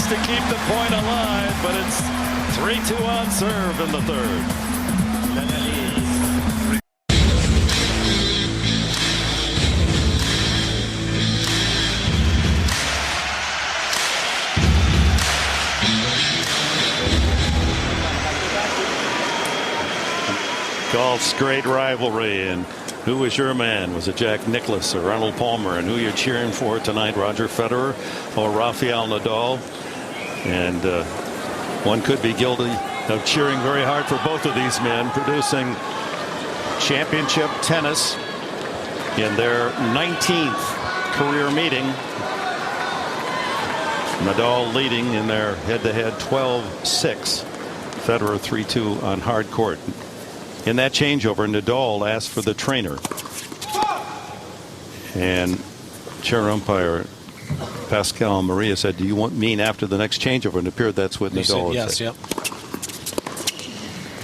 To keep the point alive, but it's 3-2 on serve in the third. Golf's great rivalry, and Who was your man? Was it Jack Nicklaus or Arnold Palmer? And who you're cheering for tonight, Roger Federer or Rafael Nadal? And one could be guilty of cheering very hard for both of these men, producing championship tennis in their 19th career meeting. Nadal leading in their head-to-head 12-6. Federer 3-2 on hard court. In that changeover, Nadal asked for the trainer, and chair umpire Pascal Maria said, "Do you mean after the next changeover?" And it appeared that's what Nadal yes, said. yep.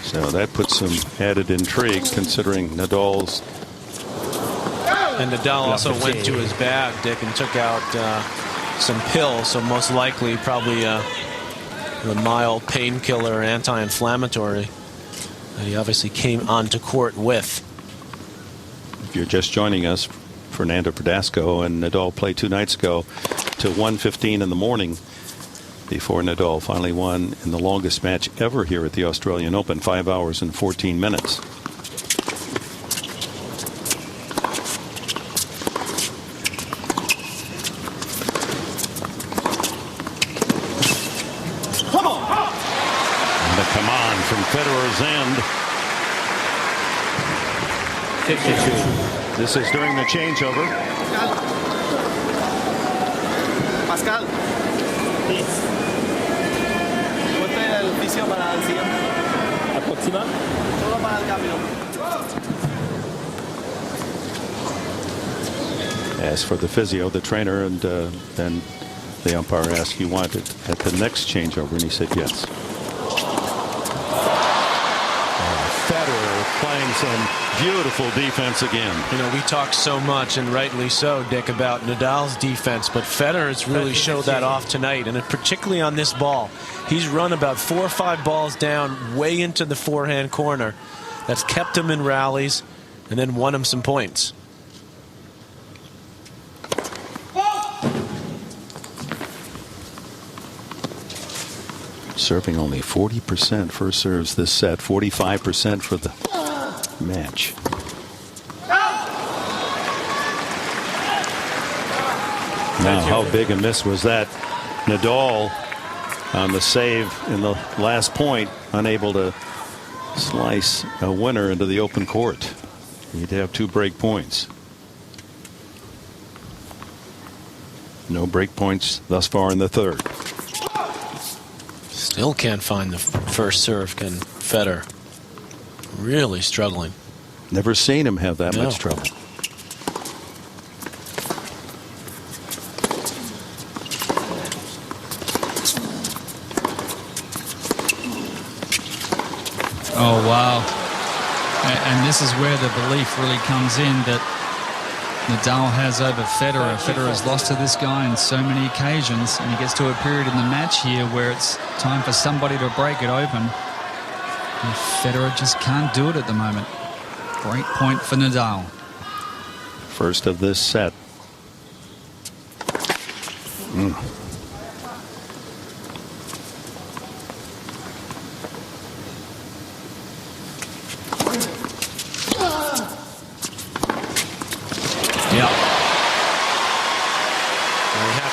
So that puts some added intrigue, considering Nadal's. And Nadal also went to his bag, Dick, and took out some pills. So most likely, probably the mild painkiller, anti-inflammatory. He obviously came onto court with. If you're just joining us, Fernando Verdasco and Nadal played 2 nights ago till 1:15 in the morning before Nadal finally won in the longest match ever here at the Australian Open, 5 hours and 14 minutes. From Federer's end. 52. This is during the changeover. Pascal, please. Ponte el oficio para el siguiente. Aproxima. Solo para el cambio. As for the physio, the trainer, and then the umpire asked, "You want it at the next changeover?" And he said yes. Federer playing some beautiful defense again. You know, we talk so much, and rightly so, Dick, about Nadal's defense, but Federer's really showed that off tonight, and particularly on this ball. He's run about 4 or 5 balls down way into the forehand corner. That's kept him in rallies and then won him some points. Serving only 40% first serves this set, 45% for the match. Now, how big a miss was that? Nadal on the save in the last point, unable to slice a winner into the open court. He'd have 2 break points. No break points thus far in the third. Still can't find the first serve, can Federer. Really struggling. Never seen him have that much trouble. Oh, wow. And this is where the belief really comes in that Nadal has over Federer. Federer's lost to this guy on so many occasions, and he gets to a period in the match here where it's time for somebody to break it open. And Federer just can't do it at the moment. Great point for Nadal. First of this set.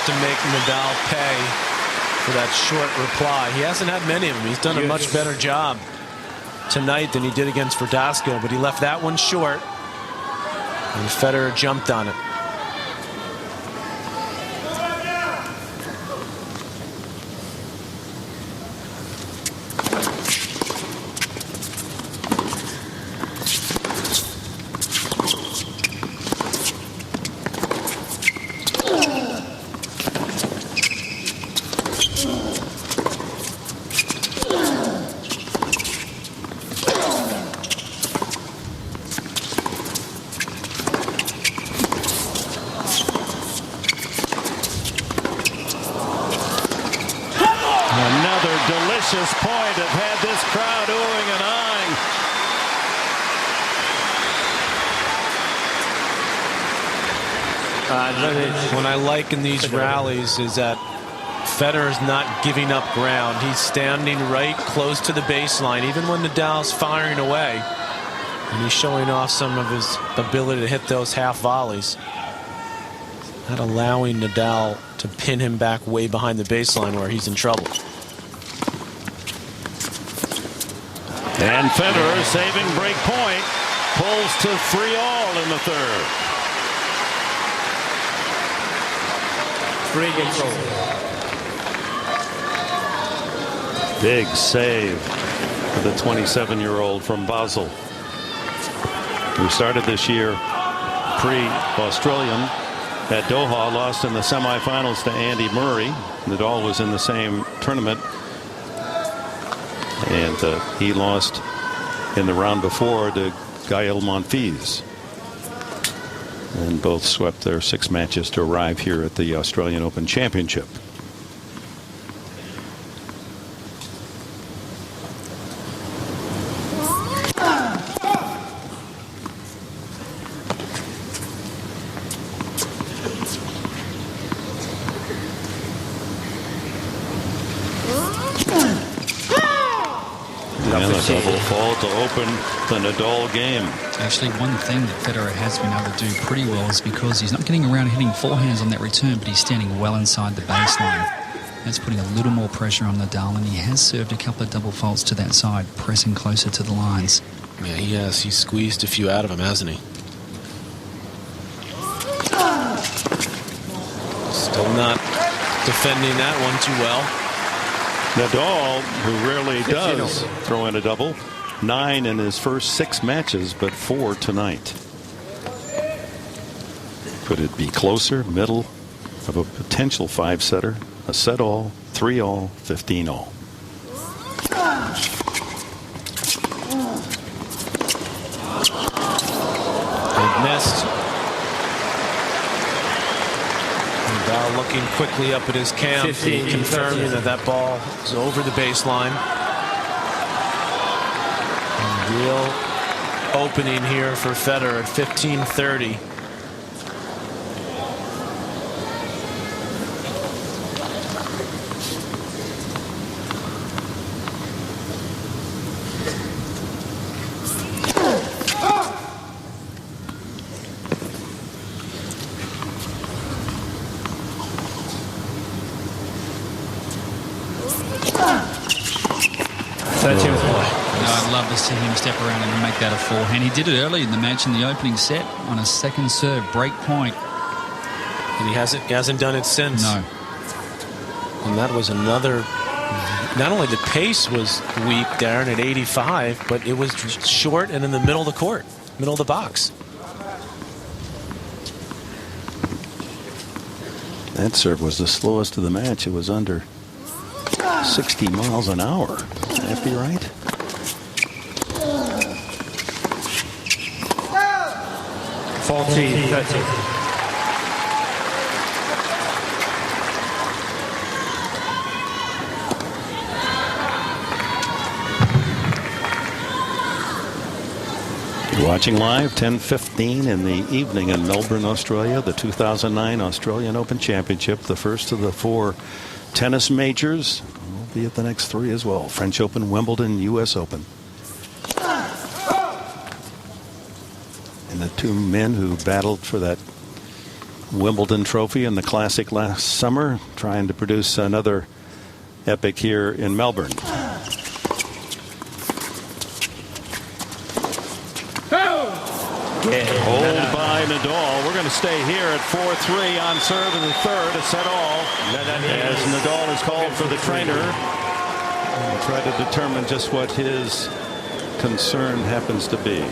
To make Nadal pay for that short reply. He hasn't had many of them. He's done a much better job tonight than he did against Verdasco, but he left that one short, and Federer jumped on it. Delicious point have had this crowd oohing and eyeing. What I like in these rallies is that Federer's not giving up ground. He's standing right close to the baseline, even when Nadal's firing away. And he's showing off some of his ability to hit those half volleys. Not allowing Nadal to pin him back way behind the baseline where he's in trouble. And Federer saving break point. Pulls to 3-all in the third. 3 games over. Big save for the 27-year-old from Basel, who started this year pre-Australian at Doha, lost in the semifinals to Andy Murray. Nadal was in the same tournament, and he lost in the round before to Gael Monfils. And both swept their 6 matches to arrive here at the Australian Open Championship. And a double fault to open the Nadal game. Actually, one thing that Federer has been able to do pretty well is because he's not getting around hitting forehands on that return, but he's standing well inside the baseline. That's putting a little more pressure on Nadal, and he has served a couple of double faults to that side, pressing closer to the lines. Yeah, he has. He's squeezed a few out of him, hasn't he? Still not defending that one too well. Nadal, who rarely does throw in a double, 9 in his first 6 matches, but 4 tonight. Could it be closer, middle of a potential 5-setter, a set-all, 3-all, 15-all? Big missed. Nadal looking quickly up at his cam, confirming that ball is over the baseline. And real opening here for Federer at 15:30. I'd love to see him step around and make that a forehand. He did it early in the match in the opening set on a second serve break point. And he hasn't done it since. No. And that was another. Not only the pace was weak, Darren, at 85, but it was short and in the middle of the court, middle of the box. That serve was the slowest of the match. It was under 60 miles an hour. Would that be right? You're watching live, 10:15 in the evening in Melbourne, Australia, the 2009 Australian Open Championship, the first of the 4 tennis majors. We'll be at the next 3 as well. French Open, Wimbledon, U.S. Open. And the 2 men who battled for that Wimbledon trophy in the Classic last summer, trying to produce another epic here in Melbourne. Hold by Nadal. We're going to stay here at 4-3 on serve in the third, a set all. As Nadal is called for the trainer. We'll try to determine just what his concern happens to be.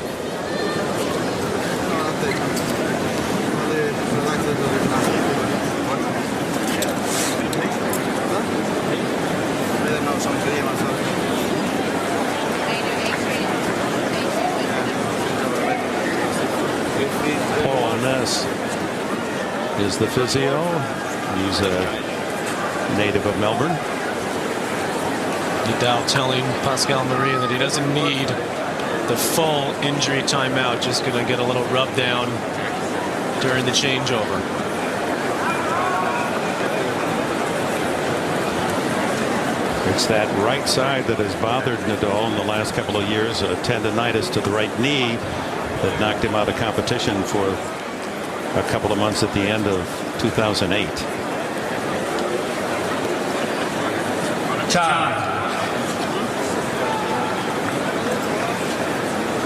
Is the physio. He's a native of Melbourne. Nadal telling Pascal Maria that he doesn't need the full injury timeout, just going to get a little rub down during the changeover. It's that right side that has bothered Nadal in the last couple of years, a tendonitis to the right knee that knocked him out of competition for a couple of months at the end of 2008.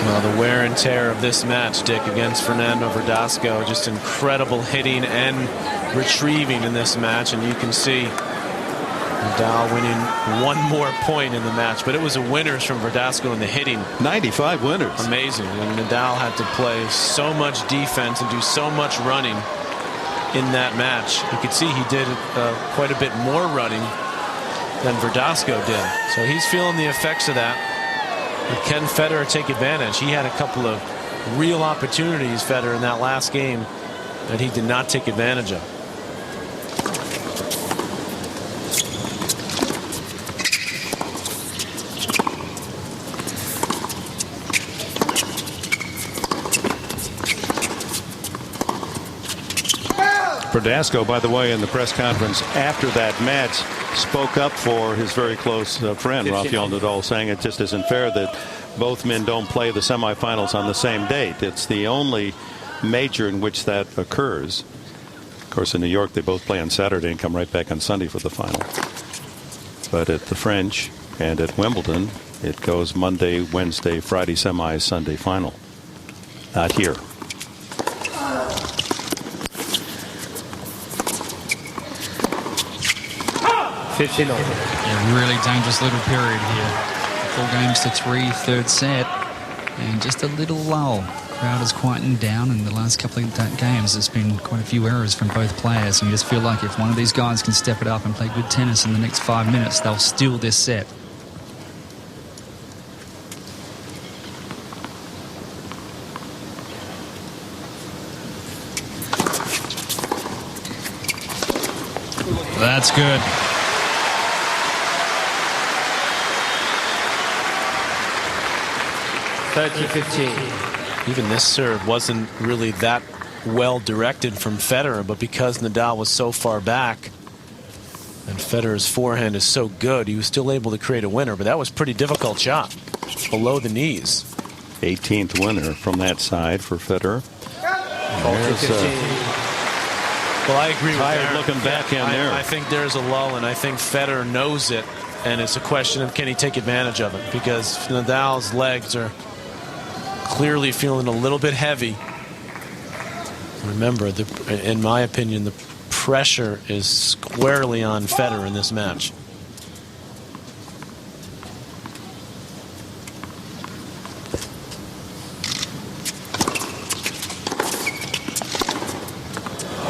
Well, the wear and tear of this match, Dick, against Fernando Verdasco, just incredible hitting and retrieving in this match, and you can see Nadal winning one more point in the match, but it was a winners from Verdasco in the hitting. 95 winners. Amazing. And Nadal had to play so much defense and do so much running in that match. You could see he did quite a bit more running than Verdasco did. So he's feeling the effects of that. But can Federer take advantage? He had a couple of real opportunities, Federer, in that last game that he did not take advantage of. Verdasco, by the way, in the press conference after that match, spoke up for his very close friend, Rafael Nadal, saying it just isn't fair that both men don't play the semifinals on the same date. It's the only major in which that occurs. Of course, in New York, they both play on Saturday and come right back on Sunday for the final. But at the French and at Wimbledon, it goes Monday, Wednesday, Friday semis, Sunday final. Not here. A really dangerous little period here. 4 games to 3, third set, and just a little lull. Crowd has quietened down in the last couple of games. There's been quite a few errors from both players, and you just feel like if one of these guys can step it up and play good tennis in the next 5 minutes, they'll steal this set. That's good. Even this serve wasn't really that well directed from Federer, but because Nadal was so far back and Federer's forehand is so good, he was still able to create a winner. But that was a pretty difficult shot below the knees. 18th winner from that side for Federer. Well, I agree with Tired looking backhand there. I think there's a lull, and I think Federer knows it, and it's a question of can he take advantage of it, because Nadal's legs are clearly feeling a little bit heavy. Remember, in my opinion, the pressure is squarely on Federer in this match.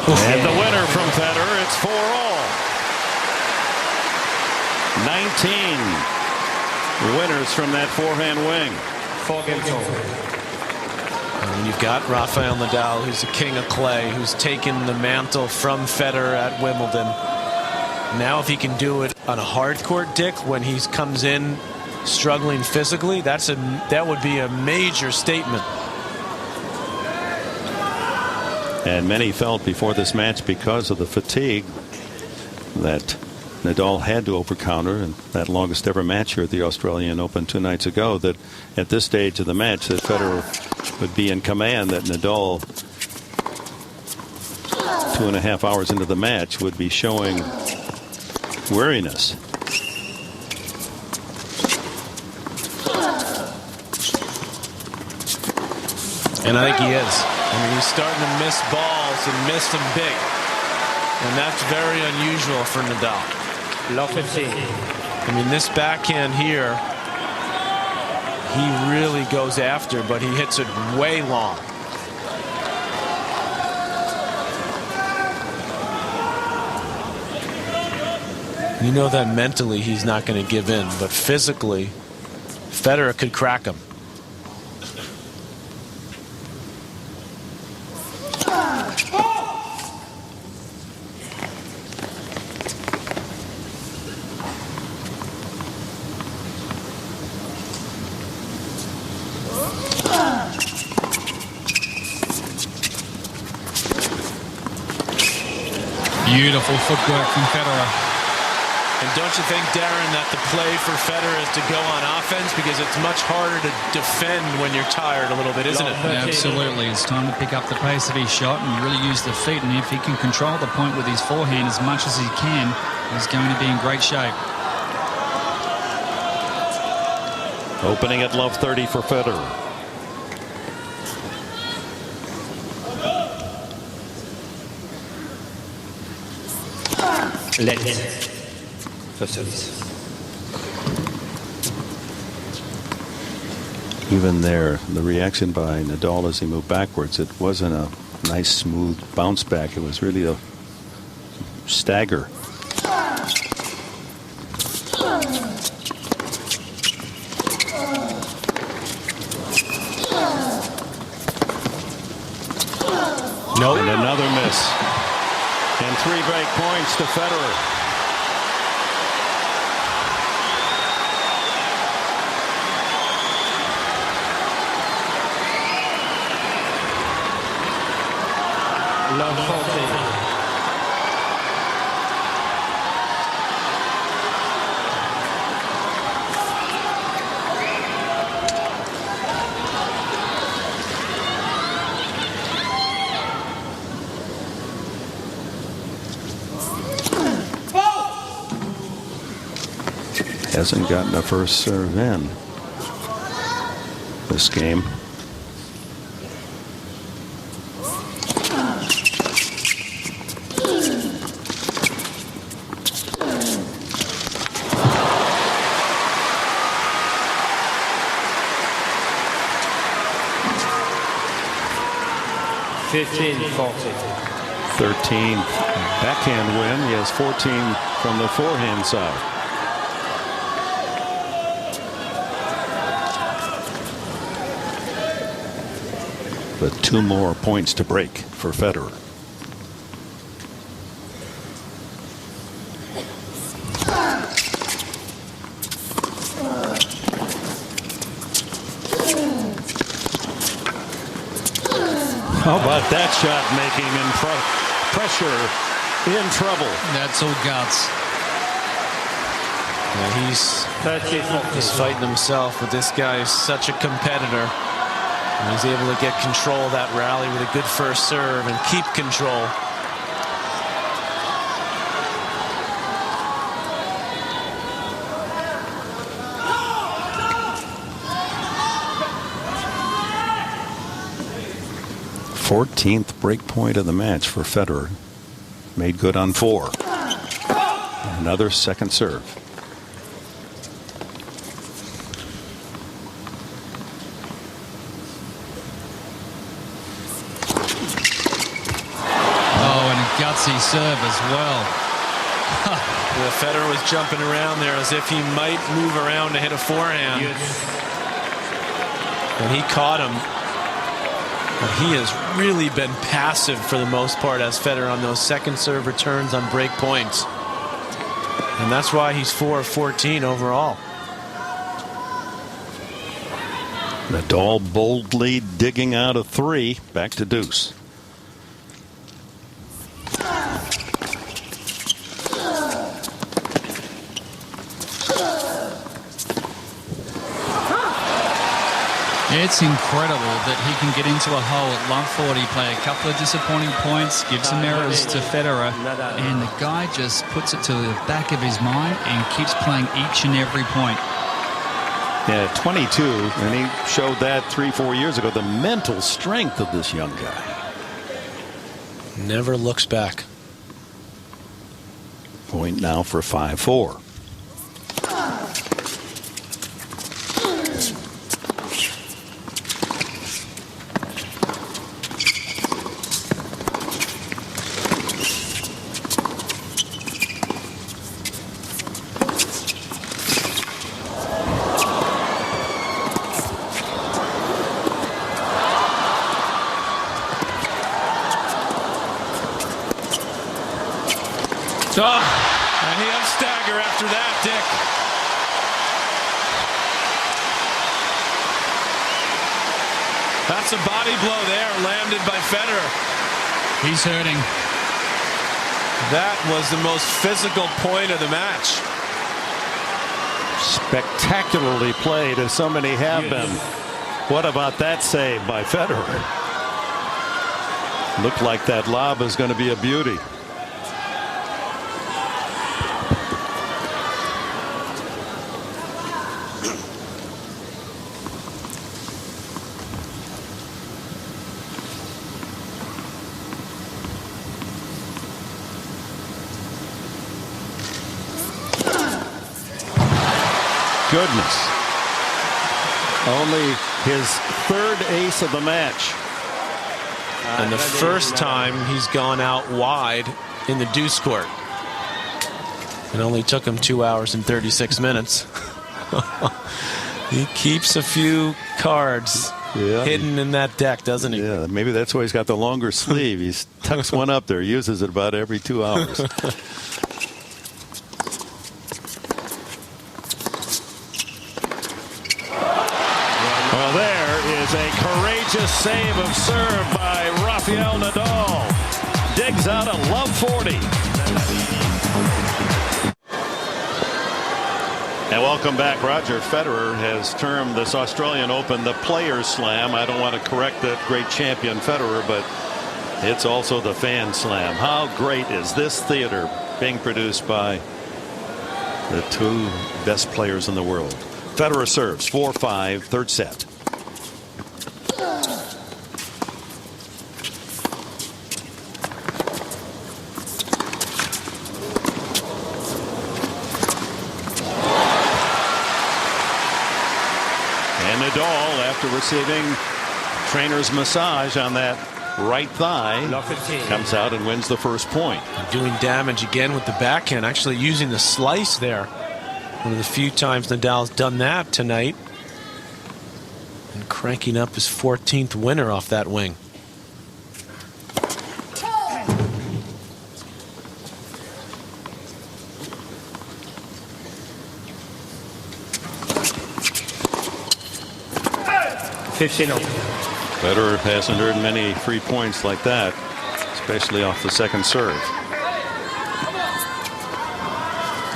And the winner from Federer, it's 4-all. 19 winners from that forehand wing. 4 games over. And you've got Rafael Nadal, who's the king of clay, who's taken the mantle from Federer at Wimbledon. Now if he can do it on a hard court, Dick, when he comes in struggling physically, that would be a major statement. And many felt before this match, because of the fatigue that Nadal had to overcounter in that longest ever match here at the Australian Open 2 nights ago, that at this stage of the match that Federer would be in command, that Nadal 2.5 hours into the match would be showing weariness. And I think he is. I mean, he's starting to miss balls and miss them big. And that's very unusual for Nadal. Love 15. I mean, this backhand here, he really goes after, but he hits it way long. You know that mentally he's not going to give in, but physically, Federer could crack him. Beautiful footwork from Federer. And don't you think, Darren, that the play for Federer is to go on offense, because it's much harder to defend when you're tired a little bit, isn't it? Yeah, absolutely. It's time to pick up the pace of his shot and really use the feet. And if he can control the point with his forehand as much as he can, he's going to be in great shape. Opening at love 30 for Federer. Even there, the reaction by Nadal as he moved backwards, it wasn't a nice smooth bounce back. It was really a stagger. Nope. And another miss. And 3 break points to Federer. Love 14. Hasn't gotten a first serve in this game. $15-14. 13 backhand win. He has 14 from the forehand side. But 2 more points to break for Federer. How about that shot making in pressure in trouble? That's all guts. Yeah, he's fighting himself, but this guy is such a competitor. And he's able to get control of that rally with a good first serve and keep control. Fourteenth break point of the match for Federer. Made good on 4. Another second serve. Gutsy serve as well. Yeah, Federer was jumping around there as if he might move around to hit a forehand. And he caught him. But he has really been passive for the most part as Federer on those second serve returns on break points. And that's why he's 4 of 14 overall. Nadal boldly digging out a 3. Back to deuce. It's incredible that he can get into a hole at love 40, play a couple of disappointing points, give some errors to Federer, and the guy just puts it to the back of his mind and keeps playing each and every point. Yeah, 22, and he showed that 3-4 years ago, the mental strength of this young guy. Never looks back. Point now for 5-4. Oh, and he'll stagger after that, Dick. That's a body blow there, landed by Federer. He's hurting. That was the most physical point of the match. Spectacularly played, as so many have been. What about that save by Federer? Looked like that lob is going to be a beauty. Goodness. Only his third ace of the match. And the first time he's gone out wide in the deuce court. It only took him 2 hours and 36 minutes. He keeps a few cards hidden in that deck, doesn't he? Yeah, maybe that's why he's got the longer sleeve. He tucks one up there, uses it about every 2 hours. Well, there is a courageous save of serve by Rafael Nadal. Digs out a love 40. And welcome back. Roger Federer has termed this Australian Open the Players Slam. I don't want to correct that great champion Federer, but it's also the Fan Slam. How great is this theater being produced by the two best players in the world? Federer serves 4-5, third set. And Nadal, after receiving trainer's massage on that right thigh, comes out and wins the first point. Doing damage again with the backhand, actually using the slice there. One of the few times Nadal's done that tonight. And cranking up his 14th winner off that wing. Federer hasn't earned many free points like that, especially off the second serve.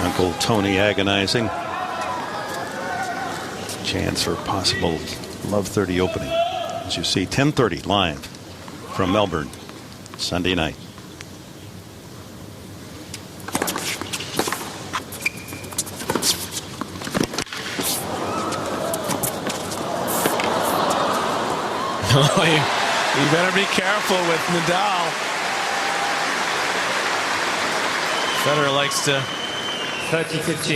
Uncle Tony agonizing. Chance for possible love 30 opening. As you see, 10:30 live from Melbourne Sunday night. You better be careful with Nadal. Federer likes to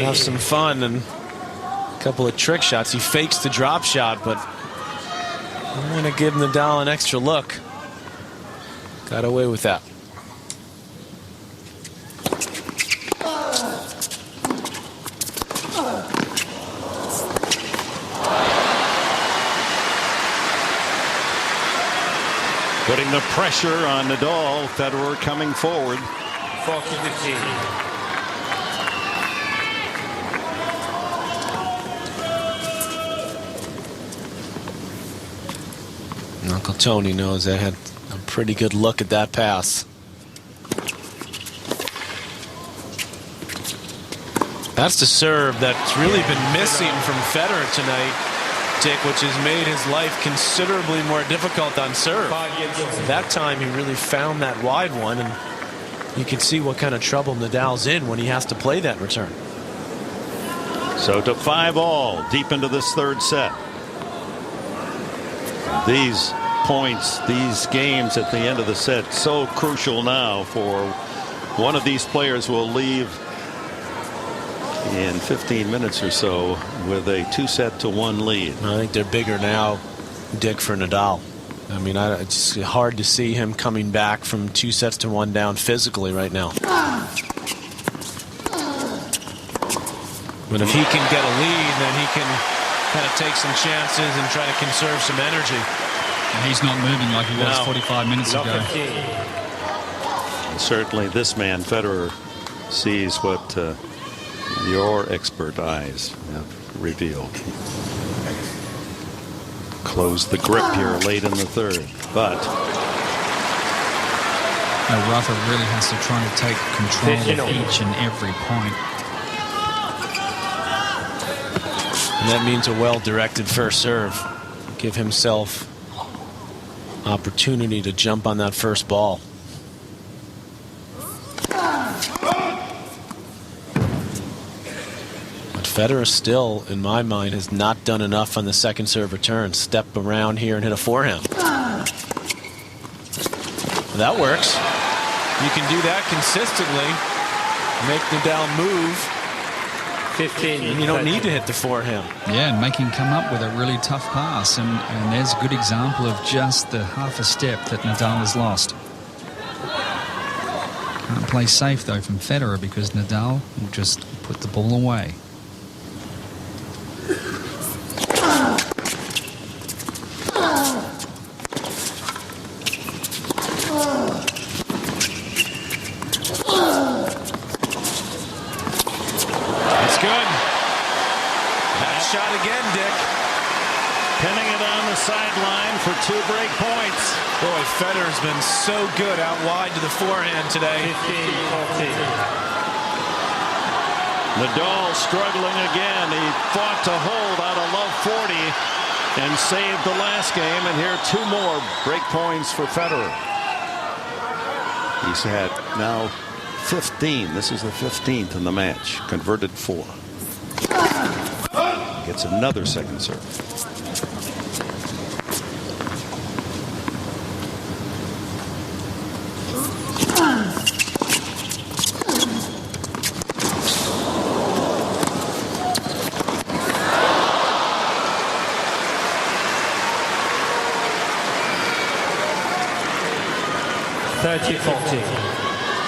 have some fun and a couple of trick shots. He fakes the drop shot, but I'm going to give Nadal an extra look. Got away with that. Putting the pressure on Nadal. Federer coming forward. 40-15. Uncle Tony knows I had a pretty good look at that pass. That's the serve that's really been missing from Federer tonight, Dick, which has made his life considerably more difficult on serve. That time he really found that wide one, and you can see what kind of trouble Nadal's in when he has to play that return. So to 5-all deep into this third set. These points, these games at the end of the set, so crucial now for one of these players will leave in 15 minutes or so with a 2-set-to-1 lead. I think they're bigger now, Dick, for Nadal. I mean, it's hard to see him coming back from 2-1 down physically right now. But if he can get a lead, then he can kind of take some chances and try to conserve some energy. And he's not moving like he was 45 minutes ago. And certainly this man, Federer, sees what your expert eyes have revealed. Closed the grip here late in the third, but Rafa really has to try to take control of each and every point. And that means a well-directed first serve. Give himself opportunity to jump on that first ball. But Federer still, in my mind, has not done enough on the second serve return. Step around here and hit a forehand. That works. You can do that consistently. Make Nadal move. 15. And you don't need to hit the forehand. Yeah, and make him come up with a really tough pass. And there's a good example of just the half a step that Nadal has lost. Can't play safe, though, from Federer because Nadal will just put the ball away. Sideline for 2 break points. Boy, Federer's been so good out wide to the forehand today. 15-14. Nadal struggling again. He fought to hold out of love 40 and saved the last game. And here 2 more break points for Federer. He's had now 15. This is the 15th in the match. Converted 4. Gets another second serve.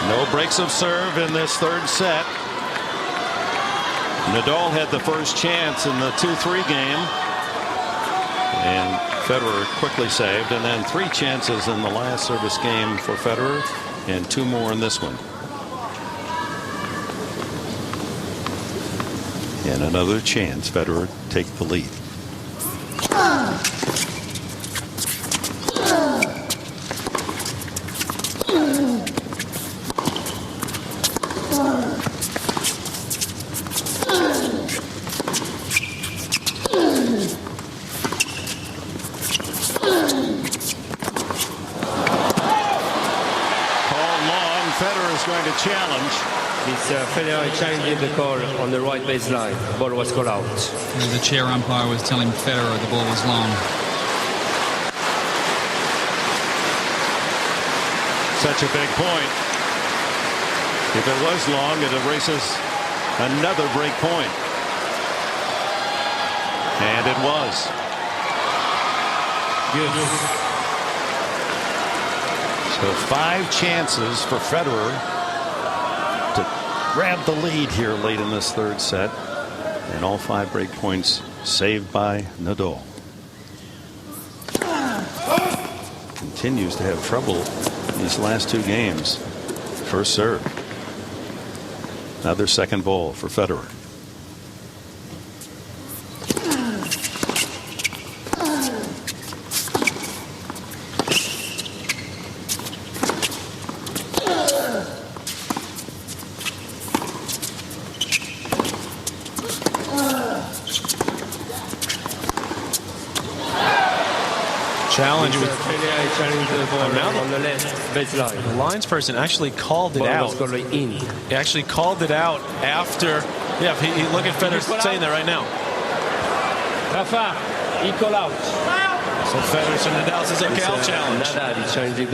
No breaks of serve in this third set. Nadal had the first chance in the 2-3 game. And Federer quickly saved. And then 3 chances in the last service game for Federer. And 2 more in this one. And another chance. Federer take the lead. Challenge. This Federer challenging the call on the right baseline. The ball was called out. The chair umpire was telling Federer the ball was long. Such a big point. If it was long, it erases another break point. And it was. Good. So 5 chances for Federer to grab the lead here late in this third set, and all 5 break points saved by Nadal. Continues to have trouble these last 2 games. First serve. Another second ball for Federer. Challenge with on the left baseline. The lines person actually called it out. He actually called it out after. Yeah, he look at Federer saying that right now. Rafa, he called out. So Federer, so Nadal says, okay, I'll challenge.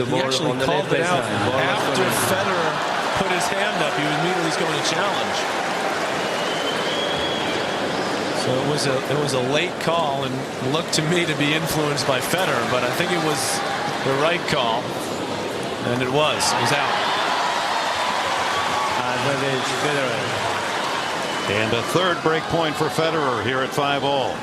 He actually called it out after Federer put his hand up. He immediately was going to challenge. So it was a late call and looked to me to be influenced by Federer, but I think it was the right call, and it was. It was out. And a third break point for Federer here at 5-all.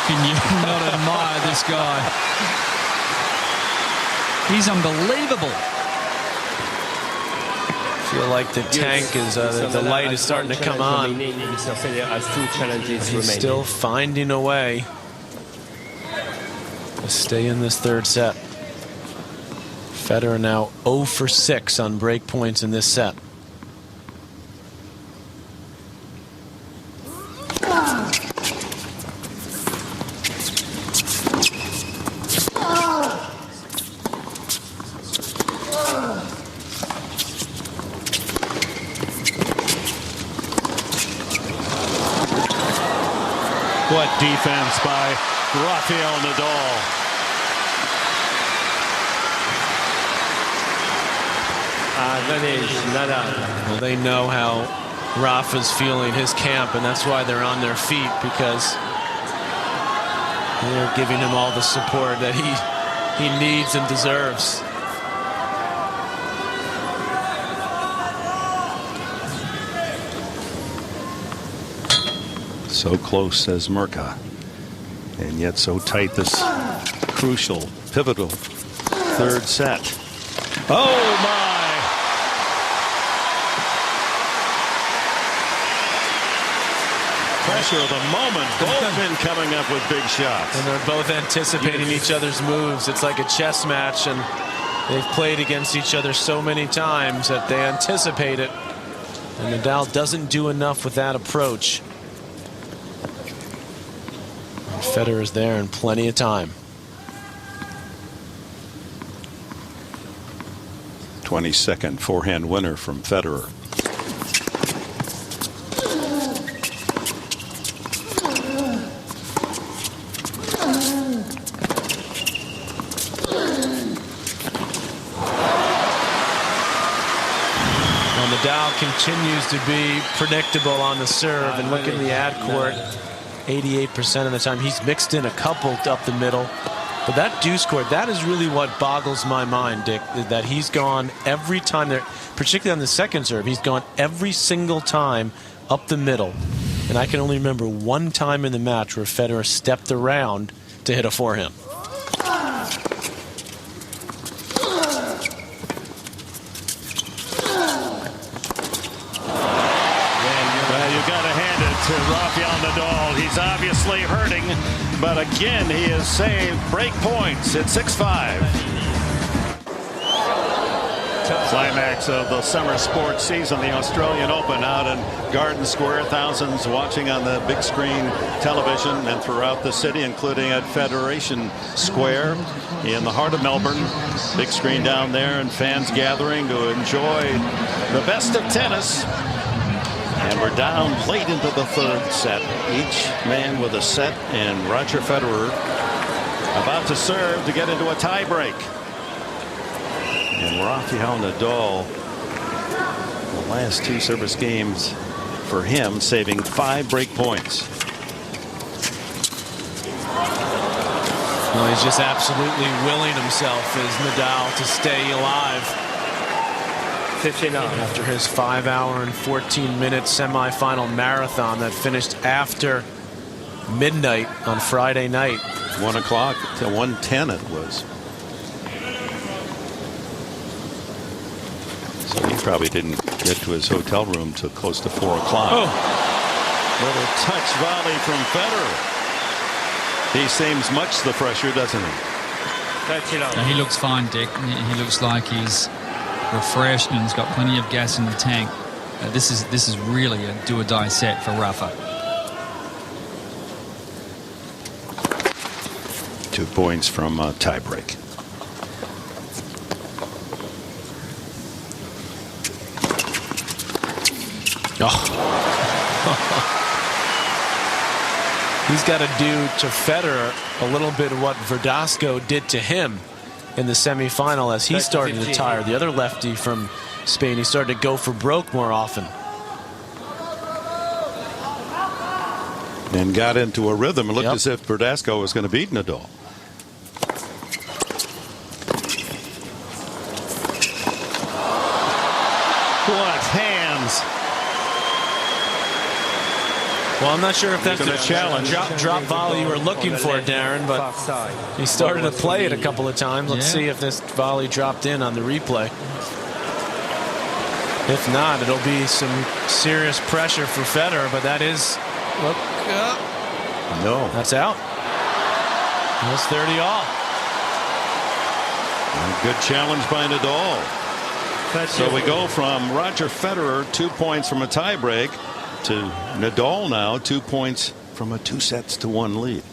Can you not admire this guy? He's unbelievable. Feel like the tank is the light is starting to come on. He's Still finding a way. to stay in this third set. Federer now 0 for 6 on break points in this set. What defense by Rafael Nadal. Well, they know how Rafa's feeling, his camp, and that's why they're on their feet, because they're giving him all the support that he needs and deserves. So close, says Mirka, and yet so tight this crucial, pivotal third set. Oh my! Pressure of the moment. Both men coming up with big shots. And they're both anticipating each other's moves. It's like a chess match, and they've played against each other so many times that they anticipate it. And Nadal doesn't do enough with that approach. And Federer's there in plenty of time. 22nd forehand winner from Federer. Nadal continues to be predictable on the serve, and look at the ad court, 88% of the time. He's mixed in a couple up the middle, but that deuce court, that is really what boggles my mind, Dick, that he's gone every time there, particularly on the second serve. He's gone every single time up the middle, and I can only remember one time in the match where Federer stepped around to hit a forehand. To Rafael Nadal. He's obviously hurting, but again he has saved break points at 6-5. Climax of the summer sports season, the Australian Open out in Garden Square. Thousands watching on the big screen television and throughout the city, including at Federation Square in the heart of Melbourne. Big screen down there and fans gathering to enjoy the best of tennis. And we're down late into the third set. Each man with a set, and Roger Federer about to serve to get into a tie break. And Rafael Nadal, the last two service games for him, saving 5 break points. Well, he's just absolutely willing himself, as Nadal, to stay alive. 59. After his 5-hour and 14-minute semifinal marathon that finished after midnight on Friday night. 1 o'clock to 1:10 it was. So he probably didn't get to his hotel room till close to 4 o'clock. Oh. Little touch volley from Federer. He seems much the fresher, doesn't he? No, he looks fine, Dick. He looks like he's refreshed and he's got plenty of gas in the tank. This is really a do-or-die set for Rafa. 2 points from tiebreak. Oh. He's got to do to Federer a little bit of what Verdasco did to him in the semifinal, as he started to tire. The other lefty from Spain, he started to go for broke more often. And got into a rhythm. It looked as if Verdasco was going to beat Nadal. What hands! Well, I'm not sure if that's a challenge. Drop volley you were looking for, Darren, but he started to play it a couple of times. Let's see if this volley dropped in on the replay. If not, it'll be some serious pressure for Federer, but that is, look, no, that's out. Almost 30 all. A good challenge by Nadal. So we go from Roger Federer 2 points from a tiebreak to Nadal now 2 points from a 2-1 lead.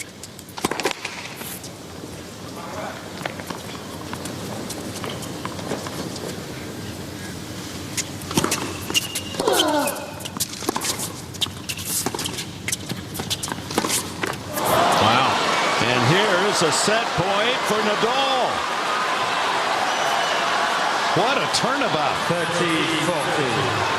A set point for Nadal. What a turnabout. 30-40.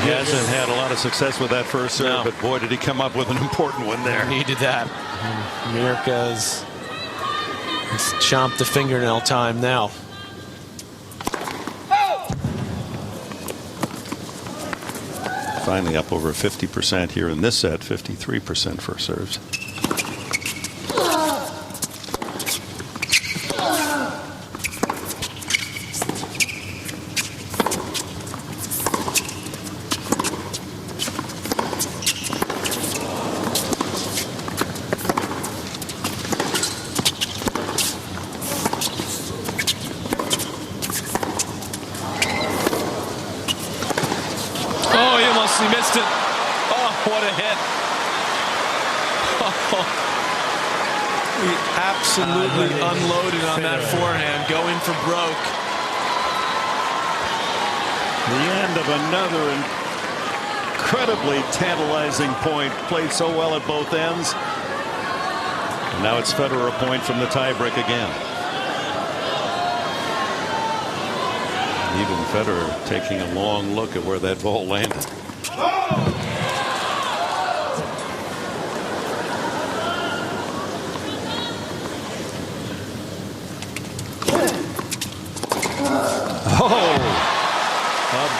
He hasn't had a lot of success with that first serve, but boy, did he come up with an important one there. He needed that. Mirka's chomped the fingernail time now. Finally up over 50% here in this set, 53% for serves. He missed it. Oh, what a hit. Oh, he absolutely unloaded on that forehand, going for broke. The end of another incredibly tantalizing point. Played so well at both ends. And now it's Federer a point from the tiebreak again. Even Federer taking a long look at where that ball landed.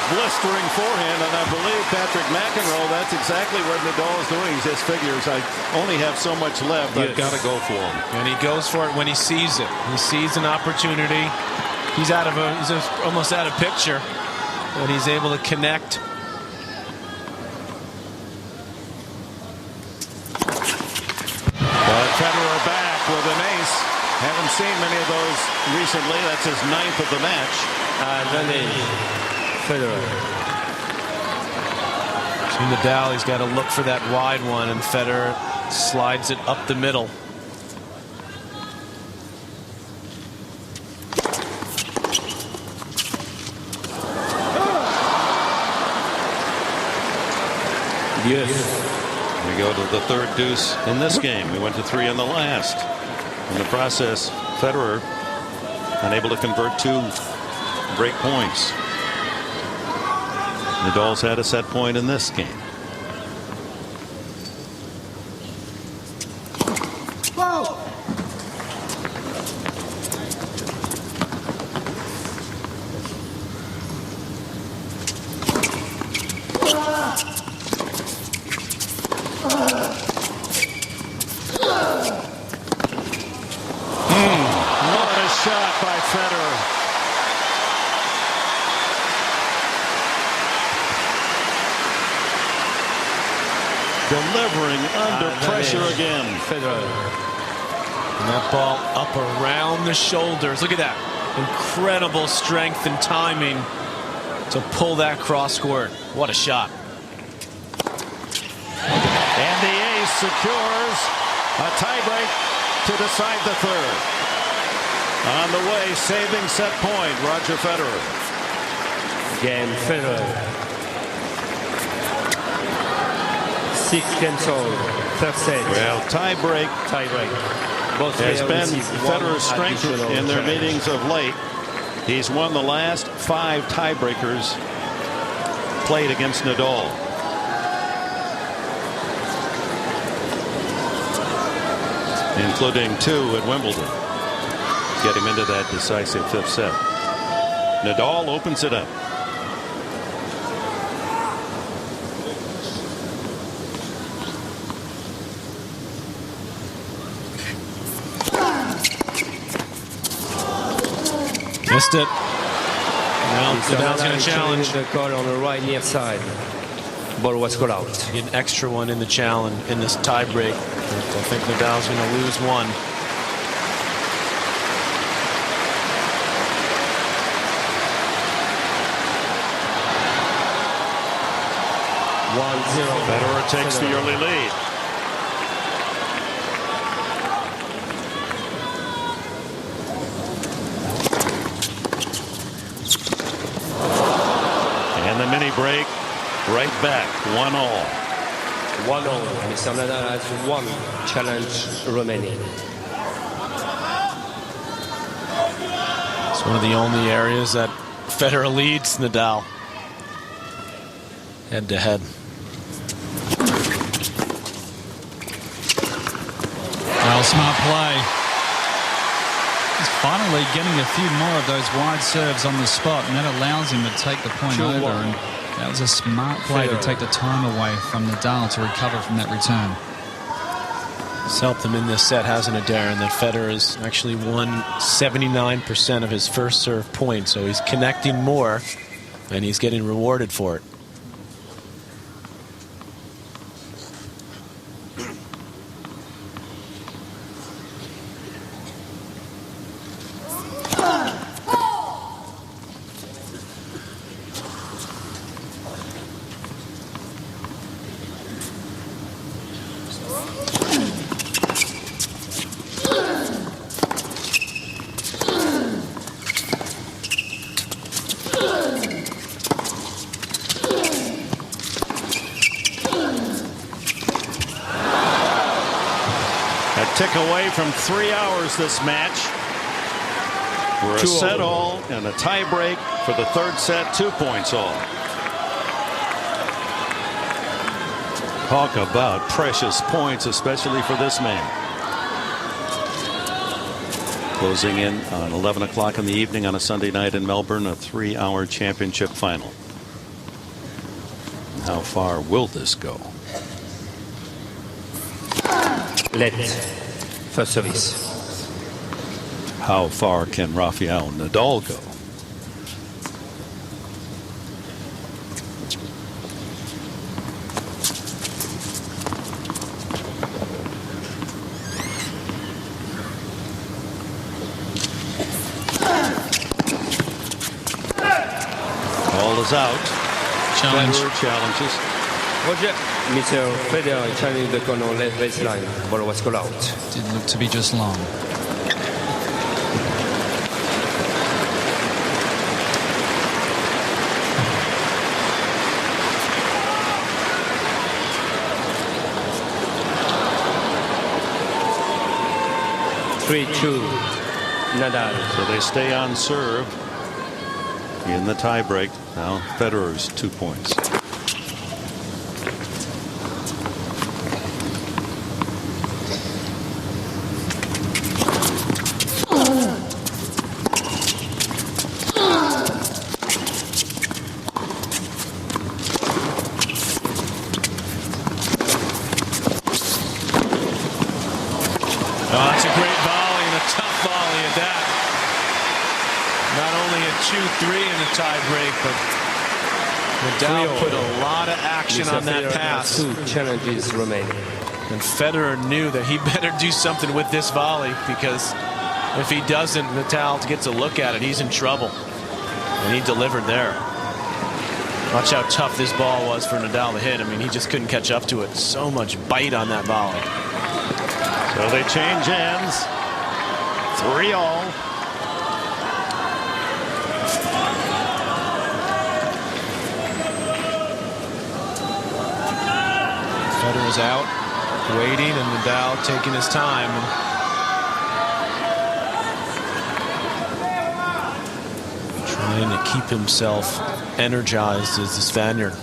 Blistering forehand, and I believe Patrick McEnroe, that's exactly what Nadal is doing. He just figures, I only have so much left. I've got to go for him. And he goes for it when he sees it. He sees an opportunity. He's almost out of picture, but he's able to connect. But Federer back with an ace. Haven't seen many of those recently. That's his 9th of the match. Federer. So Nadal, he's got to look for that wide one, and Federer slides it up the middle. Yes. We go to the third deuce in this game. We went to 3 in the last. In the process, Federer unable to convert 2 break points. Nadal's had a set point in this game. Whoa. What a shot by Federer. Delivering under pressure again. Federer. And that ball up around the shoulders. Look at that. Incredible strength and timing to pull that cross court. What a shot. And the ace secures a tiebreak to decide the third. On the way, saving set point, Roger Federer. Game Federer. 6 games all. Third set. Well, tiebreak Both has been Federer's strength in their meetings of late. He's won the last 5 tiebreakers played against Nadal. Including 2 at Wimbledon. Get him into that decisive 5th set. Nadal opens it up. Missed it. Well, Nadal's going to challenge. The call on the right near side. Ball was called out. An extra one in the challenge, in this tie break. I think Nadal's going to lose one. Federer takes the early lead. And the mini break, right back, 1-all. 1-all. Mr. Nadal has one challenge remaining. It's one of the only areas that Federer leads Nadal. Head to head. Well, smart play. He's finally getting a few more of those wide serves on the spot, and that allows him to take the point over. And that was a smart play to take the time away from Nadal to recover from that return. It's helped him in this set, hasn't it, Darren? That Federer has actually won 79% of his first serve points, so he's connecting more, and he's getting rewarded for it. Tick away from 3 hours this match. We're a set all and a tie break for the third set, 2 points all. Talk about precious points, especially for this man. Closing in on 11 o'clock in the evening on a Sunday night in Melbourne, a 3-hour championship final. How far will this go? First service. How far can Rafael Nadal go? Ball is out. Challenge. Federer challenges. Roger. Mr. Federer challenging the corner left baseline. Ball was called out. Didn't look to be just long. (3-2) Nadal. So they stay on serve in the tiebreak. Now Federer's 2 points. That's a great volley and a tough volley at that. Not only a 2-3 in the tie break, but Nadal put a lot of action on that pass. 2 challenges remaining. And Federer knew that he better do something with this volley, because if he doesn't, Nadal gets a look at it, he's in trouble. And he delivered there. Watch how tough this ball was for Nadal to hit. I mean, he just couldn't catch up to it. So much bite on that volley. So they change ends. 3-all. Federer's out, waiting, and Nadal taking his time. Trying to keep himself energized as the Spaniard.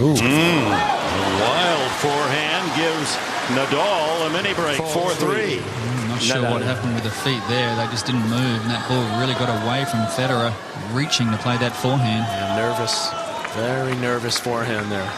A wild forehand gives Nadal a mini break, 4-3. I'm not sure what happened with the feet there. They just didn't move, and that ball really got away from Federer, reaching to play that forehand. Yeah, nervous, very nervous forehand there.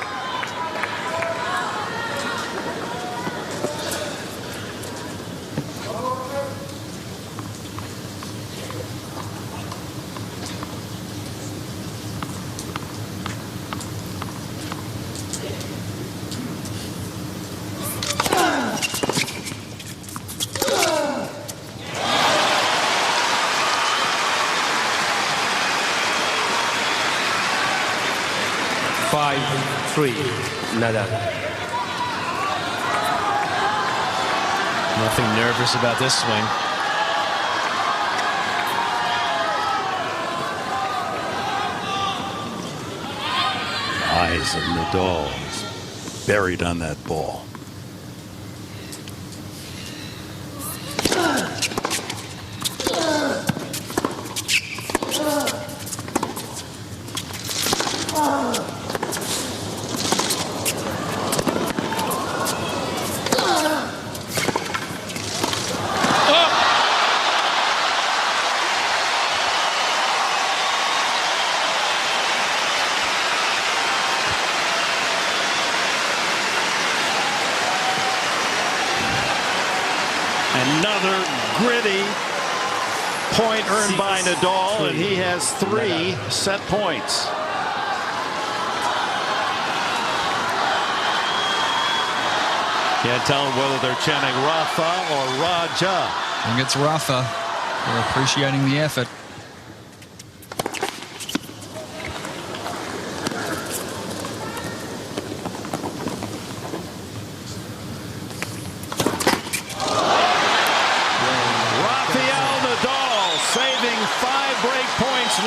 Nadal. Nothing nervous about this swing. Eyes of Nadal buried on that ball. Another gritty point earned by Nadal, and he has 3 set points. Can't tell whether they're chanting Rafa or Raja. I think it's Rafa. They're appreciating the effort.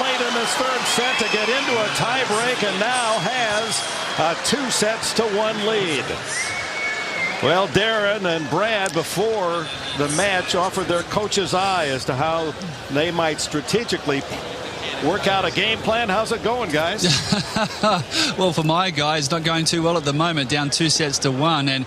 Late in this third set to get into a tiebreak, and now has a 2-1 lead. Well, Darren and Brad before the match offered their coach's eye as to how they might strategically work out a game plan. How's it going, guys? Well, for my guys, not going too well at the moment, down 2-1. And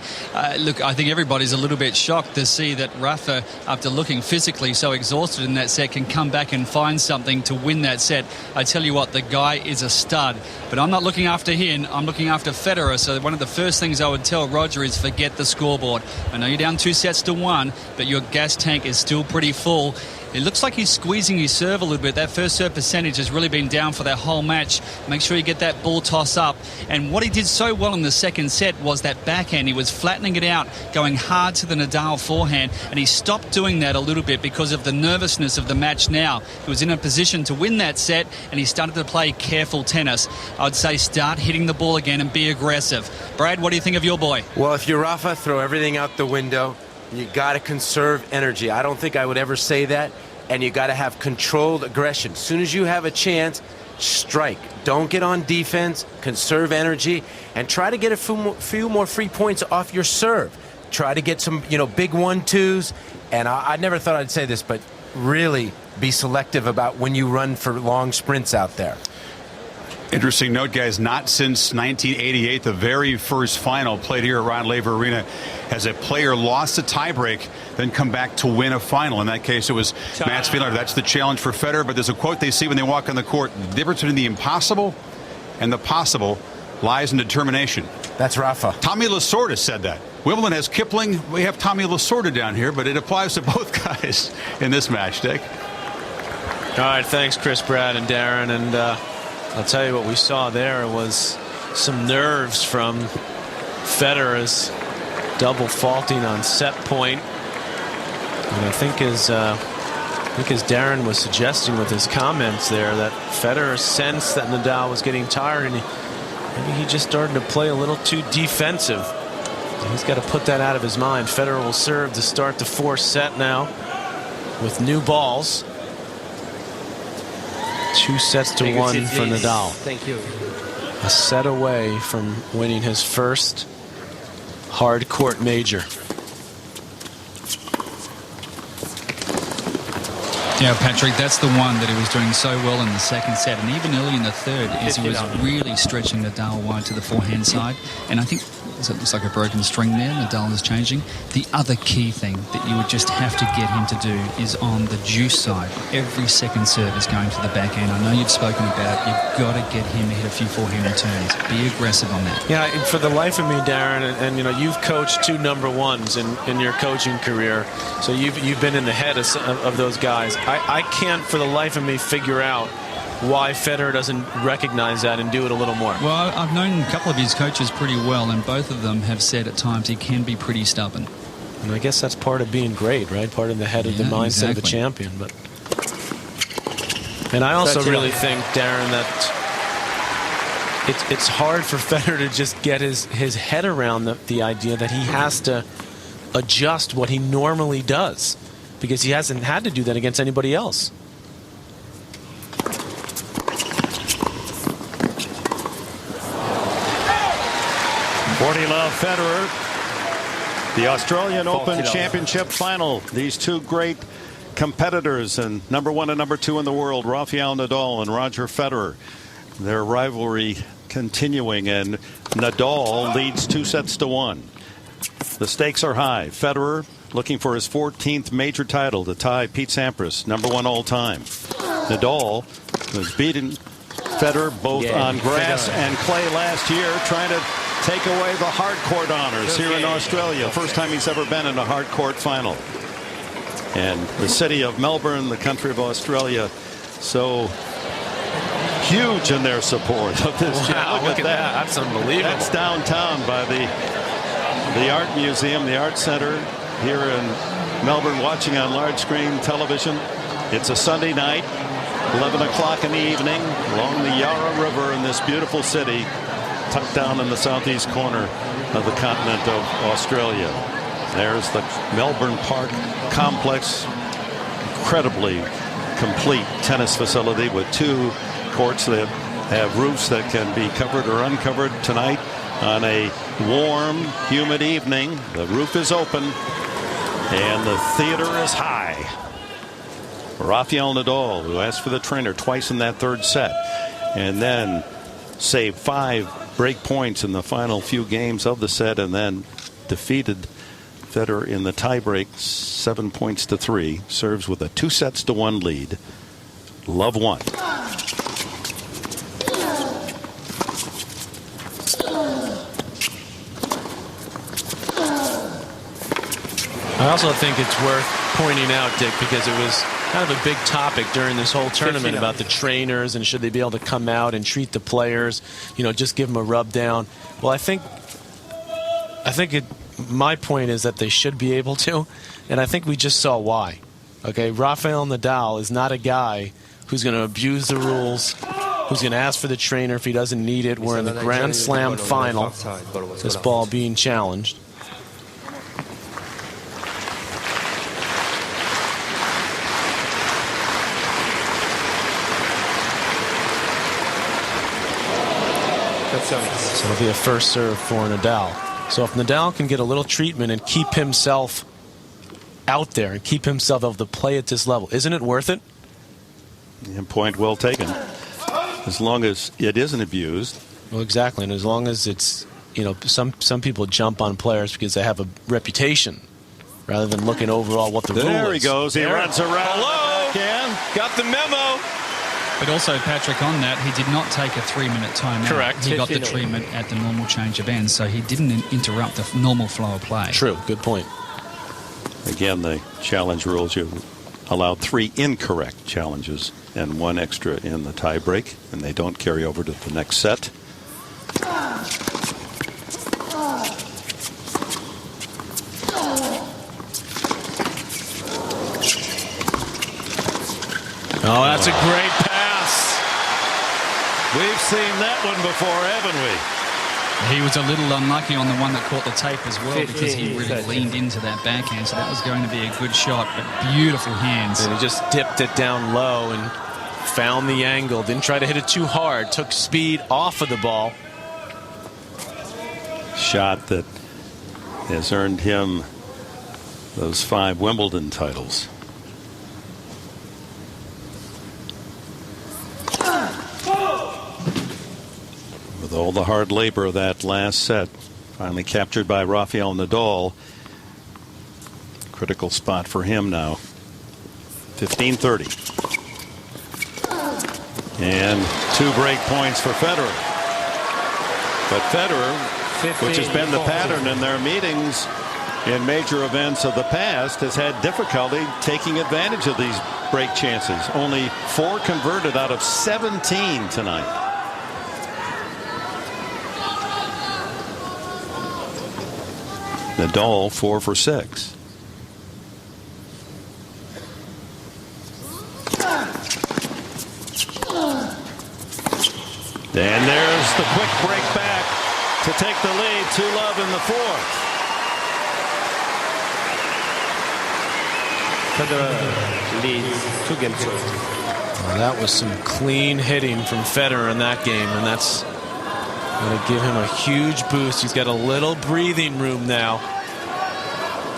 look, I think everybody's a little bit shocked to see that Rafa, after looking physically so exhausted in that set, can come back and find something to win that set. I tell you what, the guy is a stud. But I'm not looking after him, I'm looking after Federer. So one of the first things I would tell Roger is forget the scoreboard. I know you're down 2-1, but your gas tank is still pretty full. It looks like he's squeezing his serve a little bit. That first serve percentage has really been down for that whole match. Make sure you get that ball toss up. And what he did so well in the second set was that backhand. He was flattening it out, going hard to the Nadal forehand, and he stopped doing that a little bit because of the nervousness of the match now. He was in a position to win that set, and he started to play careful tennis. I'd say start hitting the ball again and be aggressive. Brad, what do you think of your boy? Well, if you're Rafa, throw everything out the window. You got to conserve energy. I don't think I would ever say that. And you got to have controlled aggression. As soon as you have a chance, strike. Don't get on defense. Conserve energy and try to get a few more free points off your serve. Try to get some, big 1-2s. And I never thought I'd say this, but really be selective about when you run for long sprints out there. Interesting note, guys, not since 1988, the very first final played here at Rod Laver Arena, has a player lost a tiebreak, then come back to win a final. In that case, it was Mats Wilander. That's the challenge for Federer, but there's a quote they see when they walk on the court. The difference between the impossible and the possible lies in determination. That's Rafa. Tommy Lasorda said that. Wimbledon has Kipling. We have Tommy Lasorda down here, but it applies to both guys in this match, Dick. All right, thanks, Chris, Brad, and Darren. And I'll tell you what we saw there was some nerves from Federer's double faulting on set point. And I think as Darren was suggesting with his comments there, that Federer sensed that Nadal was getting tired, and maybe he just started to play a little too defensive. And he's got to put that out of his mind. Federer will serve to start the fourth set now with new balls. 2-1 for Nadal. Thank you. A set away from winning his first hard court major. Yeah, Patrick, that's the one that he was doing so well in the second set, and even early in the third, as he was really stretching Nadal wide to the forehand side. And I think it looks like a broken string there. Nadal is changing. The other key thing that you would just have to get him to do is on the juice side. Every second serve is going to the backhand. I know you've spoken about you've got to get him to hit a few forehand returns. Be aggressive on that. Yeah, for the life of me, Darren, and you know, you've coached 2 number ones in your coaching career, so you've been in the head of those guys. I can't for the life of me figure out why Federer doesn't recognize that and do it a little more. Well, I've known a couple of his coaches pretty well, and both of them have said at times he can be pretty stubborn. And I guess that's part of being great, right? Part of the head of the mindset of the champion. But and I also really think, Darren, that it's hard for Federer to just get his head around the idea that he has to adjust what he normally does, because he hasn't had to do that against anybody else. Love Federer, the Australian Open Championship final. These 2 great competitors, and number 1 and number 2 in the world, Rafael Nadal and Roger Federer. Their rivalry continuing, and Nadal leads 2-1. The stakes are high. Federer looking for his 14th major title to tie Pete Sampras, number 1 all time. Nadal was beating Federer both on grass and clay last year, trying to take away the hard court honors here in Australia. First time he's ever been in a hard court final. And the city of Melbourne, the country of Australia, so huge in their support of this. Wow, look at that. That's unbelievable. That's downtown by the Art Museum, the Art Center here in Melbourne, watching on large screen television. It's a Sunday night, 11 o'clock in the evening, along the Yarra River in this beautiful city, tucked down in the southeast corner of the continent of Australia. There's the Melbourne Park complex, incredibly complete tennis facility with 2 courts that have roofs that can be covered or uncovered. Tonight on a warm, humid evening, the roof is open and the theater is high. Rafael Nadal, who asked for the trainer twice in that 3rd set, and then saved 5 break points in the final few games of the set, and then defeated Federer in the tiebreak 7-3. Serves with a 2-1 lead. Love 1. I also think it's worth pointing out, Dick, because it was kind of a big topic during this whole tournament about the trainers and should they be able to come out and treat the players, you know, just give them a rub down. Well, I think my point is that they should be able to, and I think we just saw why. Okay, Rafael Nadal is not a guy who's going to abuse the rules, who's going to ask for the trainer if he doesn't need it. We're in the Grand Slam final, this ball being challenged. So it'll be a first serve for Nadal. So if Nadal can get a little treatment and keep himself out there and keep himself able to play at this level, isn't it worth it? And point well taken. As long as it isn't abused. Well, exactly. And as long as it's, you know, some people jump on players because they have a reputation rather than looking overall what the rule is. There he goes. He runs around. Hello. Got the memo. But also, Patrick, on that, he did not take a 3-minute timeout. Correct. He got the treatment at the normal change of ends, so he didn't interrupt the normal flow of play. True. Good point. Again, the challenge rules, you allowed 3 incorrect challenges and 1 extra in the tie break, and they don't carry over to the next set. Oh, that's a great pass. We've seen that one before, haven't we? He was a little unlucky on the one that caught the tape as well, because he really leaned into that backhand, so that was going to be a good shot, but beautiful hands. And he just dipped it down low and found the angle. Didn't try to hit it too hard. Took speed off of the ball. Shot that has earned him those 5 Wimbledon titles. With all the hard labor of that last set, finally captured by Rafael Nadal. Critical spot for him now. 15-30. And 2 break points for Federer. But Federer, which has been the pattern in their meetings in major events of the past, has had difficulty taking advantage of these break chances. Only 4 converted out of 17 tonight. Nadal 4 for 6. And there's the quick break back to take the lead. 2-love in the 4th. Federer leads 2 games. Well, that was some clean hitting from Federer in that game, and that's going to give him a huge boost. He's got a little breathing room now.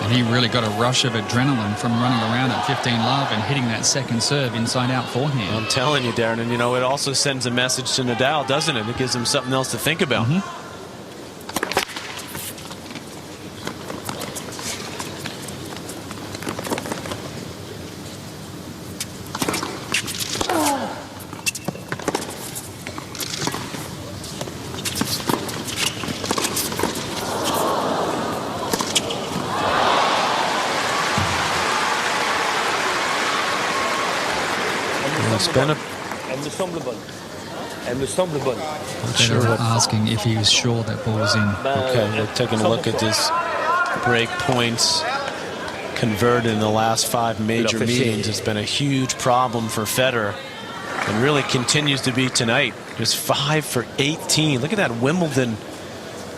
And he really got a rush of adrenaline from running around at 15-love and hitting that second serve inside-out forehand. I'm telling you, Darren, and you know, it also sends a message to Nadal, doesn't it? It gives him something else to think about. Elle me semble bonne. Federer asking if he was sure that ball was in. Okay, we're taking a look at this break points converted in the last 5 major meetings. It's been a huge problem for Federer, and really continues to be tonight. Just 5 for 18. Look at that Wimbledon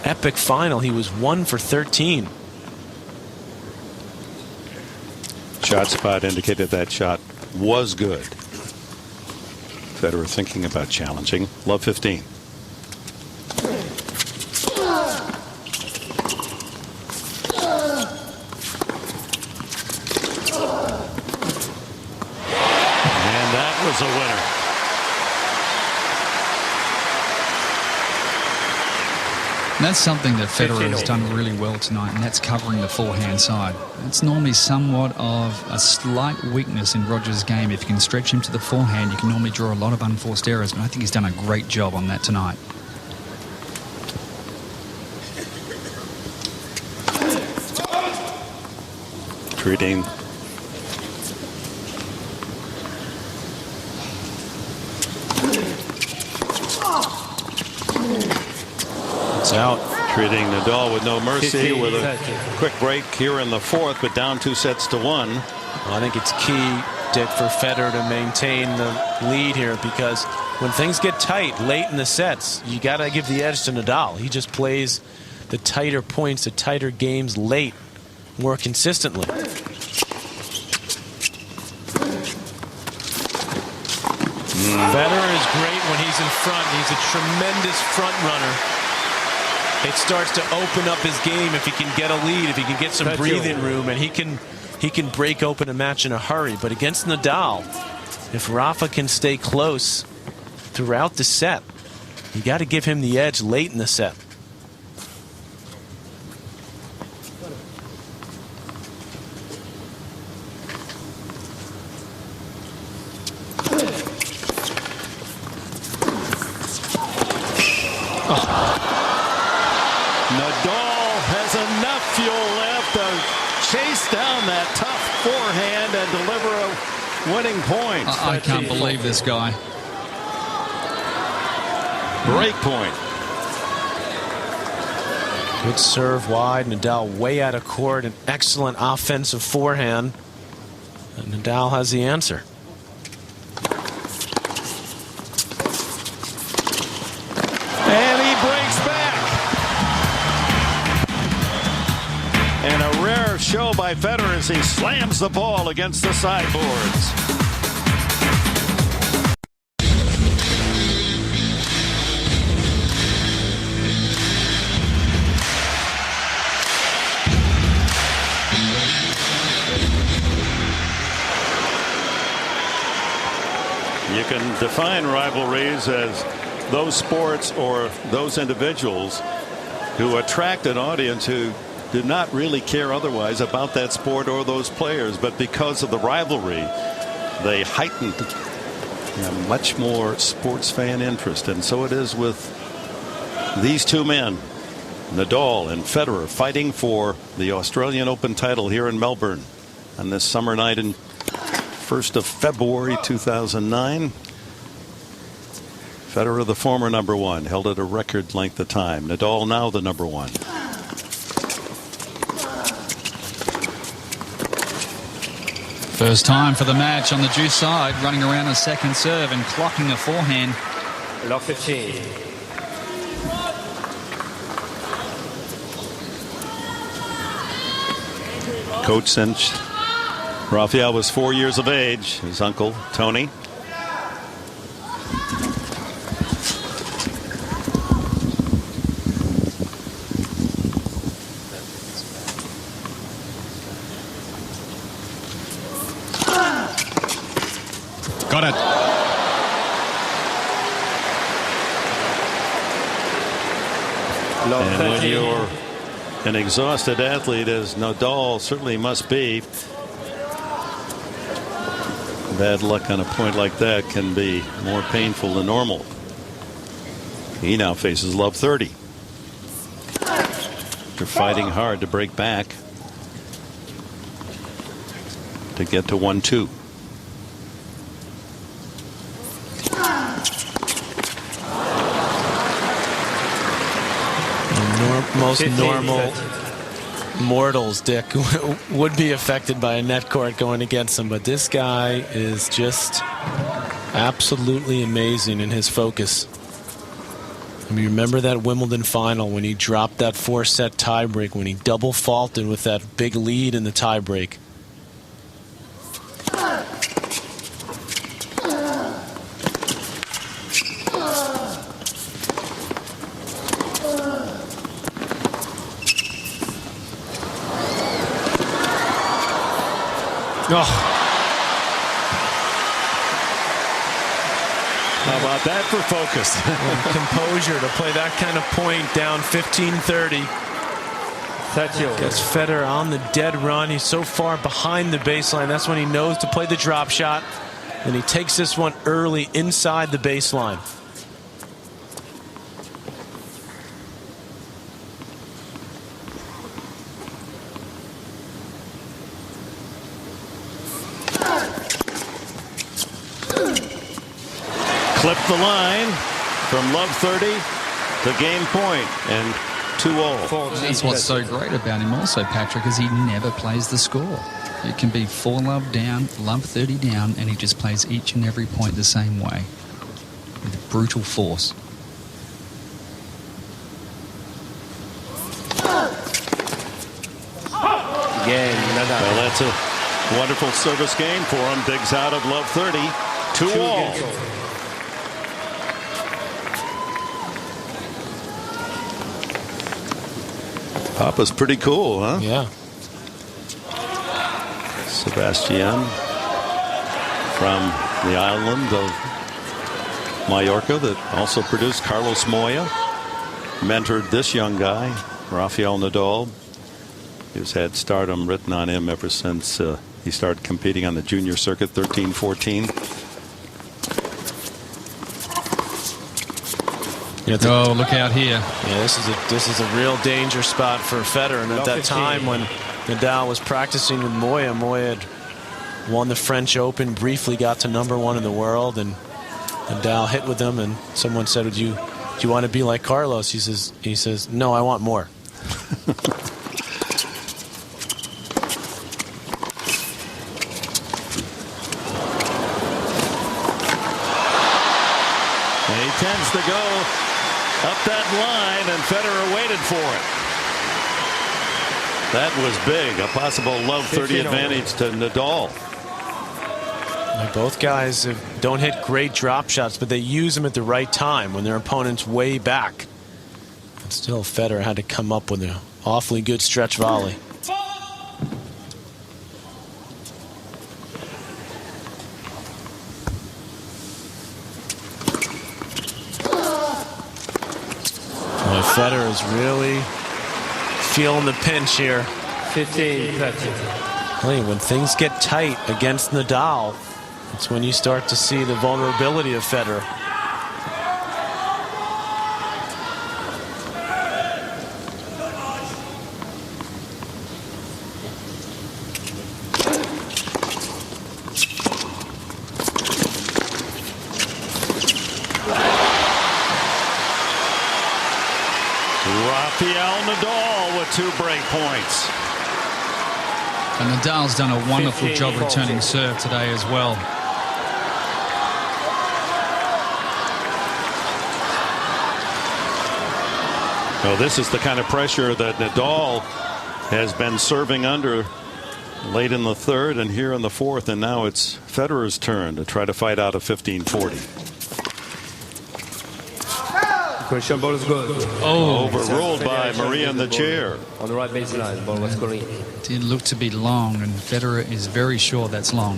epic final. He was 1 for 13. Shot spot indicated that shot was good. Federer thinking about challenging. Love 15. And that was a winner. And that's something that Federer has done really well tonight, and that's covering the forehand side. It's normally somewhat of a slight weakness in Roger's game. If you can stretch him to the forehand, you can normally draw a lot of unforced errors, but I think he's done a great job on that tonight. Treating out. Treating Nadal with no mercy with a quick break here in the 4th, but down 2 sets to 1. Well, I think it's key, Dick, for Federer to maintain the lead here, because when things get tight late in the sets, you got to give the edge to Nadal. He just plays the tighter points, the tighter games late more consistently. Federer is great when he's in front. He's a tremendous front runner. It starts to open up his game if he can get a lead, if he can get some breathing room, and he can break open a match in a hurry. But against Nadal, if Rafa can stay close throughout the set, you got to give him the edge late in the set. Nadal has enough fuel left to chase down that tough forehand and deliver a winning point. I can't believe this guy. Break point. Good serve wide. Nadal way out of court. An excellent offensive forehand. And Nadal has the answer. And he breaks back. And a rare show by Federer as he slams the ball against the sideboards. You can define rivalries as those sports or those individuals who attract an audience who do not really care otherwise about that sport or those players, but because of the rivalry, they heightened much more sports fan interest. And so it is with these two men, Nadal and Federer, fighting for the Australian Open title here in Melbourne on this summer night in 1st of February 2009. Federer, the former number one, held it a record length of time. Nadal now the number one. First time for the match on the deuce side, running around a second serve and clocking a forehand. Love 15. Coach since Rafael was 4 years of age. His uncle, Tony. Got it. And when you're an exhausted athlete, as Nadal certainly must be, bad luck on a point like that can be more painful than normal. He now faces love 30. They're fighting hard to break back to get to 1-2. Most normal mortals, Dick, would be affected by a net court going against him, but this guy is just absolutely amazing in his focus. I mean, remember that Wimbledon final when he dropped that 4-set tiebreak, when he double faulted with that big lead in the tiebreak. Oh. How about that for focus? Composure to play that kind of point down 15-30. Gets Federer on the dead run. He's so far behind the baseline. That's when he knows to play the drop shot. And he takes this one early inside the baseline. Clipped the line from love 30 to game point, and 2-all. That's what's so great about him also, Patrick, is he never plays the score. It can be 4 love down, love 30 down, and he just plays each and every point the same way with brutal force. Again, well, that's a wonderful service game for him. Digs out of love 30. 2-all. Papa's pretty cool, huh? Yeah. Sebastian from the island of Mallorca that also produced Carlos Moya. Mentored this young guy, Rafael Nadal. He's had stardom written on him ever since he started competing on the junior circuit, 13-14. Oh, look out here. Yeah, this is a real danger spot for Federer. And at that time when Nadal was practicing with Moya, Moya had won the French Open, briefly got to #1 in the world, and Nadal hit with him, and someone said, do you want to be like Carlos? He says, no, I want more. And he tends to go up that line, and Federer waited for it. That was big. A possible love 30 advantage to Nadal. Both guys don't hit great drop shots, but they use them at the right time when their opponent's way back. And still, Federer had to come up with an awfully good stretch volley. Federer is really feeling the pinch here. 15-13. When things get tight against Nadal, it's when you start to see the vulnerability of Federer. Rafael Nadal with 2 break points. And Nadal's done a wonderful job returning serve today as well. Well, this is the kind of pressure that Nadal has been serving under late in the 3rd and here in the 4th, and now it's Federer's turn to try to fight out a 15-40. Question, ball is good. Oh, overruled by Maria in the chair. On the right baseline, ball was clean. Did look to be long, and Federer is very sure that's long.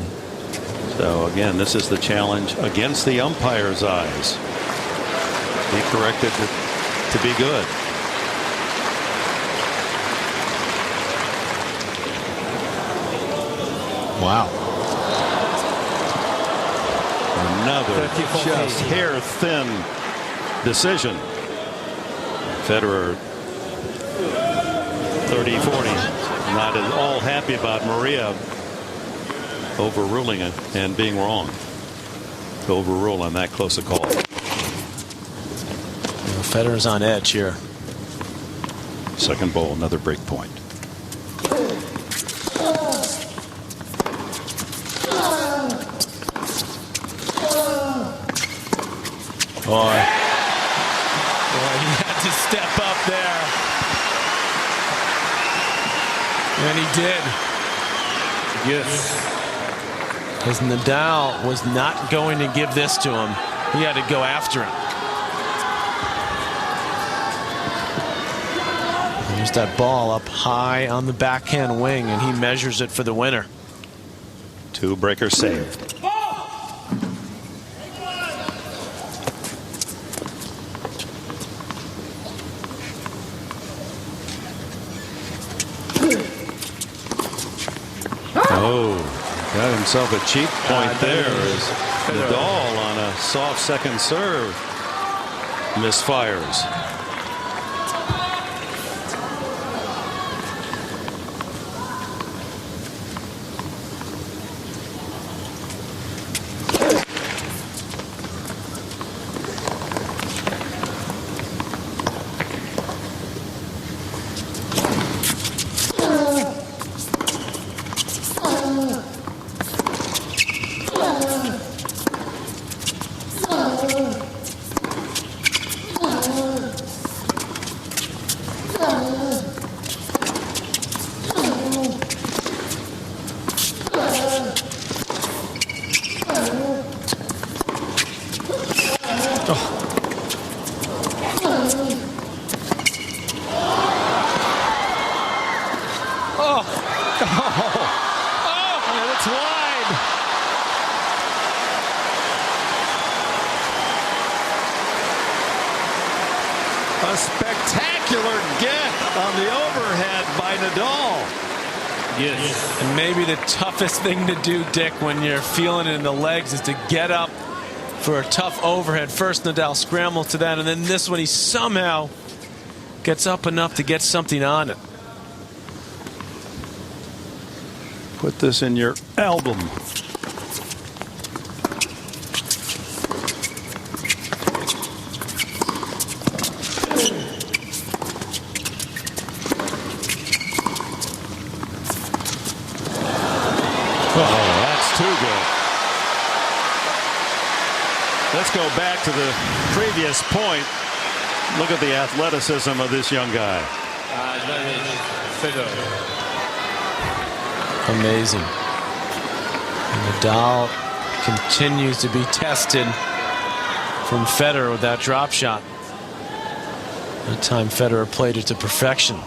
So again, this is the challenge against the umpire's eyes. He corrected it to be good. Wow. Another just hair-thin decision. Federer 30-40. Not at all happy about Maria overruling it and being wrong to overrule on that close a call. Federer's on edge here. Second ball, another break point. Boy, he had to step up there. And he did. Yes. Because Nadal was not going to give this to him. He had to go after him. And there's that ball up high on the backhand wing, and he measures it for the winner. 2 breakers saved. Oh, got himself a cheap point there as Nadal on a soft second serve misfires. A spectacular get on the overhead by Nadal. Yes. And maybe the toughest thing to do, Dick, when you're feeling it in the legs is to get up for a tough overhead. First Nadal scrambles to that, and then this one he somehow gets up enough to get something on it. Put this in your album. Let's go back to the previous point. Look at the athleticism of this young guy. Amazing. And Nadal continues to be tested from Federer with that drop shot. That time Federer played it to perfection.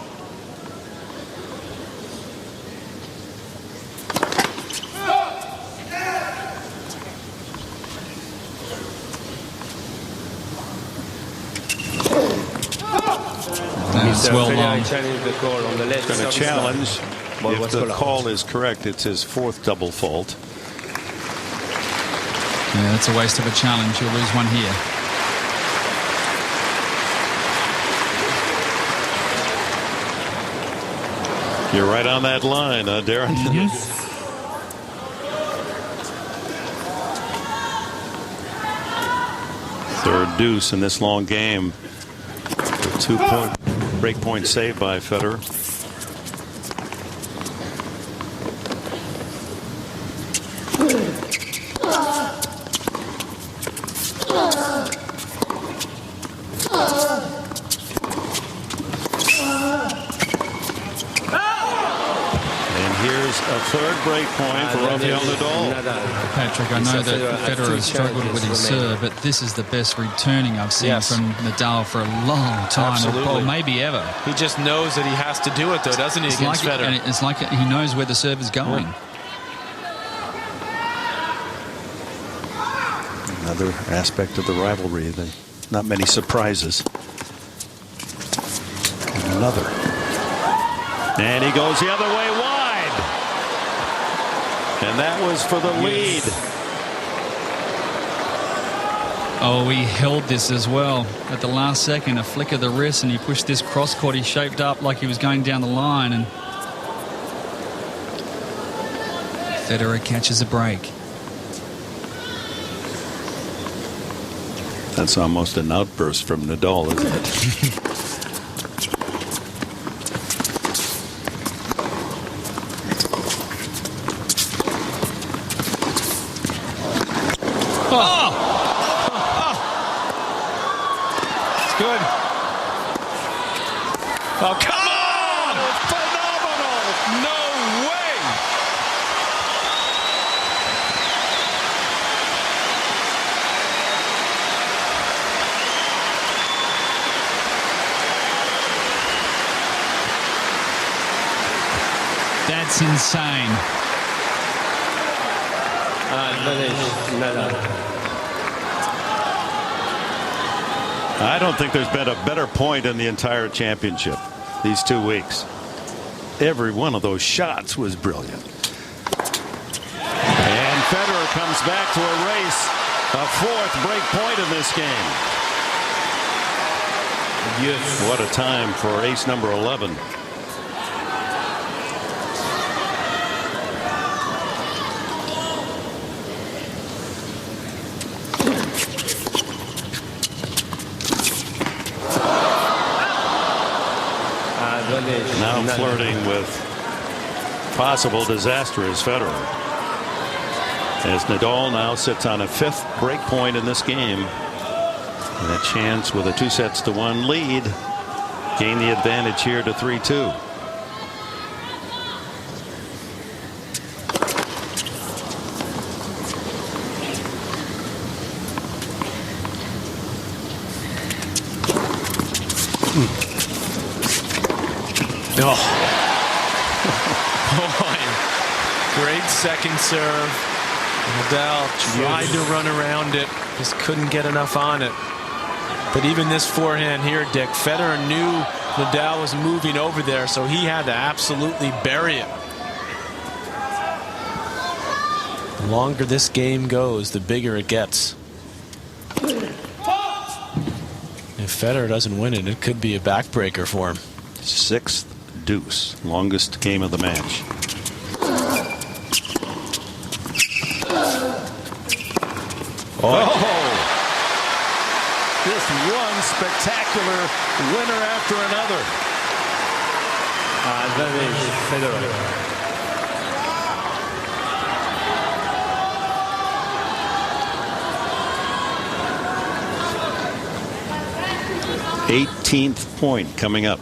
It's well long. Going to challenge. If the call is correct, it's his fourth double fault. Yeah, that's a waste of a challenge. You'll lose one here. You're right on that line, Darren. Third deuce in this long game. A 2-point breakpoint save by Federer. A third break point for Rafael Nadal. Patrick, I know that Federer has struggled with his serve, but this is the best returning I've seen from Nadal for a long time, or maybe ever. He just knows that he has to do it, though, doesn't he, against Federer? And it's like he knows where the serve is going. Another aspect of the rivalry. Not many surprises. Another. And he goes the other way wide. And that was for the lead. Oh, he held this as well. At the last second, a flick of the wrist, and he pushed this cross court. He shaped up like he was going down the line, and Federer catches a break. That's almost an outburst from Nadal, isn't it? Good. Oh, come on! Phenomenal! No way! That's insane. I don't think there's been a better point in the entire championship these 2 weeks. Every one of those shots was brilliant. And Federer comes back to erase a fourth break point in this game. What a time for ace number 11. Now flirting with possible disaster is Federer, as Nadal now sits on a fifth break point in this game, and a chance with a 2-1 lead gain the advantage here to 3-2. Oh. Boy. Great second serve. Nadal tried to run around it, just couldn't get enough on it. But even this forehand here, Dick, Federer knew Nadal was moving over there, so he had to absolutely bury it. The longer this game goes, the bigger it gets. If Federer doesn't win it, it could be a backbreaker for him. Sixth deuce, longest game of the match. Oh! Just one spectacular winner after another. Advantage Federer. th point coming up.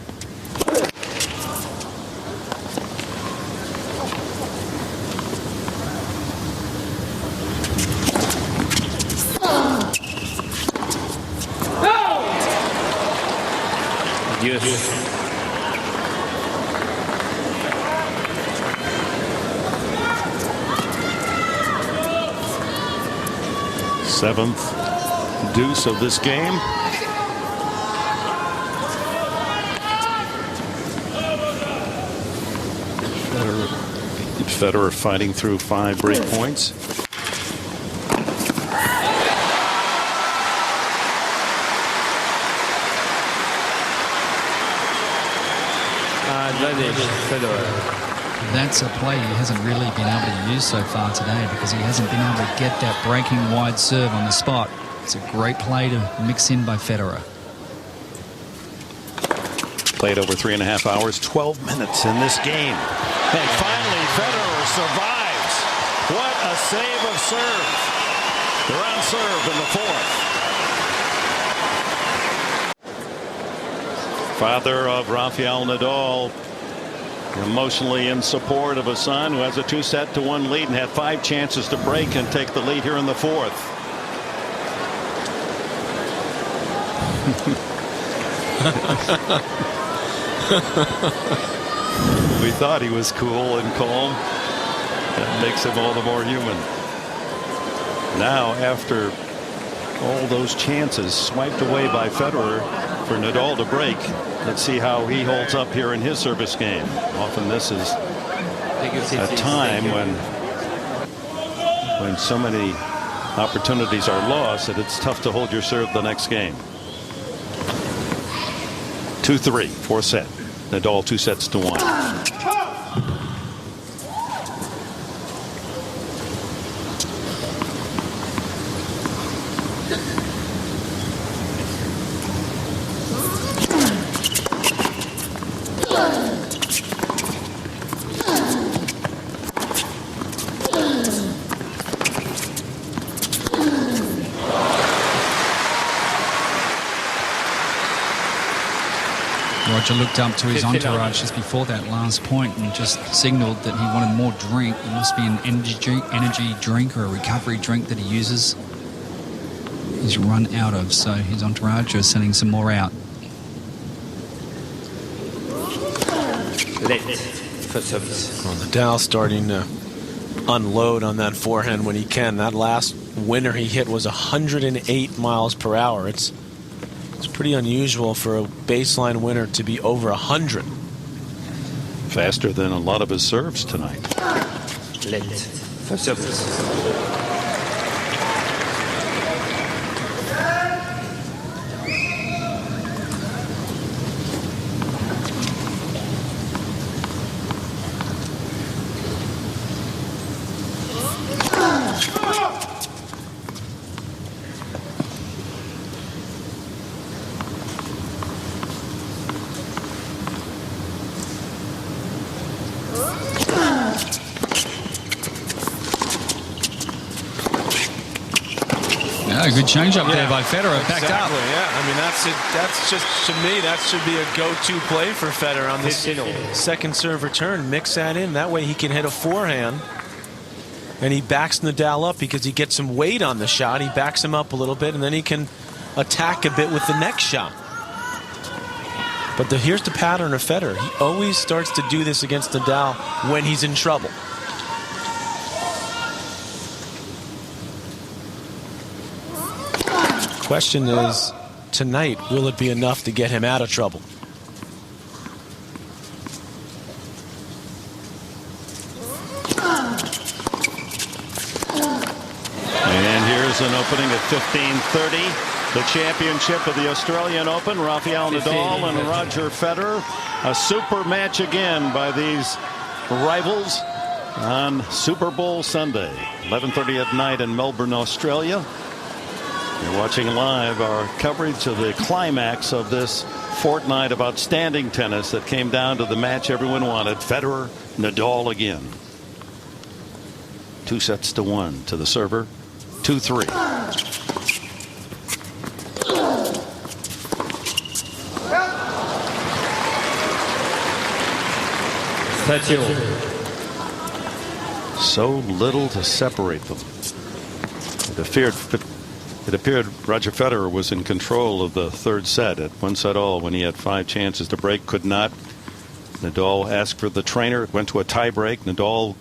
Seventh deuce of this game. Federer fighting through 5 break points. That's a play he hasn't really been able to use so far today because he hasn't been able to get that breaking wide serve on the spot. It's a great play to mix in by Federer. Played over 3.5 hours, 12 minutes in this game. And finally, Federer survives. What a save of serve. They're on serve in the 4th. Father of Rafael Nadal, emotionally in support of a son who has a 2-1 lead and had 5 chances to break and take the lead here in the 4th. We thought he was cool and calm. That makes him all the more human. Now, after all those chances swiped away by Federer for Nadal to break, let's see how he holds up here in his service game. Often this is a time when so many opportunities are lost that it's tough to hold your serve the next game. 2-3, 4th set. Nadal 2-1. Roger looked up to his entourage just before that last point and just signaled that he wanted more drink. It must be an energy drink or a recovery drink that he uses. He's run out of, so his entourage is sending some more out. Well, Nadal starting to unload on that forehand when he can. That last winner he hit was 108 miles per hour. It's pretty unusual for a baseline winner to be over 100. Faster than a lot of his serves tonight. Good change up there by Federer. Backed up. Yeah, I mean that's just to me that should be a go-to play for Federer on this second serve return. Mix that in. That way he can hit a forehand, and he backs Nadal up because he gets some weight on the shot. He backs him up a little bit, and then he can attack a bit with the next shot. But here's the pattern of Federer. He always starts to do this against Nadal when he's in trouble. Question is, tonight, will it be enough to get him out of trouble? And here's an opening at 15:30. The championship of the Australian Open. Rafael Nadal and Roger Federer. A super match again by these rivals on Super Bowl Sunday. 11:30 at night in Melbourne, Australia. You're watching live our coverage of the climax of this fortnight of outstanding tennis that came down to the match everyone wanted. Federer, Nadal again. 2-1 to the server. 2-3. So little to separate them. It appeared Roger Federer was in control of the 3rd set at 1-all when he had 5 chances to break, could not. Nadal asked for the trainer. It went to a tiebreak. Nadal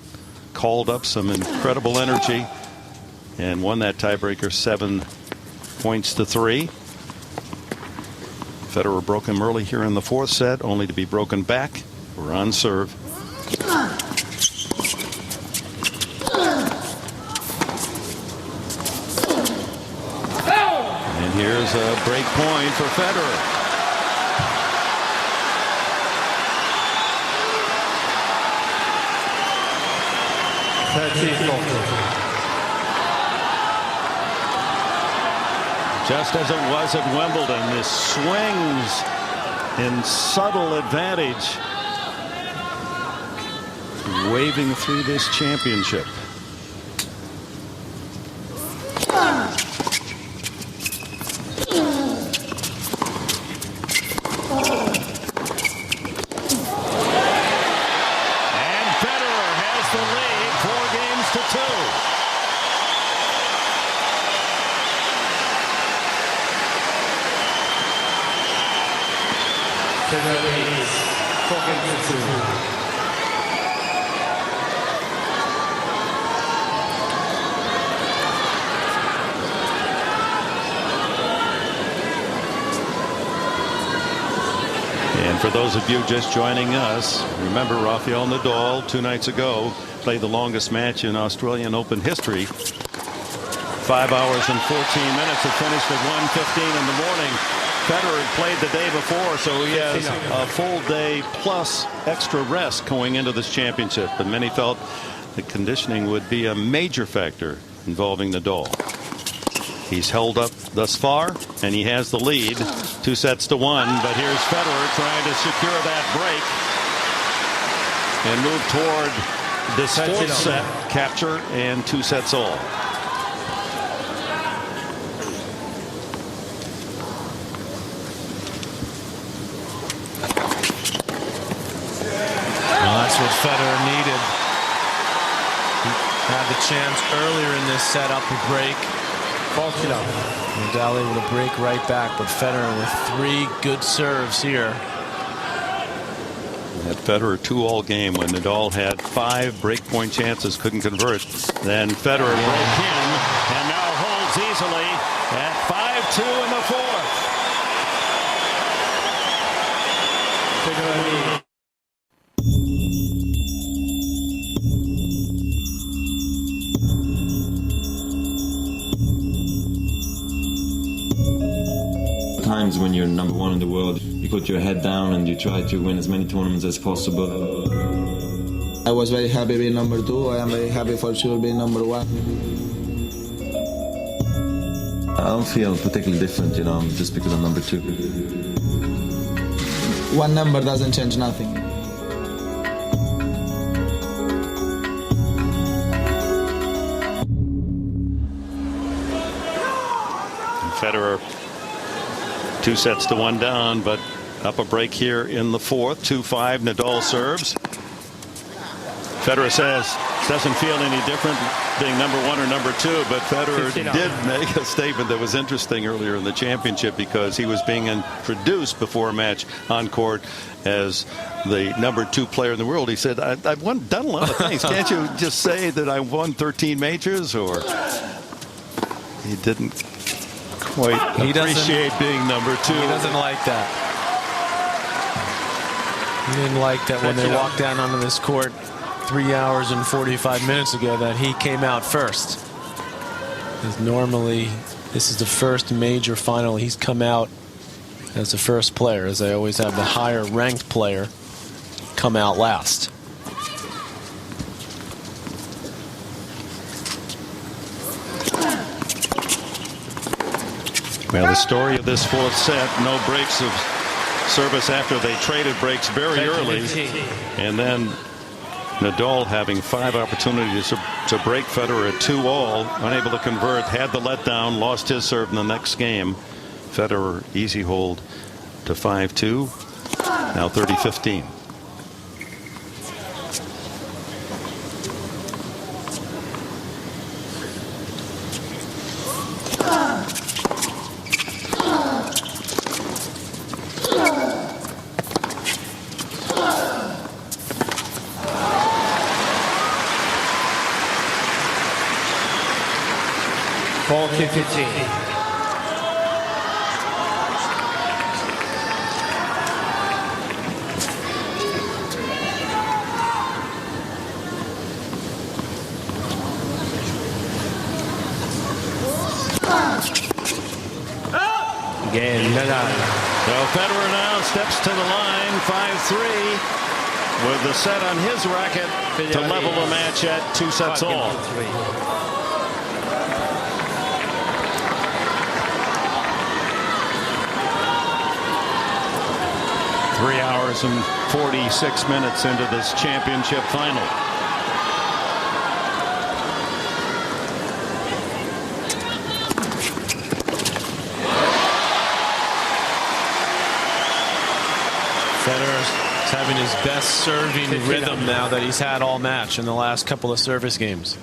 called up some incredible energy and won that tiebreaker 7-3. Federer broke him early here in the 4th set, only to be broken back. We're on serve. here's a break point for Federer. Just as it was at Wimbledon, this swings in subtle advantage, waving through this championship. And Federer has the lead, 4 games to 2. And for those of you just joining us, remember Rafael Nadal 2 nights ago played the longest match in Australian Open history. 5 hours and 14 minutes. It finished at 1:15 in the morning. Federer had played the day before, so he has a full day plus extra rest going into this championship. But many felt the conditioning would be a major factor involving Nadal. He's held up thus far, and he has the lead, 2-1. But here's Federer trying to secure that break and move toward this 4th set capture and 2 sets all. Well, that's what Federer needed. He had the chance earlier in this set up a break. Nadal able to break right back, but Federer with 3 good serves here. That Federer 2-all game when Nadal had 5 breakpoint chances, couldn't convert. Then Federer broke in and now holds easily at 5-2 in the 4th. Times when you're number 1 in the world, you put your head down and you try to win as many tournaments as possible. I was very happy being number 2. I am very happy for sure being number 1. I don't feel particularly different, just because I'm number 2. One number doesn't change nothing. Federer 2-1 down, but up a break here in the 4th. 2-5. Nadal serves. Federer says doesn't feel any different being number 1 or number 2, but Federer did make a statement that was interesting earlier in the championship because he was being introduced before a match on court as the number 2 player in the world. He said, I've done a lot of things. Can't you just say that I won 13 majors? Or he didn't quite appreciate being number 2. He doesn't like that. He didn't like that when they walked down onto this court 3 hours and 45 minutes ago that he came out first. Because normally this is the first major final he's come out as the first player, as they always have the higher ranked player come out last. Well, the story of this 4th set, no breaks of service after they traded breaks very early. And then Nadal having 5 opportunities to break Federer at 2-all, unable to convert, had the letdown, lost his serve in the next game. Federer easy hold to 5-2, now 30-15. Game, Nadal. So Federer now steps to the line, 5-3, with the set on his racket to level the match at 2 sets all. 3 hours and 46 minutes into this championship final. Federer's having his best serving rhythm now that he's had all match in the last couple of service games.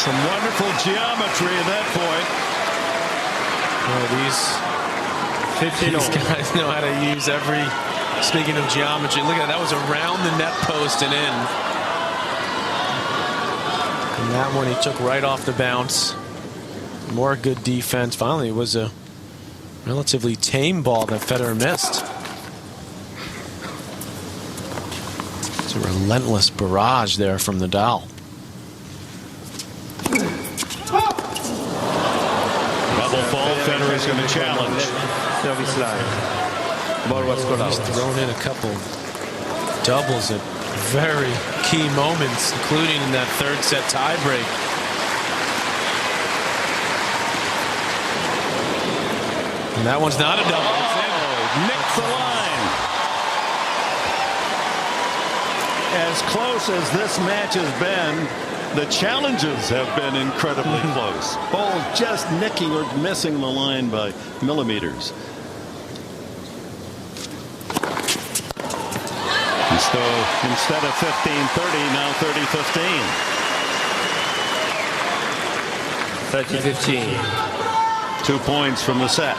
Some wonderful geometry at that point. These guys know how to use every, speaking of geometry, look at that was around the net post and in. And that one he took right off the bounce. More good defense. Finally, it was a relatively tame ball that Federer missed. It's a relentless barrage there from Nadal. Double fault, Federer is going to challenge. Service line. Ball was called out. He's thrown in a couple doubles at very key moments, including in that third set tiebreak. And that one's not a double. Nicked the line. As close as this match has been, the challenges have been incredibly close. Ball just nicking or missing the line by millimeters. And so instead of 15-30, now 30-15. 30-15. 2 points from the set.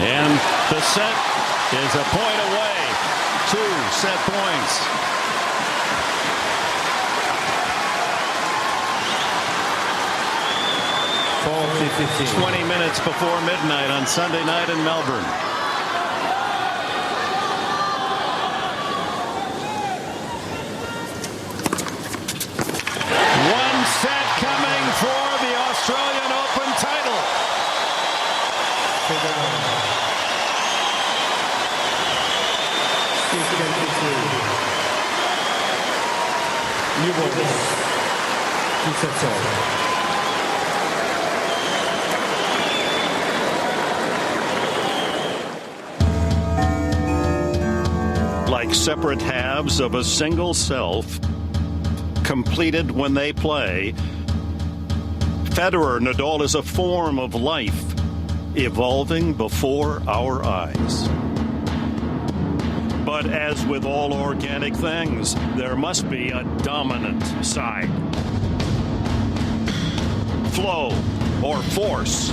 And the set is a point away. 2 set points. $40-15. 20 minutes before midnight on Sunday night in Melbourne. One set coming for the Australian Open title. New ball. 2 sets all. Like separate halves of a single self, completed when they play. Federer, Nadal is a form of life, evolving before our eyes. But as with all organic things, there must be a dominant side. Flow or force,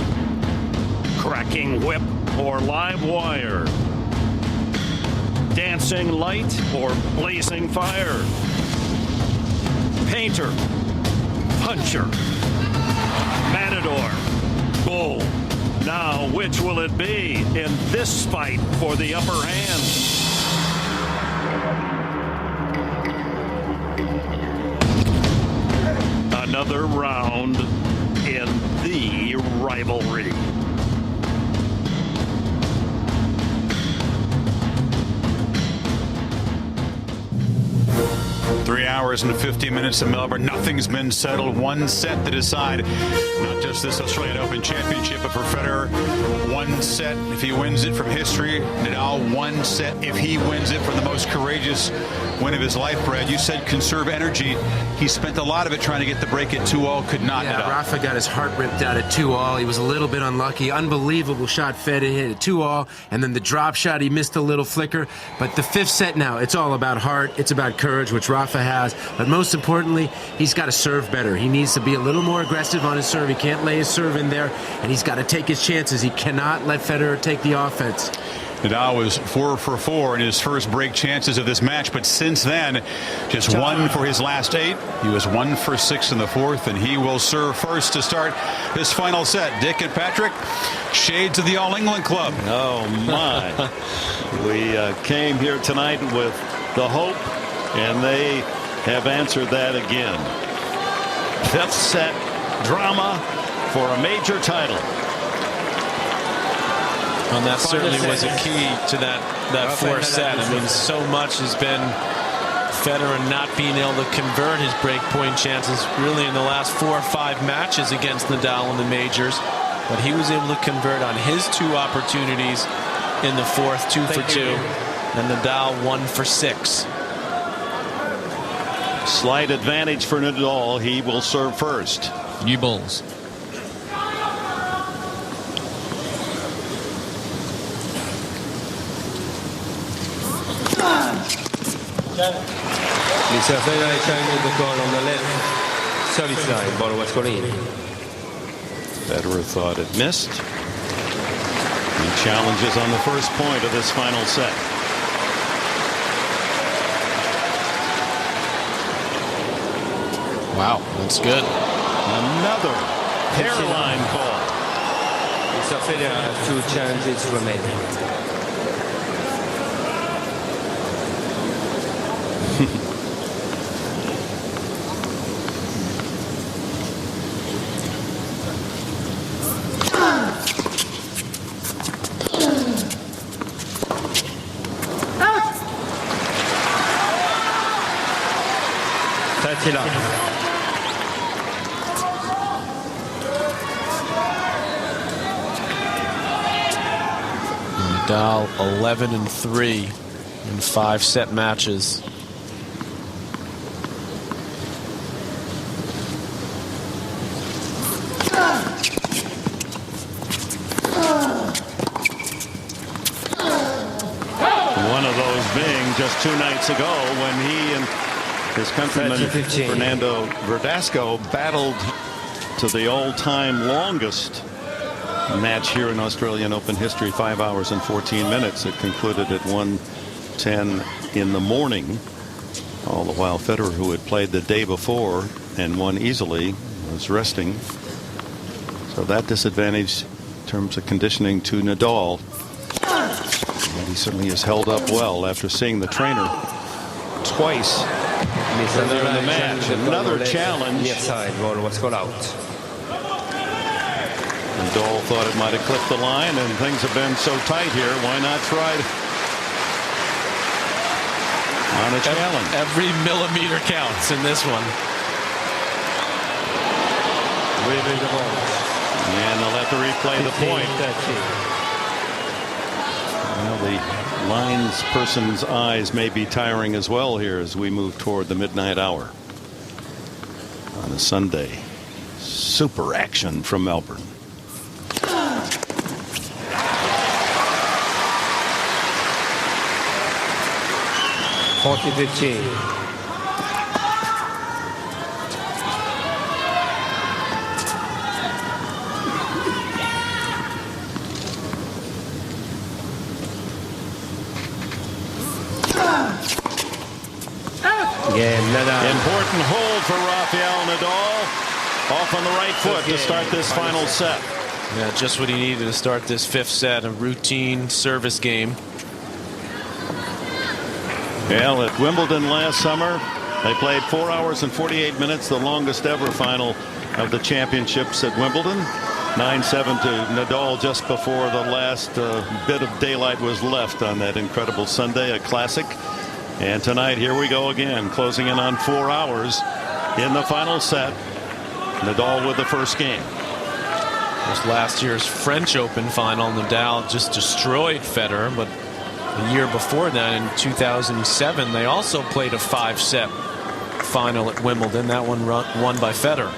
cracking whip or live wire, dancing light or blazing fire, painter, puncher, matador, bull. Now, which will it be in this fight for the upper hand? Another round in the rivalry. 3 hours and 50 minutes in Melbourne. Nothing's been settled. One set to decide not just this Australian Open Championship, but for Federer, one set if he wins it from history. Nadal, one set if he wins it for the most courageous win of his life. Brad, you said conserve energy. He spent a lot of it trying to get the break at 2-all, could not. Yeah, Nadal. Rafa got his heart ripped out at 2-all. He was a little bit unlucky. Unbelievable shot Federer hit at 2-all, and then the drop shot, he missed a little flicker. But the fifth set now, it's all about heart. It's about courage, which Rafa has. But most importantly, he's got to serve better. He needs to be a little more aggressive on his serve. He can't lay his serve in there, and he's got to take his chances. He cannot let Federer take the offense. Nadal was 4 for 4 in his first break chances of this match, but since then, just 1 for his last 8. He was 1 for 6 in the fourth, and he will serve first to start this final set. Dick and Patrick, shades of the All England Club. Oh, my. We came here tonight with the hope, and they have answered that again. Fifth set drama for a major title. And that certainly was a key to that fourth set. I mean, so much has been Federer not being able to convert his break point chances really in the last 4 or 5 matches against Nadal in the majors. But he was able to convert on his 2 opportunities in the fourth, 2 for 2. And Nadal 1 for 6. Slight advantage for Nadal. He will serve first. New balls. Mr. Federer is challenging the call on the left service line. Ball was going in. Federer thought it missed. He challenges on the first point of this final set. Wow, that's good. Another hairline call. Mr. Federer has 2 challenges remaining. Nadal 11-3 in 5-set matches. One of those being just 2 nights ago when he and his countryman Fernando Verdasco battled to the all-time longest match here in Australian Open history, 5 hours and 14 minutes. It concluded at 1:10 in the morning. All the while Federer, who had played the day before and won easily, was resting. So that disadvantage in terms of conditioning to Nadal. And he certainly has held up well after seeing the trainer twice earlier in the match. Another challenge. Near side, ball was called out. Nadal thought it might have clipped the line, and things have been so tight here. Why not try on a challenge? Every millimeter counts in this one. And they'll have to replay the point. Well, the lines person's eyes may be tiring as well here as we move toward the midnight hour on a Sunday. Super action from Melbourne. Important hold for Rafael Nadal. Off on the right foot to start this final set. Yeah, just what he needed to start this 5th set, a routine service game. Well, at Wimbledon last summer, they played 4 hours and 48 minutes, the longest ever final of the championships at Wimbledon. 9-7 to Nadal just before the last bit of daylight was left on that incredible Sunday, a classic. And tonight, here we go again, closing in on 4 hours in the final set. Nadal with the first game. This last year's French Open final, Nadal just destroyed Federer, but the year before that, in 2007, they also played a 5-set final at Wimbledon. That one won by Federer.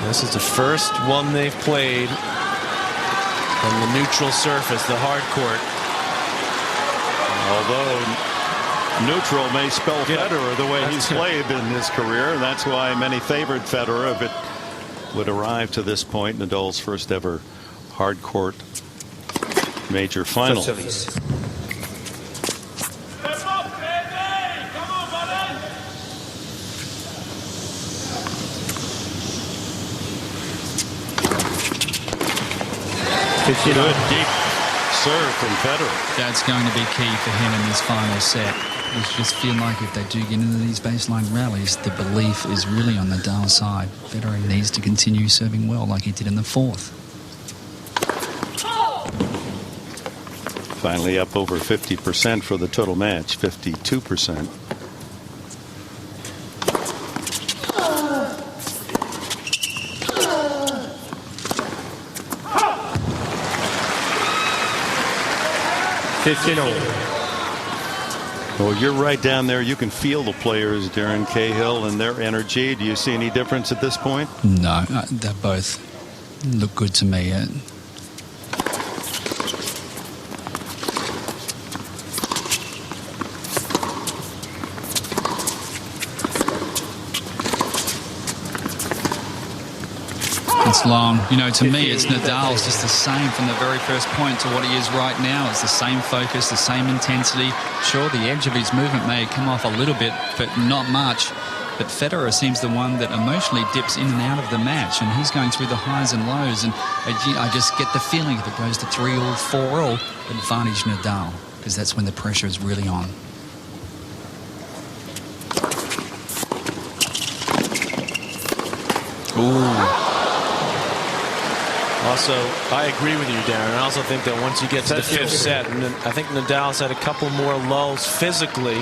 This is the first one they've played on the neutral surface, the hard court. Although neutral may spell Federer the way he's played in his career, and that's why many favored Federer if it would arrive to this point. Nadal's first ever hard court major final. Good deep serve from Federer. That's going to be key for him in this final set. You just feel like if they do get into these baseline rallies, the belief is really on Nadal's side. Federer needs to continue serving well like he did in the fourth. Finally up over 50% for the total match, 52%. Well, you're right down there. You can feel the players during Cahill and their energy. Do you see any difference at this point? No, they both look good to me. It's long. You know, to me, it's Nadal's just the same from the very first point to what he is right now. It's the same focus, the same intensity. Sure, the edge of his movement may come off a little bit, but not much. But Federer seems the one that emotionally dips in and out of the match, and he's going through the highs and lows. And I just get the feeling if it goes to 3-all, 4-all, advantage Nadal, because that's when the pressure is really on. Ooh. Also, I agree with you, Darren. I also think that once you get to the fifth set, and I think Nadal's had a couple more lulls physically.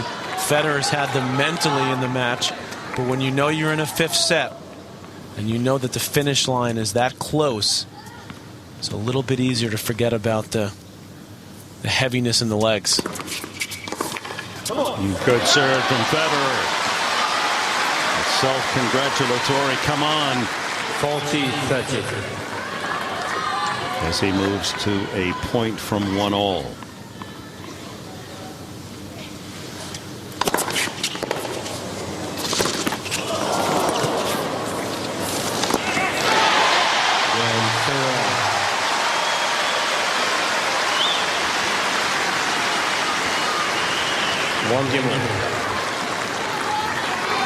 Federer's had them mentally in the match. But when you know you're in a fifth set, and you know that the finish line is that close, it's a little bit easier to forget about the heaviness in the legs. Good serve from Federer. Self-congratulatory. Come on. 40-30. As he moves to a point from 1-all.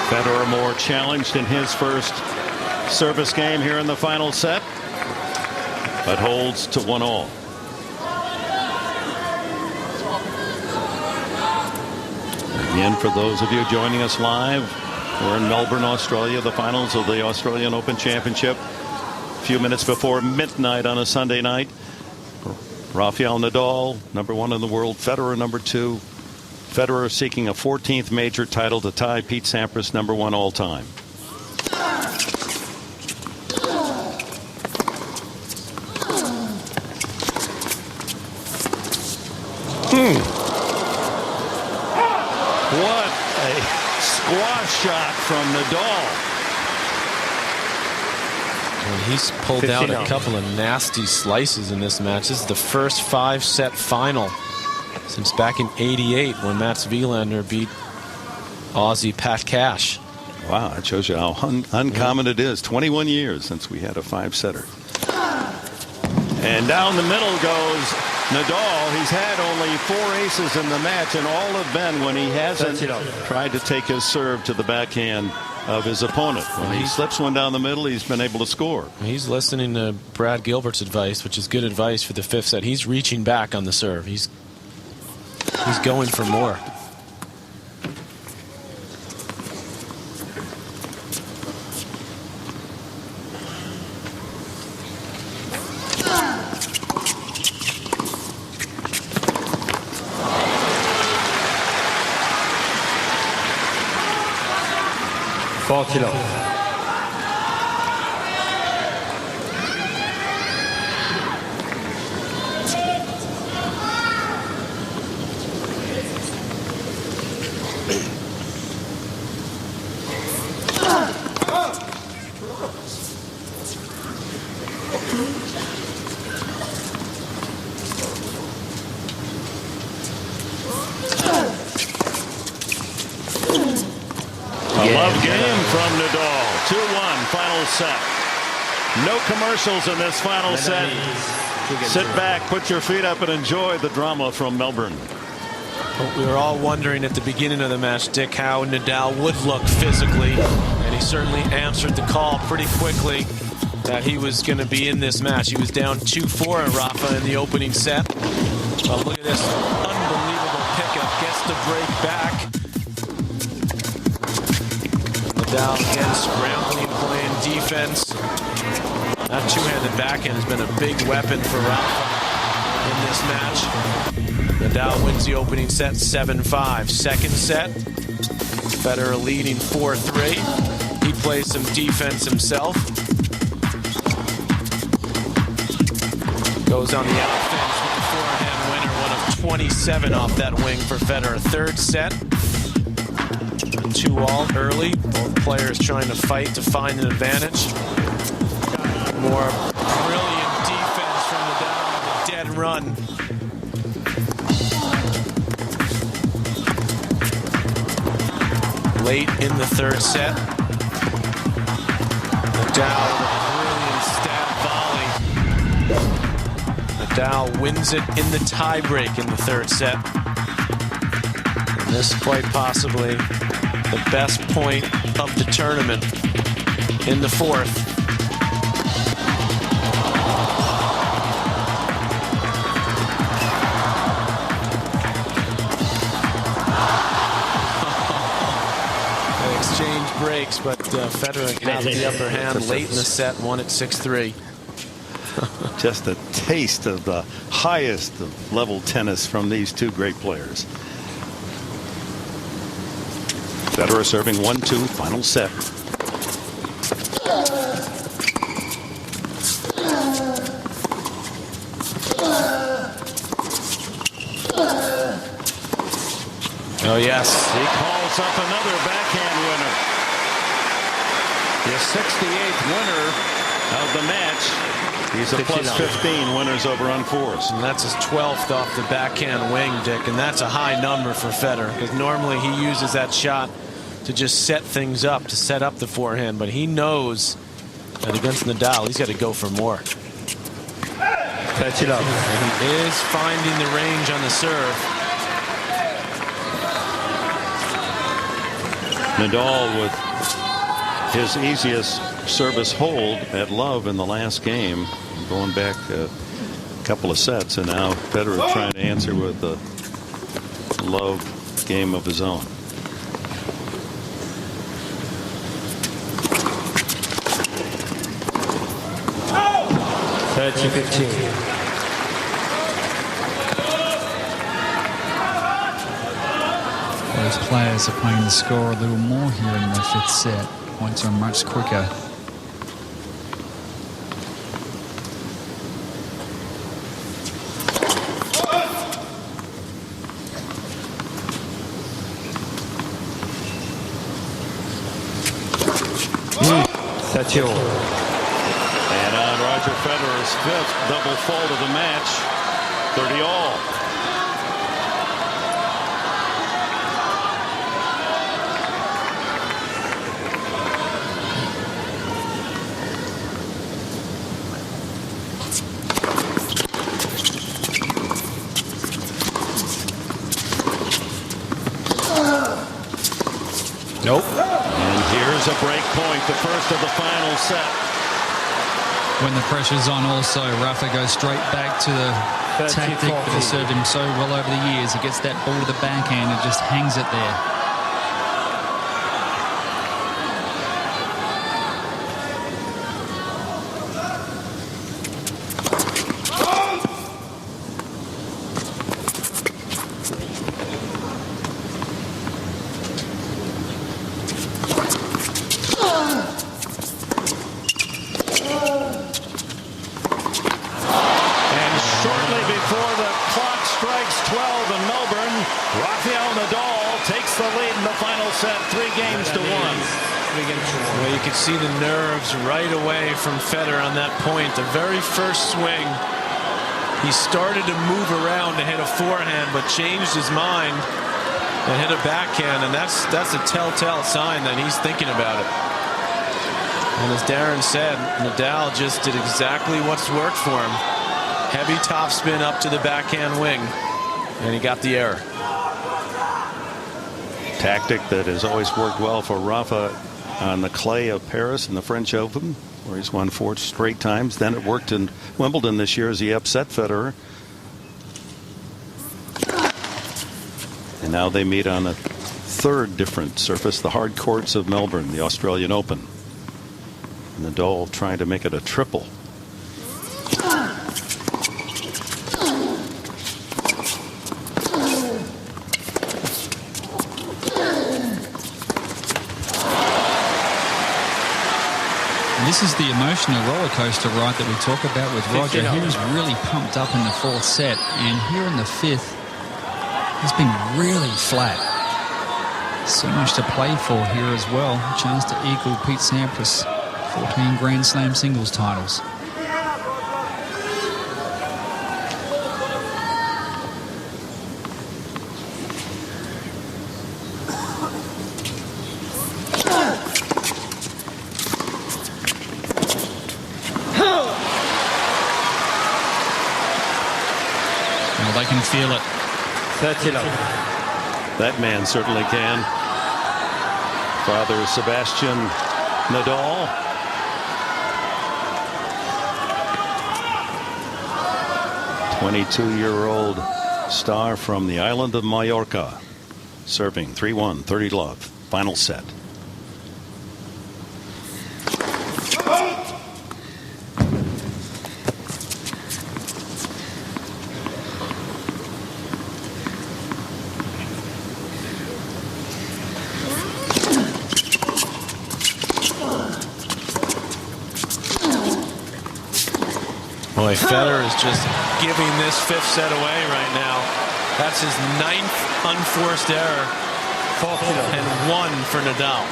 Federer more challenged in his first service game here in the final set, but holds to 1-all. Again, for those of you joining us live, we're in Melbourne, Australia, the finals of the Australian Open Championship. A few minutes before midnight on a Sunday night. Rafael Nadal, #1 in the world. Federer, #2. Federer seeking a 14th major title to tie Pete Sampras, #1 all time. What a squash shot from Nadal. Well, he's pulled out a couple of nasty slices in this match. This is the first 5-set final since back in '88 when Mats Wilander beat Aussie Pat Cash. Wow, that shows you how uncommon it is. 21 years since we had a 5-setter. And down the middle goes Nadal. He's had only 4 aces in the match, and all have been when he hasn't tried to take his serve to the backhand of his opponent. When he slips one down the middle, he's been able to score. He's listening to Brad Gilbert's advice, which is good advice for the 5th set. He's reaching back on the serve. He's going for more. 40 love. Love game from Nadal. 2-1 final set. No commercials in this final set. Sit back, put your feet up, and enjoy the drama from Melbourne. We were all wondering at the beginning of the match, Dick, how Nadal would look physically, and he certainly answered the call pretty quickly that he was going to be in this match. He was down 2-4 at Rafa in the opening set. But look at this unbelievable pickup. Gets the break back. Nadal again scrambling, playing defense. That two-handed backhand has been a big weapon for Rafa in this match. Nadal wins the opening set 7-5. Second set, Federer leading 4-3. He plays some defense himself. Goes on the outfence with the forehand winner, one of 27 off that wing for Federer. Third set, 2-all early. Both players trying to fight to find an advantage. More brilliant defense from Nadal with a dead run. Late in the third set, Nadal with a brilliant stab volley. Nadal wins it in the tiebreak in the third set. And this quite possibly the best point of the tournament in the fourth. They exchange breaks, but Federer had the upper hand late in the set, won at 6-3. Just a taste of the highest level tennis from these two great players. Federer serving 1-2, final set. Oh, yes. He calls up another backhand winner. The 68th winner of the match. He's a plus 15 winners over unforced. And that's his 12th off the backhand wing, Dick. And that's a high number for Federer, because normally he uses that shot to just set things up, to set up the forehand. But he knows that against Nadal, he's got to go for more. And he is finding the range on the serve. Nadal with his easiest service hold at love in the last game, going back a couple of sets, and now Federer trying to answer with a love game of his own. Those players are playing the score a little more here in the fifth set. Points are much quicker. And on Roger Federer's fifth double fault of the match, 30-all. Nope. And here's a break point, the first of the final set. When the pressure's on also, Rafa goes straight back to the tactic that has served him so well over the years. He gets that ball to the backhand and just hangs it there. Rafael Nadal takes the lead in the final set, 3-1. Well, you could see the nerves right away from Federer on that point. The very first swing, he started to move around to hit a forehand, but changed his mind and hit a backhand, and that's a telltale sign that he's thinking about it. And as Darren said, Nadal just did exactly what's worked for him. Heavy topspin up to the backhand wing, and he got the error. Tactic that has always worked well for Rafa on the clay of Paris in the French Open, where he's won 4 straight times. Then it worked in Wimbledon this year as he upset Federer. And now they meet on a third different surface, the hard courts of Melbourne, the Australian Open. Nadal trying to make it a triple. This is the emotional roller coaster ride that we talk about with Roger. He was really pumped up in the 4th set, and here in the 5th, he's been really flat. So much to play for here as well. A chance to equal Pete Sampras' 14 Grand Slam singles titles. Well, they can feel it. 30 love. That man certainly can. Father Sebastian Nadal. "22-year-old star from the island of Mallorca, serving 3-1, 30 love, final set." Boy, Federer is just giving this 5th set away right now. That's his 9th unforced error, and 1 for Nadal.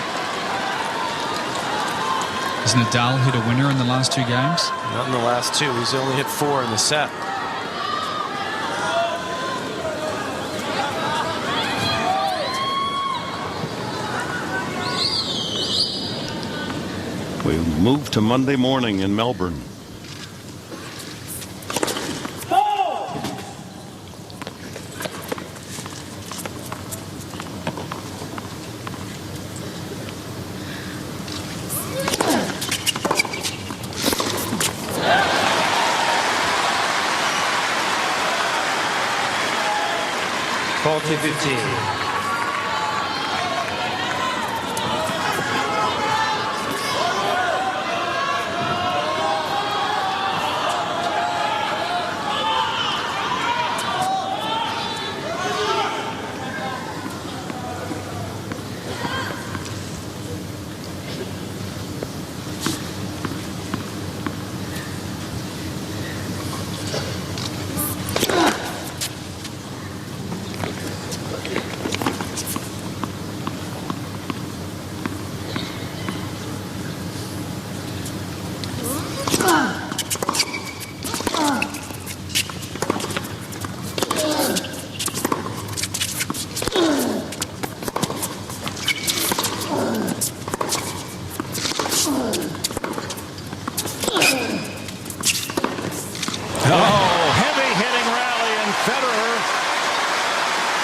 Has Nadal hit a winner in the last 2 games? Not in the last 2. He's only hit 4 in the set. We move to Monday morning in Melbourne.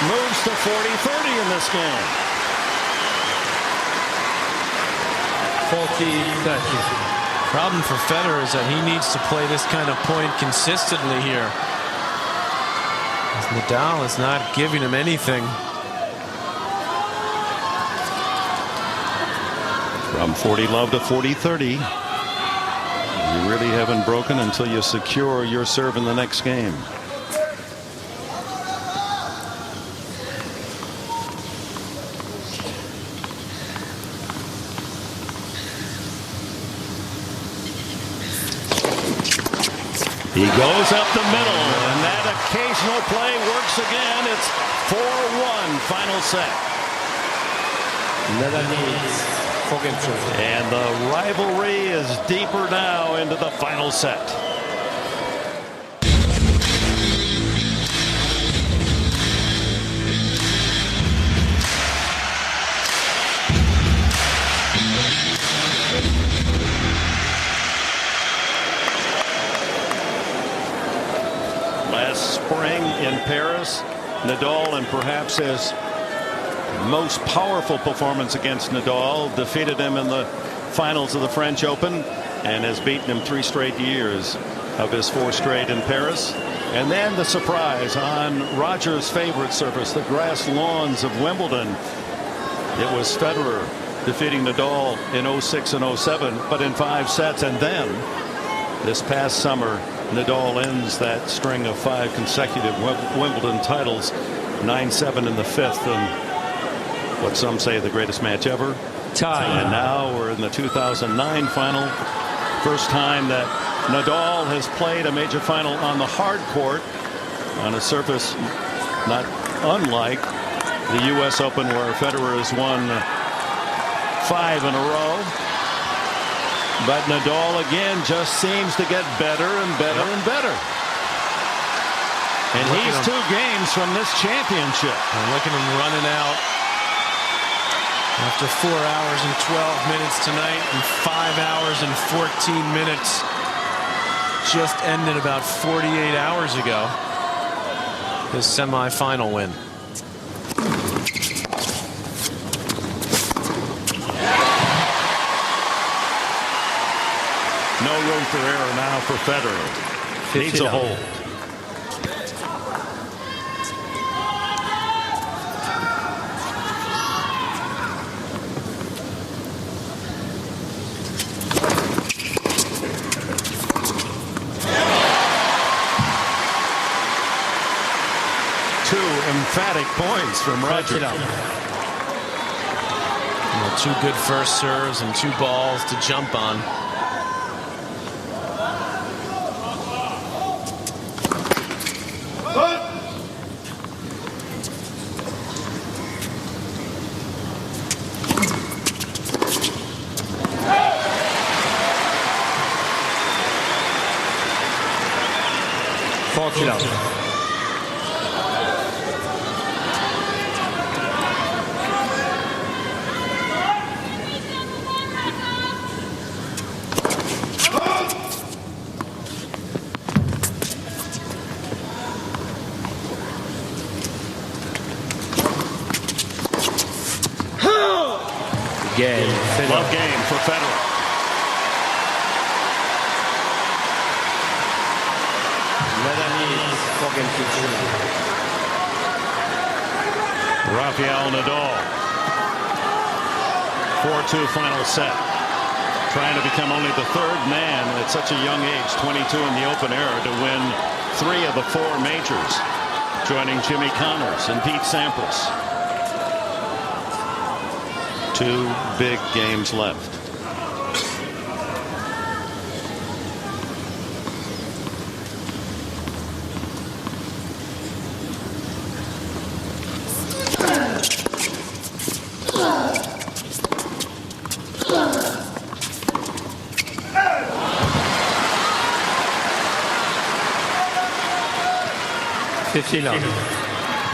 Moves to 40-30 in this game. 40-30. Problem for Federer is that he needs to play this kind of point consistently here. As Nadal is not giving him anything. From 40 love to 40-30. You really haven't broken until you secure your serve in the next game. He goes up the middle, and that occasional play works again. It's 4-1 final set. And the rivalry is deeper now into the final set. Last spring in Paris, Nadal, and perhaps his most powerful performance against Nadal, defeated him in the finals of the French Open and has beaten him 3 straight years of his 4 straight in Paris. And then the surprise on Roger's favorite surface, the grass lawns of Wimbledon. It was Federer defeating Nadal in 06 and 07, but in 5 sets. And then this past summer, Nadal ends that string of 5 consecutive Wimbledon titles, 9-7 in the 5th, and what some say the greatest match ever. Tie. And now we're in the 2009 final. First time that Nadal has played a major final on the hard court, on a surface not unlike the U.S. Open, where Federer has won 5 in a row. But Nadal again just seems to get better and better and better. And he's 2 games from this championship. And look at him running out after 4 hours and 12 minutes tonight, and 5 hours and 14 minutes just ended about 48 hours ago. His semifinal win. No room for error now for Federer. Needs a hold. Emphatic points from Roger. 2 good first serves and 2 balls to jump on. Love game for Federer. Rafael Nadal, 4-2 final set. Trying to become only the 3rd man at such a young age, 22 in the open era, to win 3 of the 4 majors, joining Jimmy Connors and Pete Sampras. 2 big games left.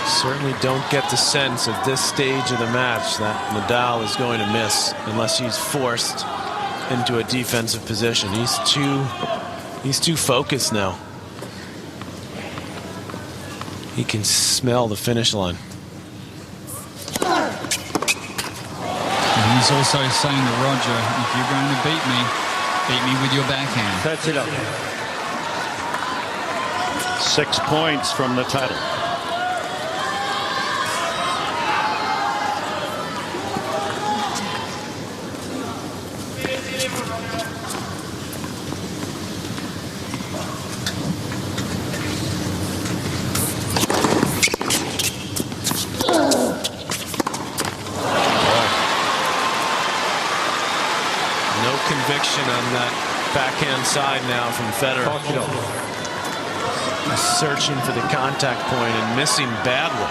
Certainly don't get the sense at this stage of the match that Nadal is going to miss unless he's forced into a defensive position. He's too focused now. He can smell the finish line. And he's also saying to Roger, if you're going to beat me with your backhand. That's it up. 6 points from the title. Conviction on that backhand side now from Federer. He's searching for the contact point and missing badly.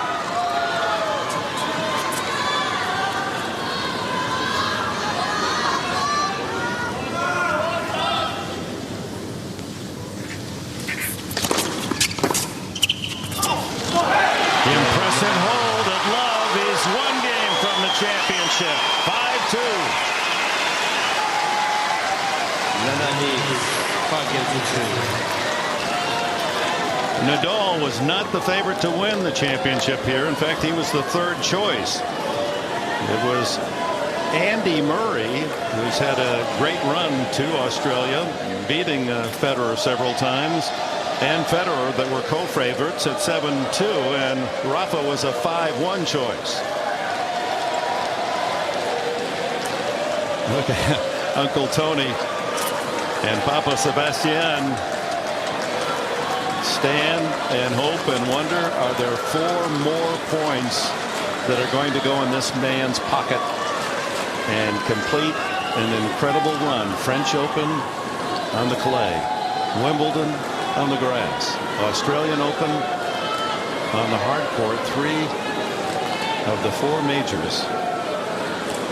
championship. 5-2. Nadal was not the favorite to win the championship here. In fact, he was the third choice. It was Andy Murray, who's had a great run to Australia, beating Federer several times, and Federer that were co-favorites at 7-2, and Rafa was a 5-1 choice. Look at Uncle Tony and Papa Sebastian stand and hope and wonder, are there 4 more points that are going to go in this man's pocket and complete an incredible run? French Open on the clay, Wimbledon on the grass, Australian Open on the hard court, 3 of the 4 majors.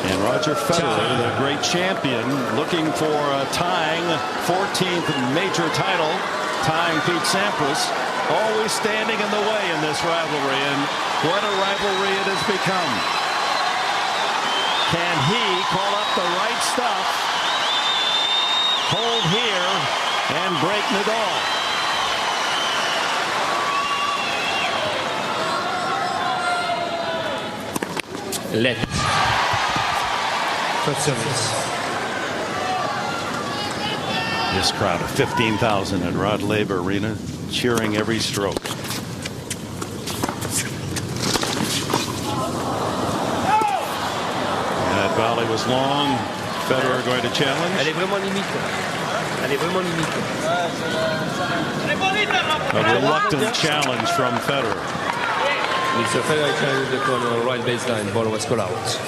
And Roger Federer, the great champion, looking for a tying 14th major title, tying Pete Sampras, always standing in the way in this rivalry. And what a rivalry it has become. Can he call up the right stuff, hold here, and break Nadal? Let. First service. This crowd of 15,000 at Rod Laver Arena cheering every stroke. That volley was long. Federer going to challenge. Elle est vraiment limite. Elle est vraiment limite. A reluctant challenge from Federer. Mr. Federer challenged the corner right baseline. Ball was called out.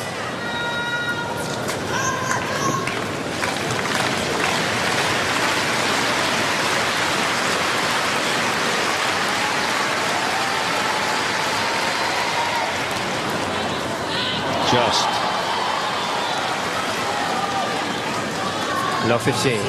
Just. Now 15.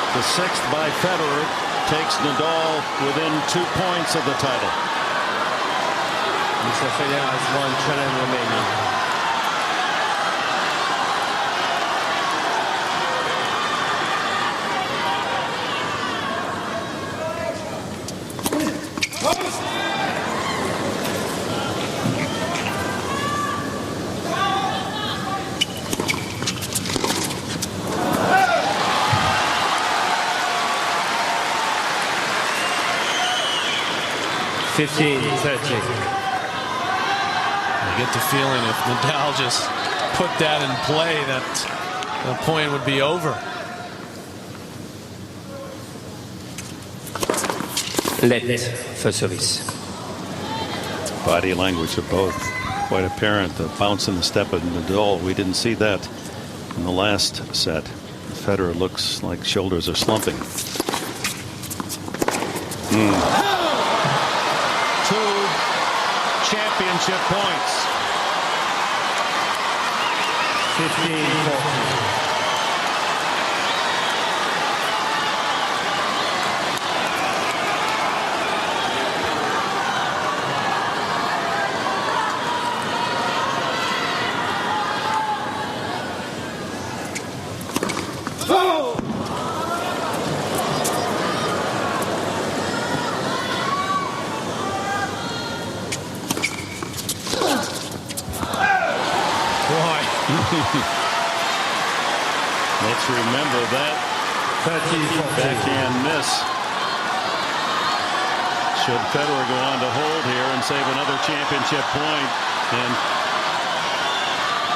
The 6th by Federer takes Nadal within 2 points of the title. Mr. Federer has 1 challenge remaining. You get the feeling if Nadal just put that in play, that the point would be over. Let first service. Body language of both quite apparent. The bounce in the step of Nadal, we didn't see that in the last set. Federer looks like shoulders are slumping. 2 championship points. 15-14. Let's remember that backhand miss. Should Federer go on to hold here and save another championship point and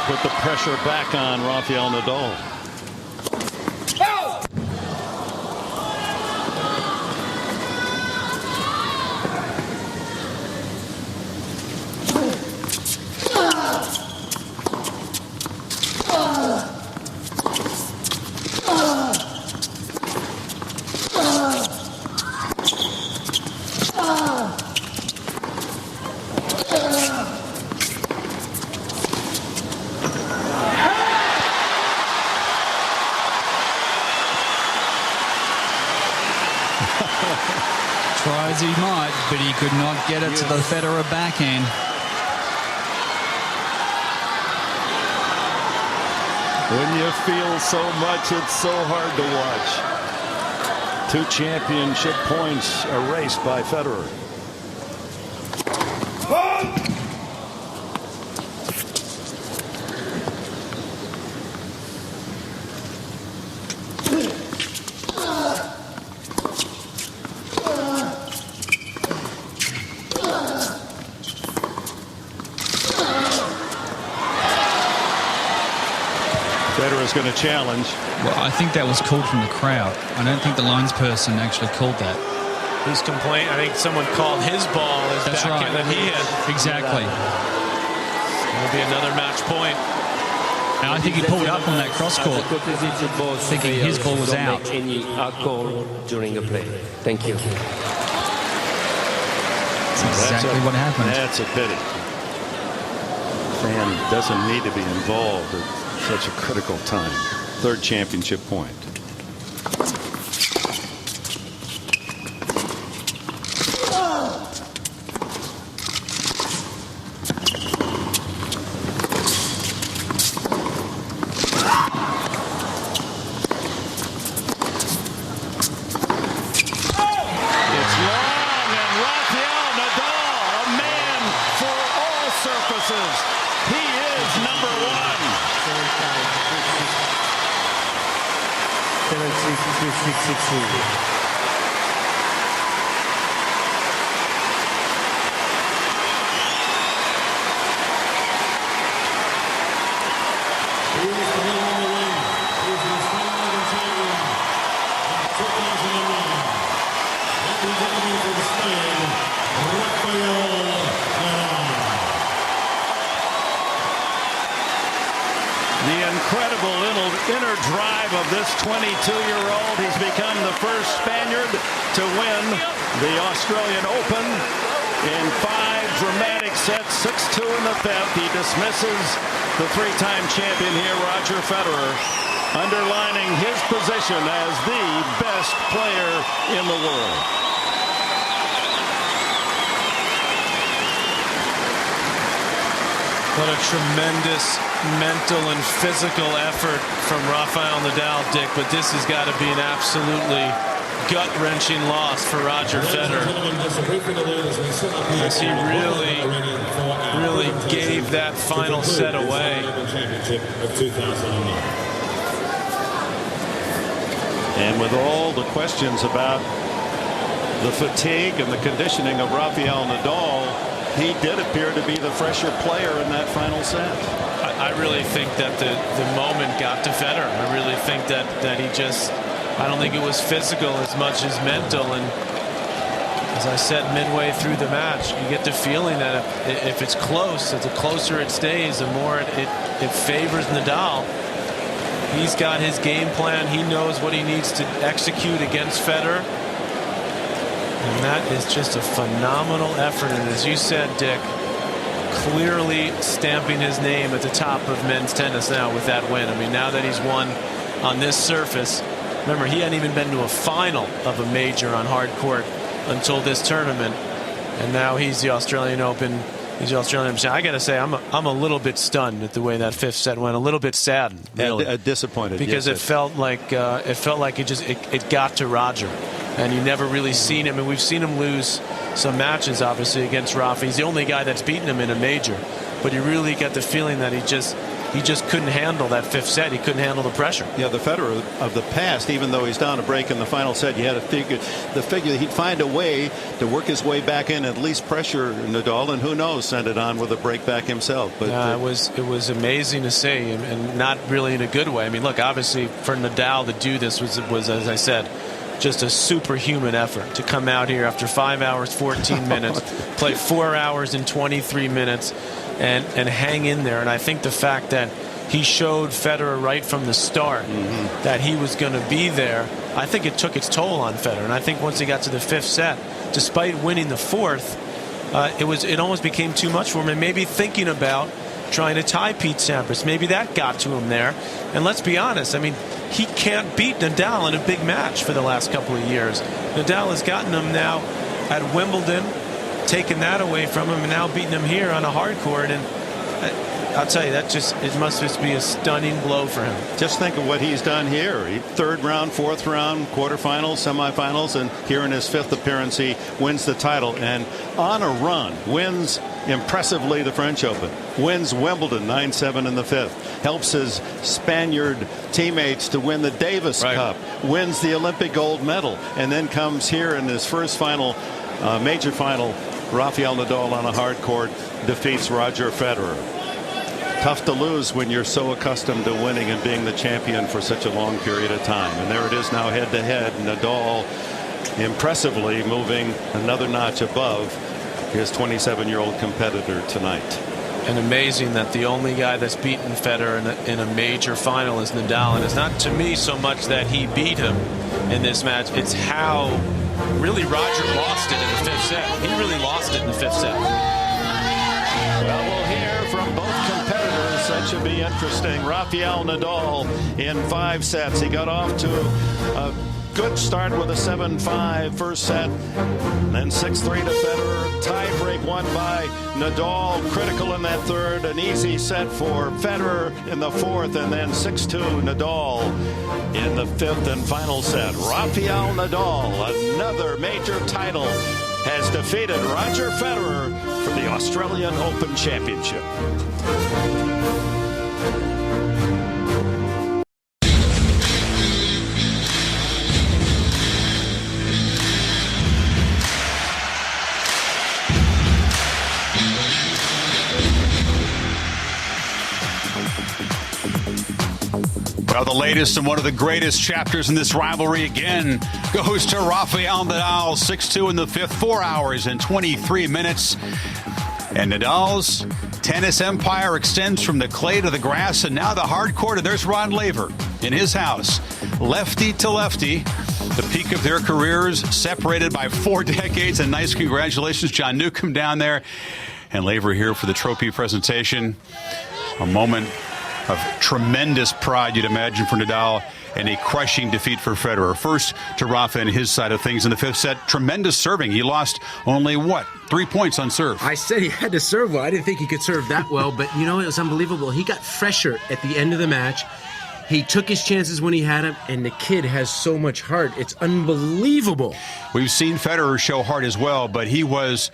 put the pressure back on Rafael Nadal. not get it to the Federer backhand. When you feel so much, it's so hard to watch. 2 championship points erased by Federer. Federer's going to challenge. Well, I think that was called from the crowd. I don't think the linesperson actually called that. He's complaining. I think someone called his ball as That's backhand right. that he hit. Exactly. It'll be another match point. And I think he pulled up on that cross court, thinking his ball was out. Don't make any call during a play. Thank you. That's exactly what happened. That's a pity. Fan doesn't need to be involved at such a critical time. 3rd championship point. It's long, and Rafael Nadal, a man for all surfaces. He is number 1. 7-6, 3-6, 6-2. The incredible little inner drive of this 22-year-old. He's become the first Spaniard to win the Australian Open in 5 dramatic sets, 6-2 in the 5th. He dismisses the 3-time champion here, Roger Federer, underlining his position as the best player in the world. What a tremendous mental and physical effort from Rafael Nadal, Dick, but this has got to be an absolutely gut-wrenching loss for Roger Federer, as he really gave that final set away. And with all the questions about the fatigue and the conditioning of Rafael Nadal, he did appear to be the fresher player in that final set. I really think that the moment got to Federer. I really think that he just, I don't think it was physical as much as mental. And as I said midway through the match, you get the feeling that if it's close, the closer it stays, the more it favors Nadal. He's got his game plan. He knows what he needs to execute against Federer. And that is just a phenomenal effort. And as you said, Dick, clearly stamping his name at the top of men's tennis now with that win. I mean, now that he's won on this surface, remember, he hadn't even been to a final of a major on hard court until this tournament. And now he's the Australian Open. He's the Australian Open. I got to say, I'm a little bit stunned at the way that 5th set went. A little bit saddened, really. Disappointed. Because yes, it felt like it got to Roger. And you never really seen him. And we've seen him lose some matches, obviously, against Rafa. He's the only guy that's beaten him in a major. But you really get the feeling that he just couldn't handle that 5th set. He couldn't handle the pressure. Yeah, the Federer of the past, even though he's down a break in the final set, you had to figure he'd find a way to work his way back in, at least pressure Nadal, and who knows, send it on with a break back himself. But it was amazing to see, and not really in a good way. I mean, look, obviously for Nadal to do this was as I said, just a superhuman effort to come out here after 5 hours 14 minutes, play 4 hours and 23 minutes, and hang in there. And I think the fact that he showed Federer right from the start that he was going to be there, I think it took its toll on Federer. And I think once he got to the 5th set, despite winning the 4th, it almost became too much for him. And maybe thinking about trying to tie Pete Sampras, maybe that got to him there. And let's be honest, I mean, he can't beat Nadal in a big match for the last couple of years. Nadal has gotten him now at Wimbledon, taken that away from him and now beating him here on a hard court. And I'll tell you, it must just be a stunning blow for him. Just think of what he's done here. Third round, fourth round, quarterfinals, semifinals, and here in his 5th appearance, he wins the title. And on a run, wins impressively the French Open, wins Wimbledon 9-7 in the 5th, helps his Spaniard teammates to win the Davis Cup, wins the Olympic gold medal, and then comes here in his first final, major final, Rafael Nadal on a hard court, defeats Roger Federer. Tough to lose when you're so accustomed to winning and being the champion for such a long period of time. And there it is now, head to head. Nadal impressively moving another notch above his 27-year-old competitor tonight. And amazing that the only guy that's beaten Federer in a major final is Nadal. And it's not, to me, so much that he beat him in this match. It's how really Roger lost it in the 5th set. He really lost it in the 5th set. Well, we'll hear from both competitors. That should be interesting. Rafael Nadal in 5 sets. He got off to a good start with a 7-5 first set, then 6-3 to Federer. Tie break won by Nadal. Critical in that third. An easy set for Federer in the 4th, and then 6-2 Nadal in the 5th and final set. Rafael Nadal, another major title, has defeated Roger Federer for the Australian Open Championship. Well, the latest and one of the greatest chapters in this rivalry again goes to Rafael Nadal, 6-2 in the 5th, 4 hours and 23 minutes. And Nadal's tennis empire extends from the clay to the grass and now the hard court. And there's Rod Laver in his house, lefty to lefty. The peak of their careers separated by 4 decades. And nice congratulations, John Newcomb down there. And Laver here for the trophy presentation. A moment of tremendous pride, you'd imagine, for Nadal, and a crushing defeat for Federer. First to Rafa and his side of things in the 5th set. Tremendous serving. He lost only, 3 points on serve. I said he had to serve well. I didn't think he could serve that well, but it was unbelievable. He got fresher at the end of the match. He took his chances when he had him, and the kid has so much heart. It's unbelievable. We've seen Federer show heart as well, but he was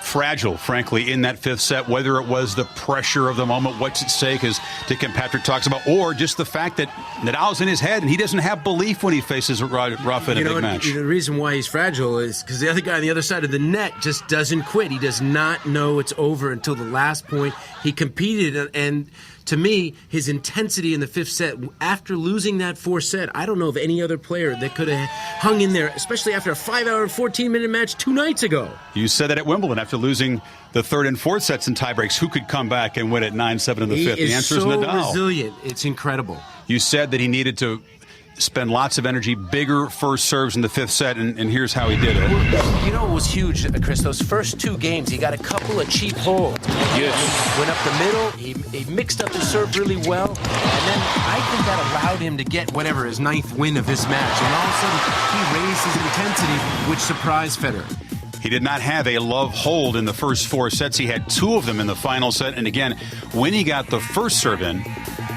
fragile, frankly, in that 5th set, whether it was the pressure of the moment, what's at stake, as Dick and Patrick talks about, or just the fact that Nadal's in his head and he doesn't have belief when he faces Rafa in a big match. The reason why he's fragile is because the other guy on the other side of the net just doesn't quit. He does not know it's over until the last point. He competed, and to me, his intensity in the 5th set, after losing that 4th set, I don't know of any other player that could have hung in there, especially after a 5-hour and 14-minute match 2 nights ago. You said that at Wimbledon after losing the 3rd and 4th sets in tiebreaks. Who could come back and win at 9-7 in the 5th? The answer is Nadal. He's so resilient. It's incredible. You said that he needed to spend lots of energy, bigger first serves in the 5th set, and here's how he did it. You know what was huge, Chris? Those first 2 games, he got a couple of cheap holds. Yes. Went up the middle, he mixed up his serve really well, and then I think that allowed him to get whatever, his 9th win of this match, and all of a sudden he raised his intensity, which surprised Federer. He did not have a love hold in the first 4 sets. He had 2 of them in the final set, and again, when he got the first serve in,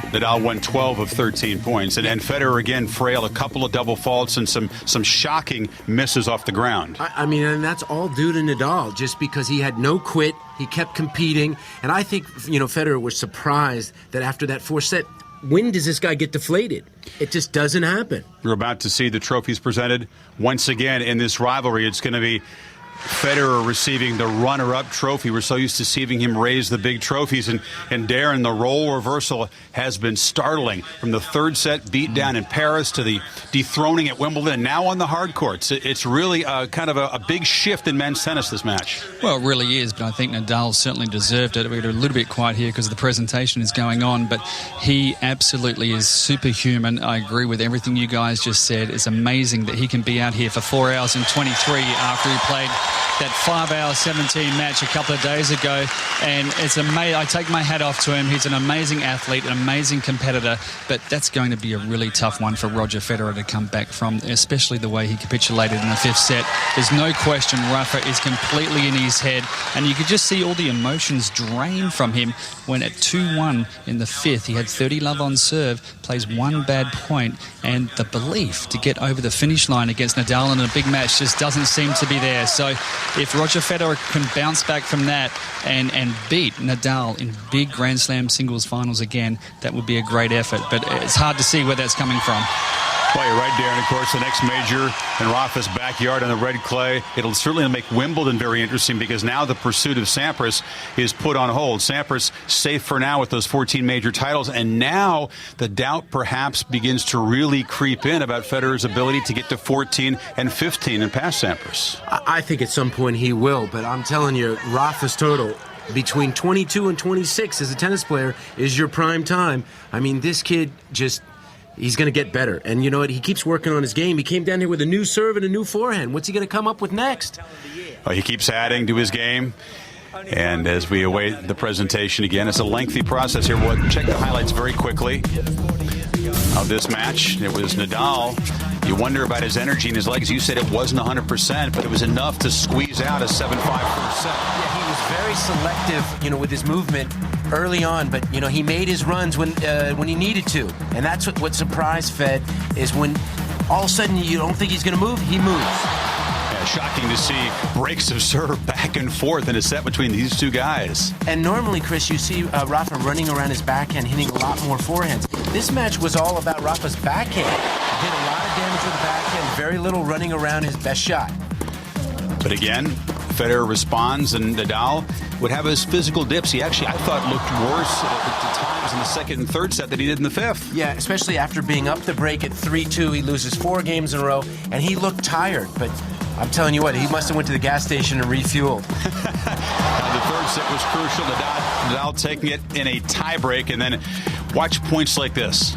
Nadal won 12 of 13 points. And Federer, again, frail, a couple of double faults and some shocking misses off the ground. I mean, and that's all due to Nadal, just because he had no quit. He kept competing. And I think, Federer was surprised that after that 4th set, when does this guy get deflated? It just doesn't happen. We're about to see the trophies presented once again in this rivalry. It's going to be Federer receiving the runner-up trophy. We're so used to seeing him raise the big trophies. And Darren, the role reversal has been startling. From the 3rd set beat down in Paris to the dethroning at Wimbledon, and now on the hard courts. It's really kind of a big shift in men's tennis, this match. Well, it really is, but I think Nadal certainly deserved it. We're a little bit quiet here because the presentation is going on, but he absolutely is superhuman. I agree with everything you guys just said. It's amazing that he can be out here for 4 hours and 23 after he played that 5-hour 17 match a couple of days ago, and it's amazing. I take my hat off to him. He's an amazing athlete, an amazing competitor, but that's going to be a really tough one for Roger Federer to come back from, especially the way he capitulated in the fifth set. There's no question Rafa is completely in his head, and you could just see all the emotions drain from him when at 2-1 in the fifth, he had 30 love on serve, plays one bad point, and the belief to get over the finish line against Nadal in a big match just doesn't seem to be there. So if Roger Federer can bounce back from that and beat Nadal in big Grand Slam singles finals again, that would be a great effort. But it's hard to see where that's coming from. Well, you're right, Darren. Of course, the next major in Rafa's backyard on the red clay. It'll certainly make Wimbledon very interesting because now the pursuit of Sampras is put on hold. Sampras safe for now with those 14 major titles, and now the doubt perhaps begins to really creep in about Federer's ability to get to 14 and 15 and pass Sampras. I think at some point he will, but I'm telling you, Rafa's total between 22 and 26 as a tennis player is your prime time. I mean, this kid just... he's going to get better. And you know what? He keeps working on his game. He came down here with a new serve and a new forehand. What's he going to come up with next? Well, he keeps adding to his game. And as we await the presentation again, it's a lengthy process here. We'll check the highlights very quickly of this match. It was Nadal. You wonder about his energy in his legs. You said it wasn't 100%, but it was enough to squeeze out a 7-5 first set. Yeah, he was very selective, you know, with his movement early on, but you know, he made his runs when he needed to, and that's what surprised Fed is when all of a sudden you don't think he's going to move, he moves. Yeah, shocking to see breaks of serve back and forth in a set between these two guys. And normally, Chris, you see Rafa running around his backhand, hitting a lot more forehands. This match was all about Rafa's backhand. He did a lot of damage with the backhand, very little running around his best shot. But again, Federer responds, and Nadal would have his physical dips. He actually, I thought, looked worse at times in the second and third set than he did in the fifth. Yeah, especially after being up the break at 3-2. He loses 4 games in a row, and he looked tired. But I'm telling you what, he must have went to the gas station and refueled. The third set was crucial. Nadal taking it in a tiebreak, and then watch points like this.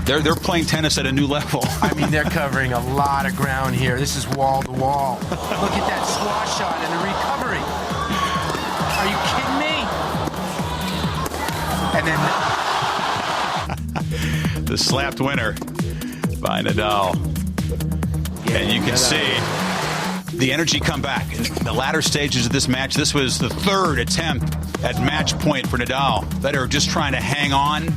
They're playing tennis at a new level. I mean, they're covering a lot of ground here. This is wall to wall. Look at that squash shot and the recovery. Are you kidding me? And then the slapped winner by Nadal. Yeah, and you can see the energy come back. In the latter stages of this match, this was the third attempt at match point for Nadal. Federer just trying to hang on.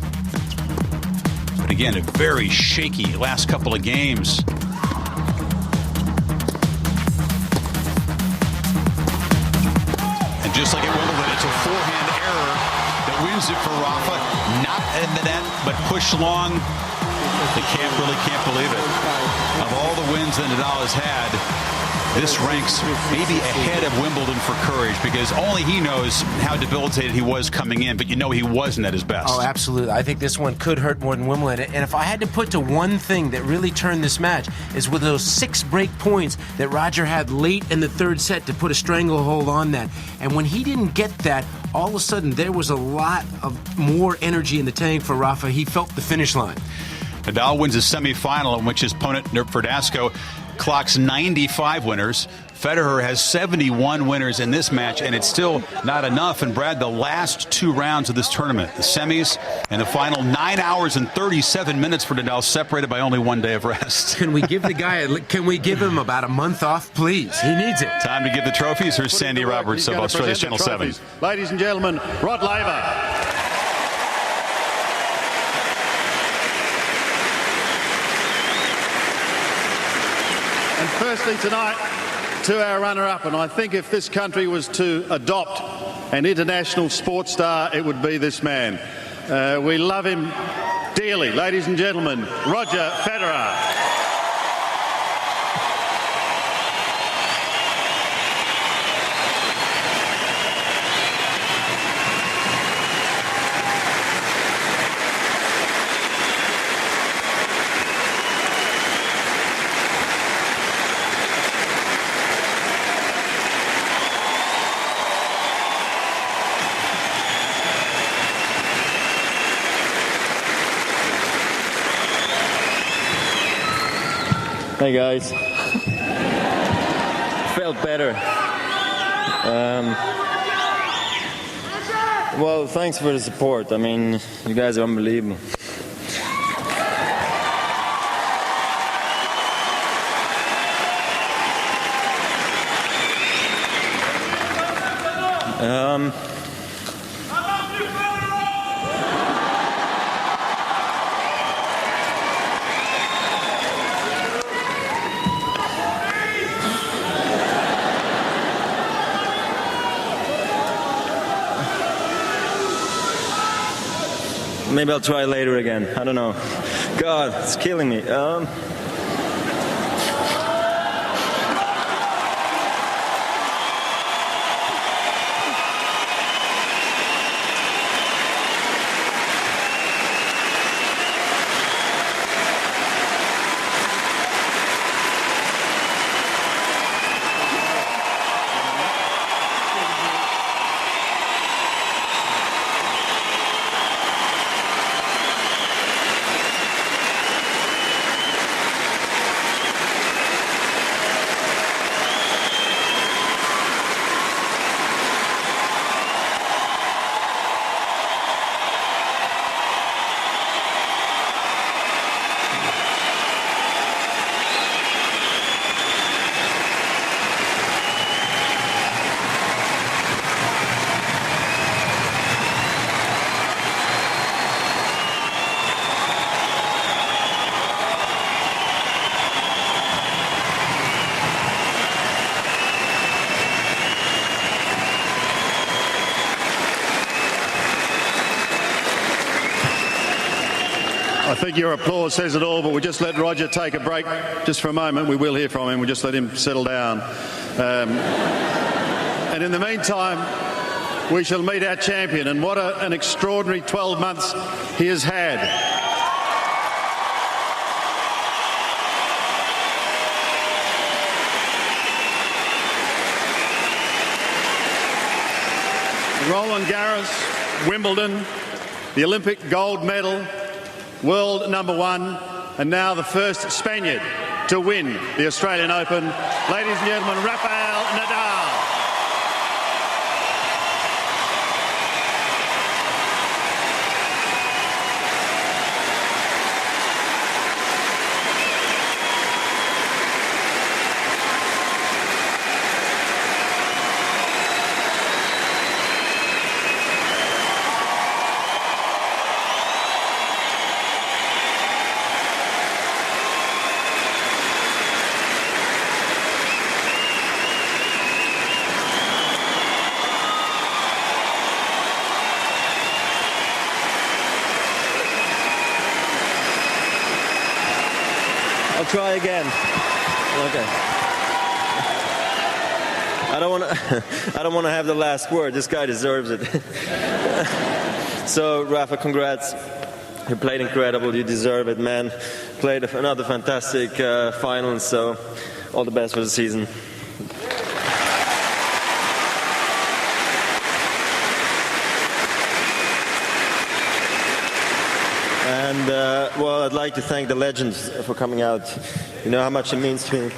But again, a very shaky last couple of games. And just like at Wimbledon, it's a forehand error that wins it for Rafa. Not in the net, but pushed long. They really can't believe it. Of all the wins that Nadal has had, this ranks maybe ahead of Wimbledon for courage because only he knows how debilitated he was coming in, but you know he wasn't at his best. Oh, absolutely. I think this one could hurt more than Wimbledon. And if I had to put to one thing that really turned this match is with those 6 break points that Roger had late in the third set to put a stranglehold on that. And when he didn't get that, all of a sudden there was a lot of more energy in the tank for Rafa. He felt the finish line. Nadal wins a semifinal in which his opponent, Verdasco, clocks 95 winners. Federer has 71 winners in this match, and it's still not enough. And Brad, the last 2 rounds of this tournament, the semis and the final, 9 hours and 37 minutes for Nadal, separated by only 1 day of rest. Can we give the guy, can we give him about a month off, please? He needs it. Time to give the trophies. Here's Sandy Roberts of Australia's Channel 7. Ladies and gentlemen, Rod Laver. And firstly tonight, to our runner-up, and I think if this country was to adopt an international sports star, it would be this man. We love him dearly. Ladies and gentlemen, Roger Federer. Hey guys. felt better. Well, thanks for the support. I mean, you guys are unbelievable. Maybe I'll try later again. I don't know. God, it's killing me. I think your applause says it all, but we'll just let Roger take a break just for a moment. We will hear from him. We'll just let him settle down. And in the meantime, we shall meet our champion. And what an extraordinary 12 months he has had. Roland Garros, Wimbledon, the Olympic gold medal, world number one, and now the first Spaniard to win the Australian Open. Ladies and gentlemen, Rafael Nadal. I'll try again. Okay. I don't want to have the last word. This guy deserves it. So, Rafa, congrats. You played incredible. You deserve it, man. Played another fantastic final. So, all the best for the season. And, well, I'd like to thank the legends for coming out. You know how much it means to me.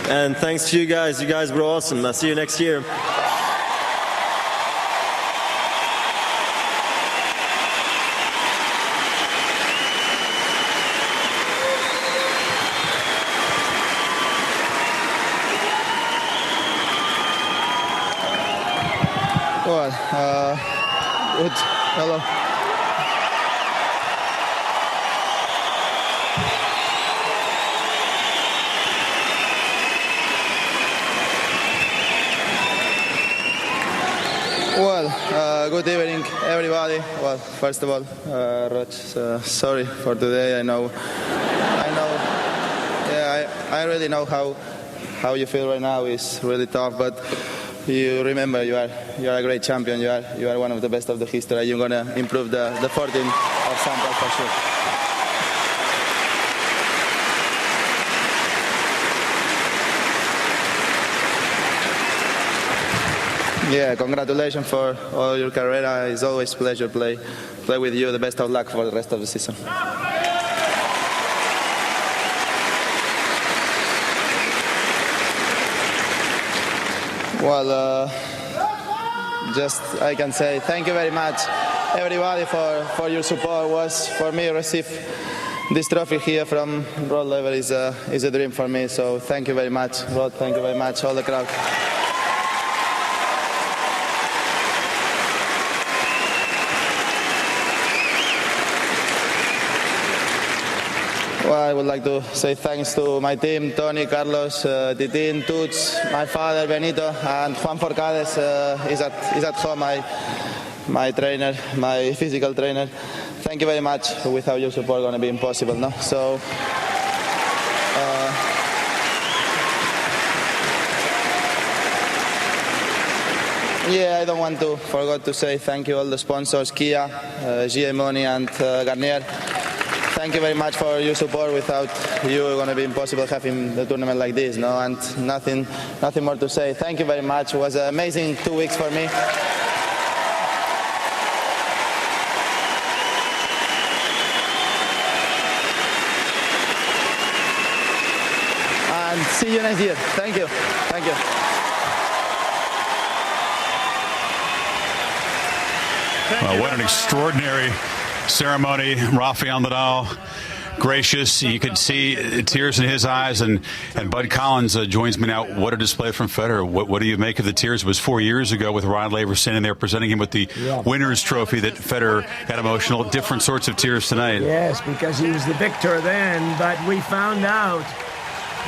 And thanks to you guys. You guys were awesome. I'll see you next year. Well, good. Hello. Well, good evening, everybody. Well, first of all, Rog, sorry for today. I know. Yeah, I really know how you feel right now. It's really tough, but you remember you are a great champion. You are one of the best of the history. You're gonna improve the 14 of Sampras for sure. Yeah, congratulations for all your career. It's always a pleasure play with you. The best of luck for the rest of the season. Well, just I can say thank you very much, everybody, for your support. Was for me receive this trophy here from Rod Laver is a dream for me. So thank you very much, Rod. Thank you very much, all the crowd. Well, I would like to say thanks to my team, Tony, Carlos, Titin, Tuts, my father, Benito, and Juan Forcades is at home, my trainer, my physical trainer. Thank you very much. Without your support, it's going to be impossible, no? So, yeah, I don't want to forget to say thank you all the sponsors, Kia, GM Money, and Garnier. Thank you very much for your support. Without you, it's going to be impossible having the tournament like this, no? And nothing more to say. Thank you very much. It was an amazing 2 weeks for me. And see you next year. Thank you. Thank you. Well, what an extraordinary ceremony. Rafael Nadal, gracious. You could see tears in his eyes. And Bud Collins joins me now. What a display from Federer. What do you make of the tears? It was 4 years ago with Rod Laver standing there presenting him with the winner's trophy that Federer got emotional. Different sorts of tears tonight. Yes, because he was the victor then. But we found out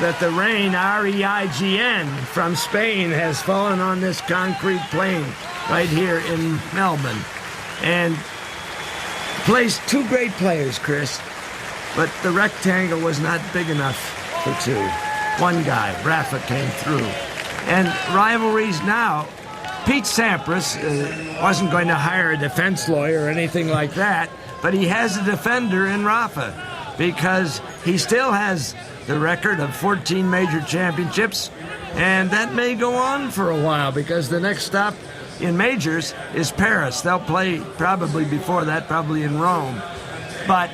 that the rain, R-E-I-G-N, from Spain has fallen on this concrete plain right here in Melbourne. And plays two great players, Chris, but the rectangle was not big enough for two. One guy, Rafa, came through. And rivalries now, Pete Sampras wasn't going to hire a defense lawyer or anything like that, but he has a defender in Rafa because he still has the record of 14 major championships, and that may go on for a while because the next stop in majors is Paris. They'll play probably before that, probably in Rome. But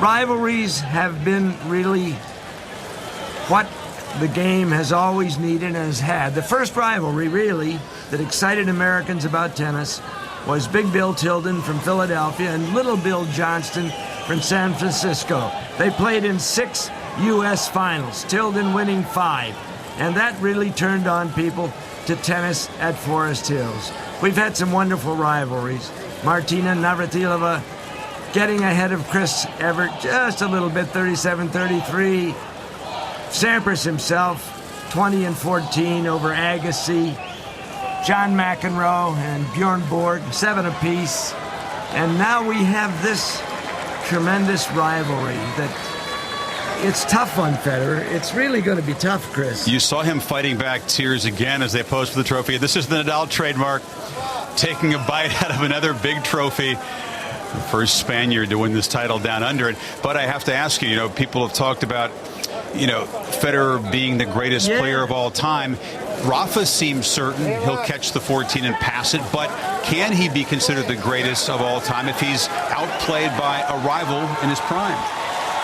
rivalries have been really what the game has always needed and has had. The first rivalry, really, that excited Americans about tennis was Big Bill Tilden from Philadelphia and Little Bill Johnston from San Francisco. They played in 6 U.S. finals, Tilden winning 5. And that really turned on people to tennis at Forest Hills. We've had some wonderful rivalries. Martina Navratilova getting ahead of Chris Evert just a little bit, 37-33. Sampras himself, 20-14 over Agassi. John McEnroe and Bjorn Borg, 7 apiece. And now we have this tremendous rivalry that it's tough on Federer. It's really going to be tough, Chris. You saw him fighting back tears again as they posed for the trophy. This is the Nadal trademark, taking a bite out of another big trophy. The first Spaniard to win this title down under it. But I have to ask you, people have talked about, Federer being the greatest player of all time. Rafa seems certain he'll catch the 14 and pass it, but can he be considered the greatest of all time if he's outplayed by a rival in his prime?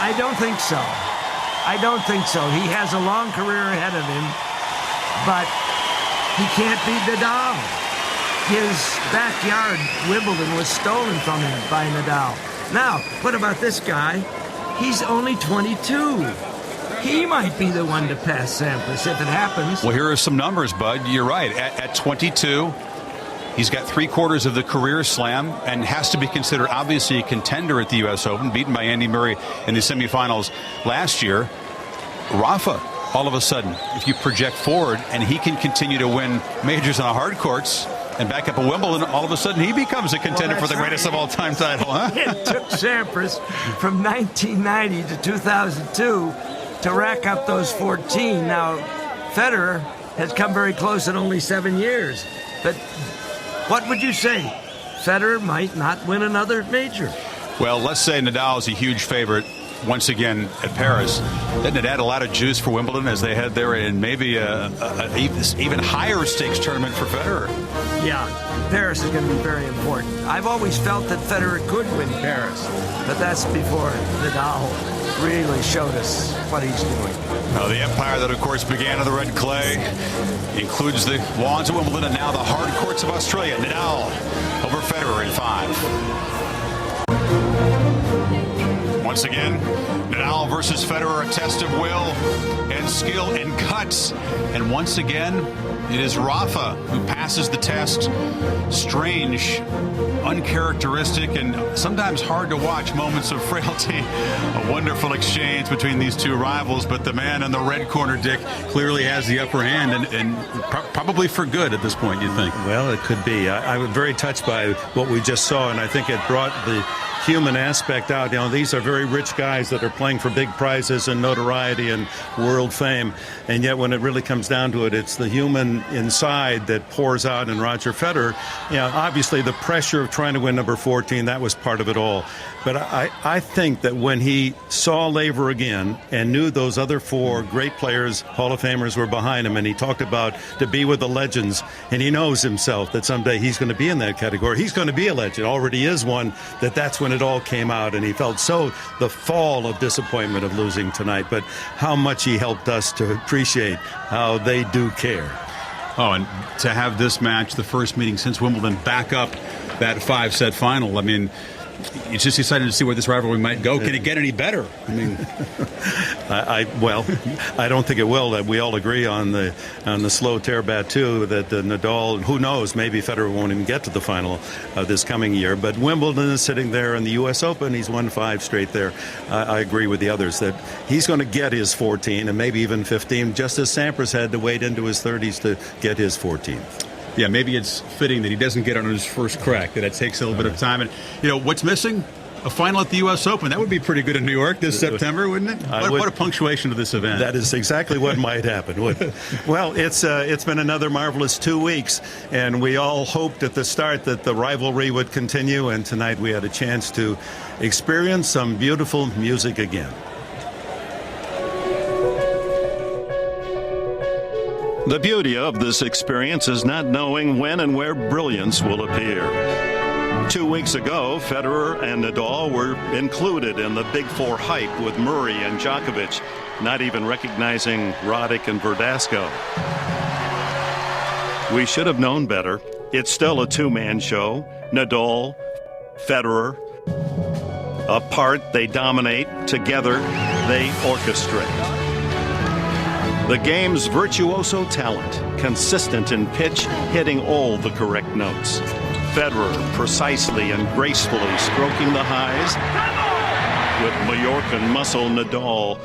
I don't think so. I don't think so. He has a long career ahead of him, but he can't beat Nadal. His backyard, Wimbledon, was stolen from him by Nadal. Now, what about this guy? He's only 22. He might be the one to pass Sampras if it happens. Well, here are some numbers, Bud. You're right. At 22, he's got 3/4 of the career slam and has to be considered obviously a contender at the U.S. Open, beaten by Andy Murray in the semifinals last year. Rafa, all of a sudden, if you project forward and he can continue to win majors on hard courts and back up at Wimbledon, all of a sudden he becomes a contender for the greatest of all time title, huh? It took Sampras from 1990 to 2002 to rack up those 14. Now, Federer has come very close in only 7 years. But what would you say? Federer might not win another major. Well, let's say Nadal is a huge favorite. once again at Paris. Doesn't it add a lot of juice for Wimbledon as they head there in maybe a even higher stakes tournament for Federer? Yeah, Paris is going to be very important. I've always felt that Federer could win Paris, but that's before Nadal really showed us what he's doing. The empire that, of course, began on the red clay includes the lawns of Wimbledon and now the hard courts of Australia. Nadal over Federer in 5. Once again, Nadal versus Federer, a test of will and skill and cuts. And once again, it is Rafa who passes the test. Strange, uncharacteristic, and sometimes hard to watch moments of frailty. A wonderful exchange between these two rivals, but the man in the red corner, Dick, clearly has the upper hand, and probably for good at this point, you think? Well, it could be. I was very touched by what we just saw, and I think it brought the human aspect out. You know, these are very rich guys that are playing for big prizes and notoriety and world fame, and yet when it really comes down to it, it's the human inside that pours out in Roger Federer. You know, obviously the pressure of trying to win number 14, that was part of it all. But I think that when he saw Laver again and knew those other 4 great players, Hall of Famers, were behind him, and he talked about to be with the legends, and he knows himself that someday he's going to be in that category. He's going to be a legend, already is one, that's when it all came out, and he felt the fall of disappointment of losing tonight, but how much he helped us to appreciate how they do care. Oh, and to have this match, the first meeting since Wimbledon, back up that 5-set final, I mean, it's just excited to see where this rivalry might go. Can it get any better? I mean, I don't think it will. We all agree on the slow tear bat too. That Nadal, who knows, maybe Federer won't even get to the final this coming year. But Wimbledon is sitting there in the U.S. Open. He's won 5 straight there. I agree with the others that he's going to get his 14 and maybe even 15, just as Sampras had to wait into his 30s to get his 14. Yeah, maybe it's fitting that he doesn't get on his first crack, that it takes a little bit of time. And, you know, what's missing? A final at the U.S. Open. That would be pretty good in New York this September, wouldn't it? What a punctuation to this event. That is exactly what might happen. Well, it's been another marvelous 2 weeks, and we all hoped at the start that the rivalry would continue, and tonight we had a chance to experience some beautiful music again. The beauty of this experience is not knowing when and where brilliance will appear. 2 weeks ago, Federer and Nadal were included in the Big Four hype with Murray and Djokovic, not even recognizing Roddick and Verdasco. We should have known better. It's still a 2-man show. Nadal, Federer. Apart, they dominate. Together, they orchestrate. The game's virtuoso talent, consistent in pitch, hitting all the correct notes. Federer precisely and gracefully stroking the highs, with Mallorcan muscle Nadal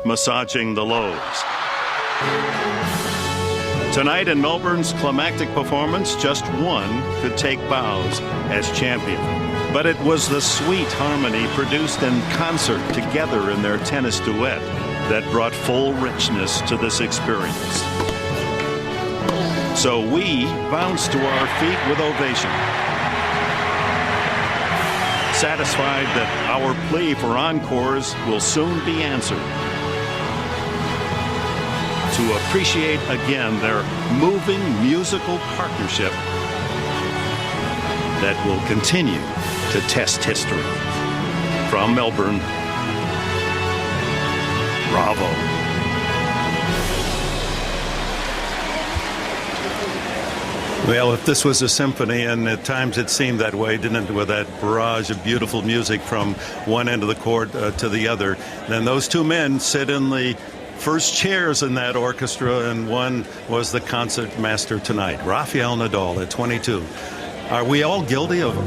massaging the lows. Tonight in Melbourne's climactic performance, just one could take bows as champion. But it was the sweet harmony produced in concert together in their tennis duet that brought full richness to this experience. So we bounced to our feet with ovation, satisfied that our plea for encores will soon be answered. To appreciate again their moving musical partnership that will continue to test history. From Melbourne, bravo. Well, if this was a symphony, and at times it seemed that way, didn't it, with that barrage of beautiful music from one end of the court to the other, then those 2 men sit in the first chairs in that orchestra, and one was the concert master tonight, Rafael Nadal at 22. Are we all guilty of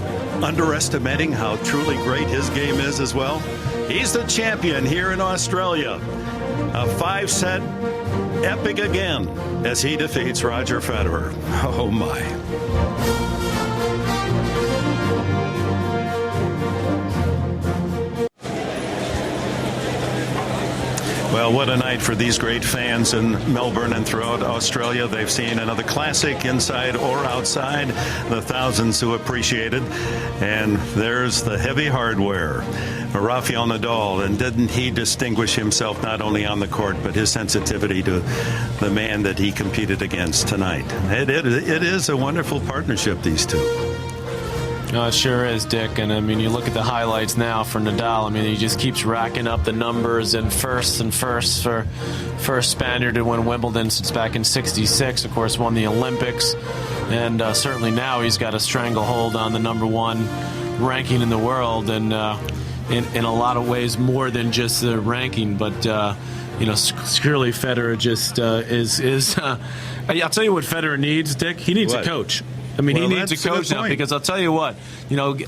underestimating how truly great his game is as well? He's the champion here in Australia. A 5-set epic again as he defeats Roger Federer. Oh, my. Well, what a night for these great fans in Melbourne and throughout Australia. They've seen another classic inside or outside, the thousands who appreciated. And there's the heavy hardware. Rafael Nadal, and didn't he distinguish himself not only on the court, but his sensitivity to the man that he competed against tonight? It is a wonderful partnership, these two. No, it sure is, Dick. And I mean, you look at the highlights now for Nadal. I mean, he just keeps racking up the numbers and firsts for first Spaniard to win Wimbledon since back in '66. Of course, won the Olympics, and certainly now he's got a stranglehold on the #1 ranking in the world, and in a lot of ways more than just the ranking. But clearly Federer just is. I'll tell you what Federer needs, Dick. He needs a coach. I mean, he needs a coach now, because I'll tell you what,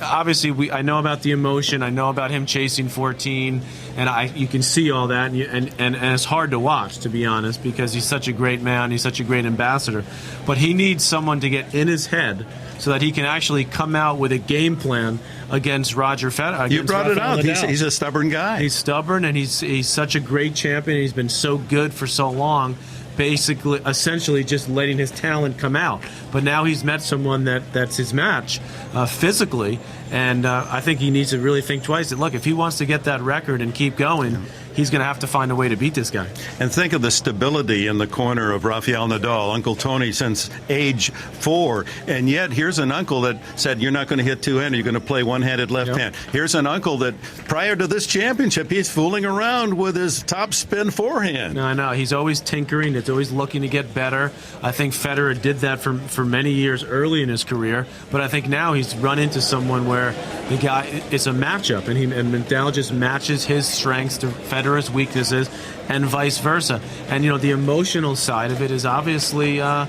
obviously I know about the emotion. I know about him chasing 14, and you can see all that, and it's hard to watch, to be honest, because he's such a great man. He's such a great ambassador. But he needs someone to get in his head so that he can actually come out with a game plan against Roger Federer. You brought it out. He's a stubborn guy. He's stubborn, and he's such a great champion. He's been so good for so long. Basically, essentially just letting his talent come out. But now he's met someone that's his match physically, and I think he needs to really think twice. That, look, if he wants to get that record and keep going, he's going to have to find a way to beat this guy. And think of the stability in the corner of Rafael Nadal, Uncle Tony since age 4. And yet, here's an uncle that said, you're not going to hit two-handed, you're going to play one-handed left hand. Here's an uncle that, prior to this championship, he's fooling around with his top spin forehand. No, I know. He's always tinkering. It's always looking to get better. I think Federer did that for many years early in his career. But I think now he's run into someone where the guy, it's a matchup, and Nadal just matches his strengths to Federer's weaknesses, and vice versa. And the emotional side of it is obviously a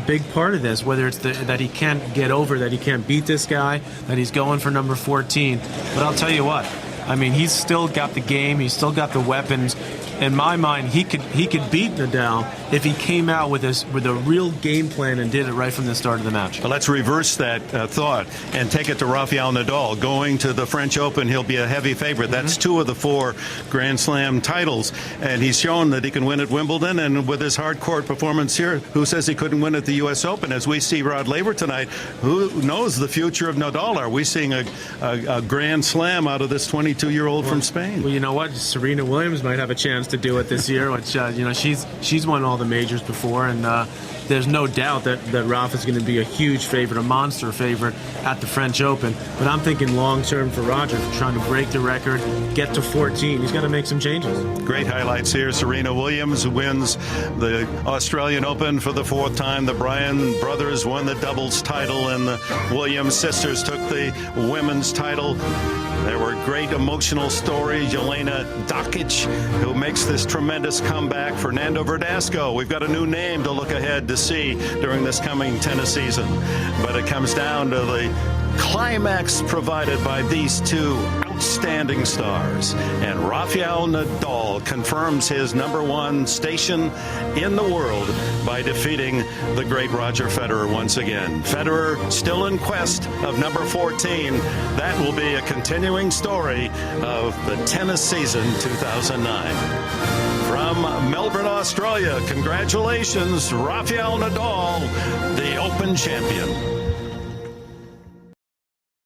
big part of this. Whether it's that he can't get over, that he can't beat this guy, that he's going for number 14. But I'll tell you what, I mean, he's still got the game. He's still got the weapons. In my mind, he could beat Nadal if he came out with a real game plan and did it right from the start of the match. Well, let's reverse that thought and take it to Rafael Nadal. Going to the French Open, he'll be a heavy favorite. That's 2 of the 4 Grand Slam titles, and he's shown that he can win at Wimbledon. And with his hard court performance here, who says he couldn't win at the U.S. Open? As we see Rod Laver tonight, who knows the future of Nadal? Are we seeing a Grand Slam out of this 22-year-old from Spain? Well, you know what? Serena Williams might have a chance to do it this year, which she's won all the majors before, and there's no doubt that Rafa's going to be a huge favorite, a monster favorite at the French Open. But I'm thinking long term for Roger, trying to break the record, get to 14. He's got to make some changes. Great highlights here. Serena Williams wins the Australian Open for the 4th time. The Bryan brothers won the doubles title, and the Williams sisters took the women's title. There were great emotional stories. Jelena Dokic, who makes this tremendous comeback. Fernando Verdasco. We've got a new name to look ahead to see during this coming tennis season. But it comes down to the climax provided by these 2 outstanding stars. And Rafael Nadal confirms his #1 station in the world by defeating the great Roger Federer once again. Federer still in quest of number 14. That will be a continuing story of the tennis season 2009. From Melbourne, Australia, congratulations, Rafael Nadal, the Open champion.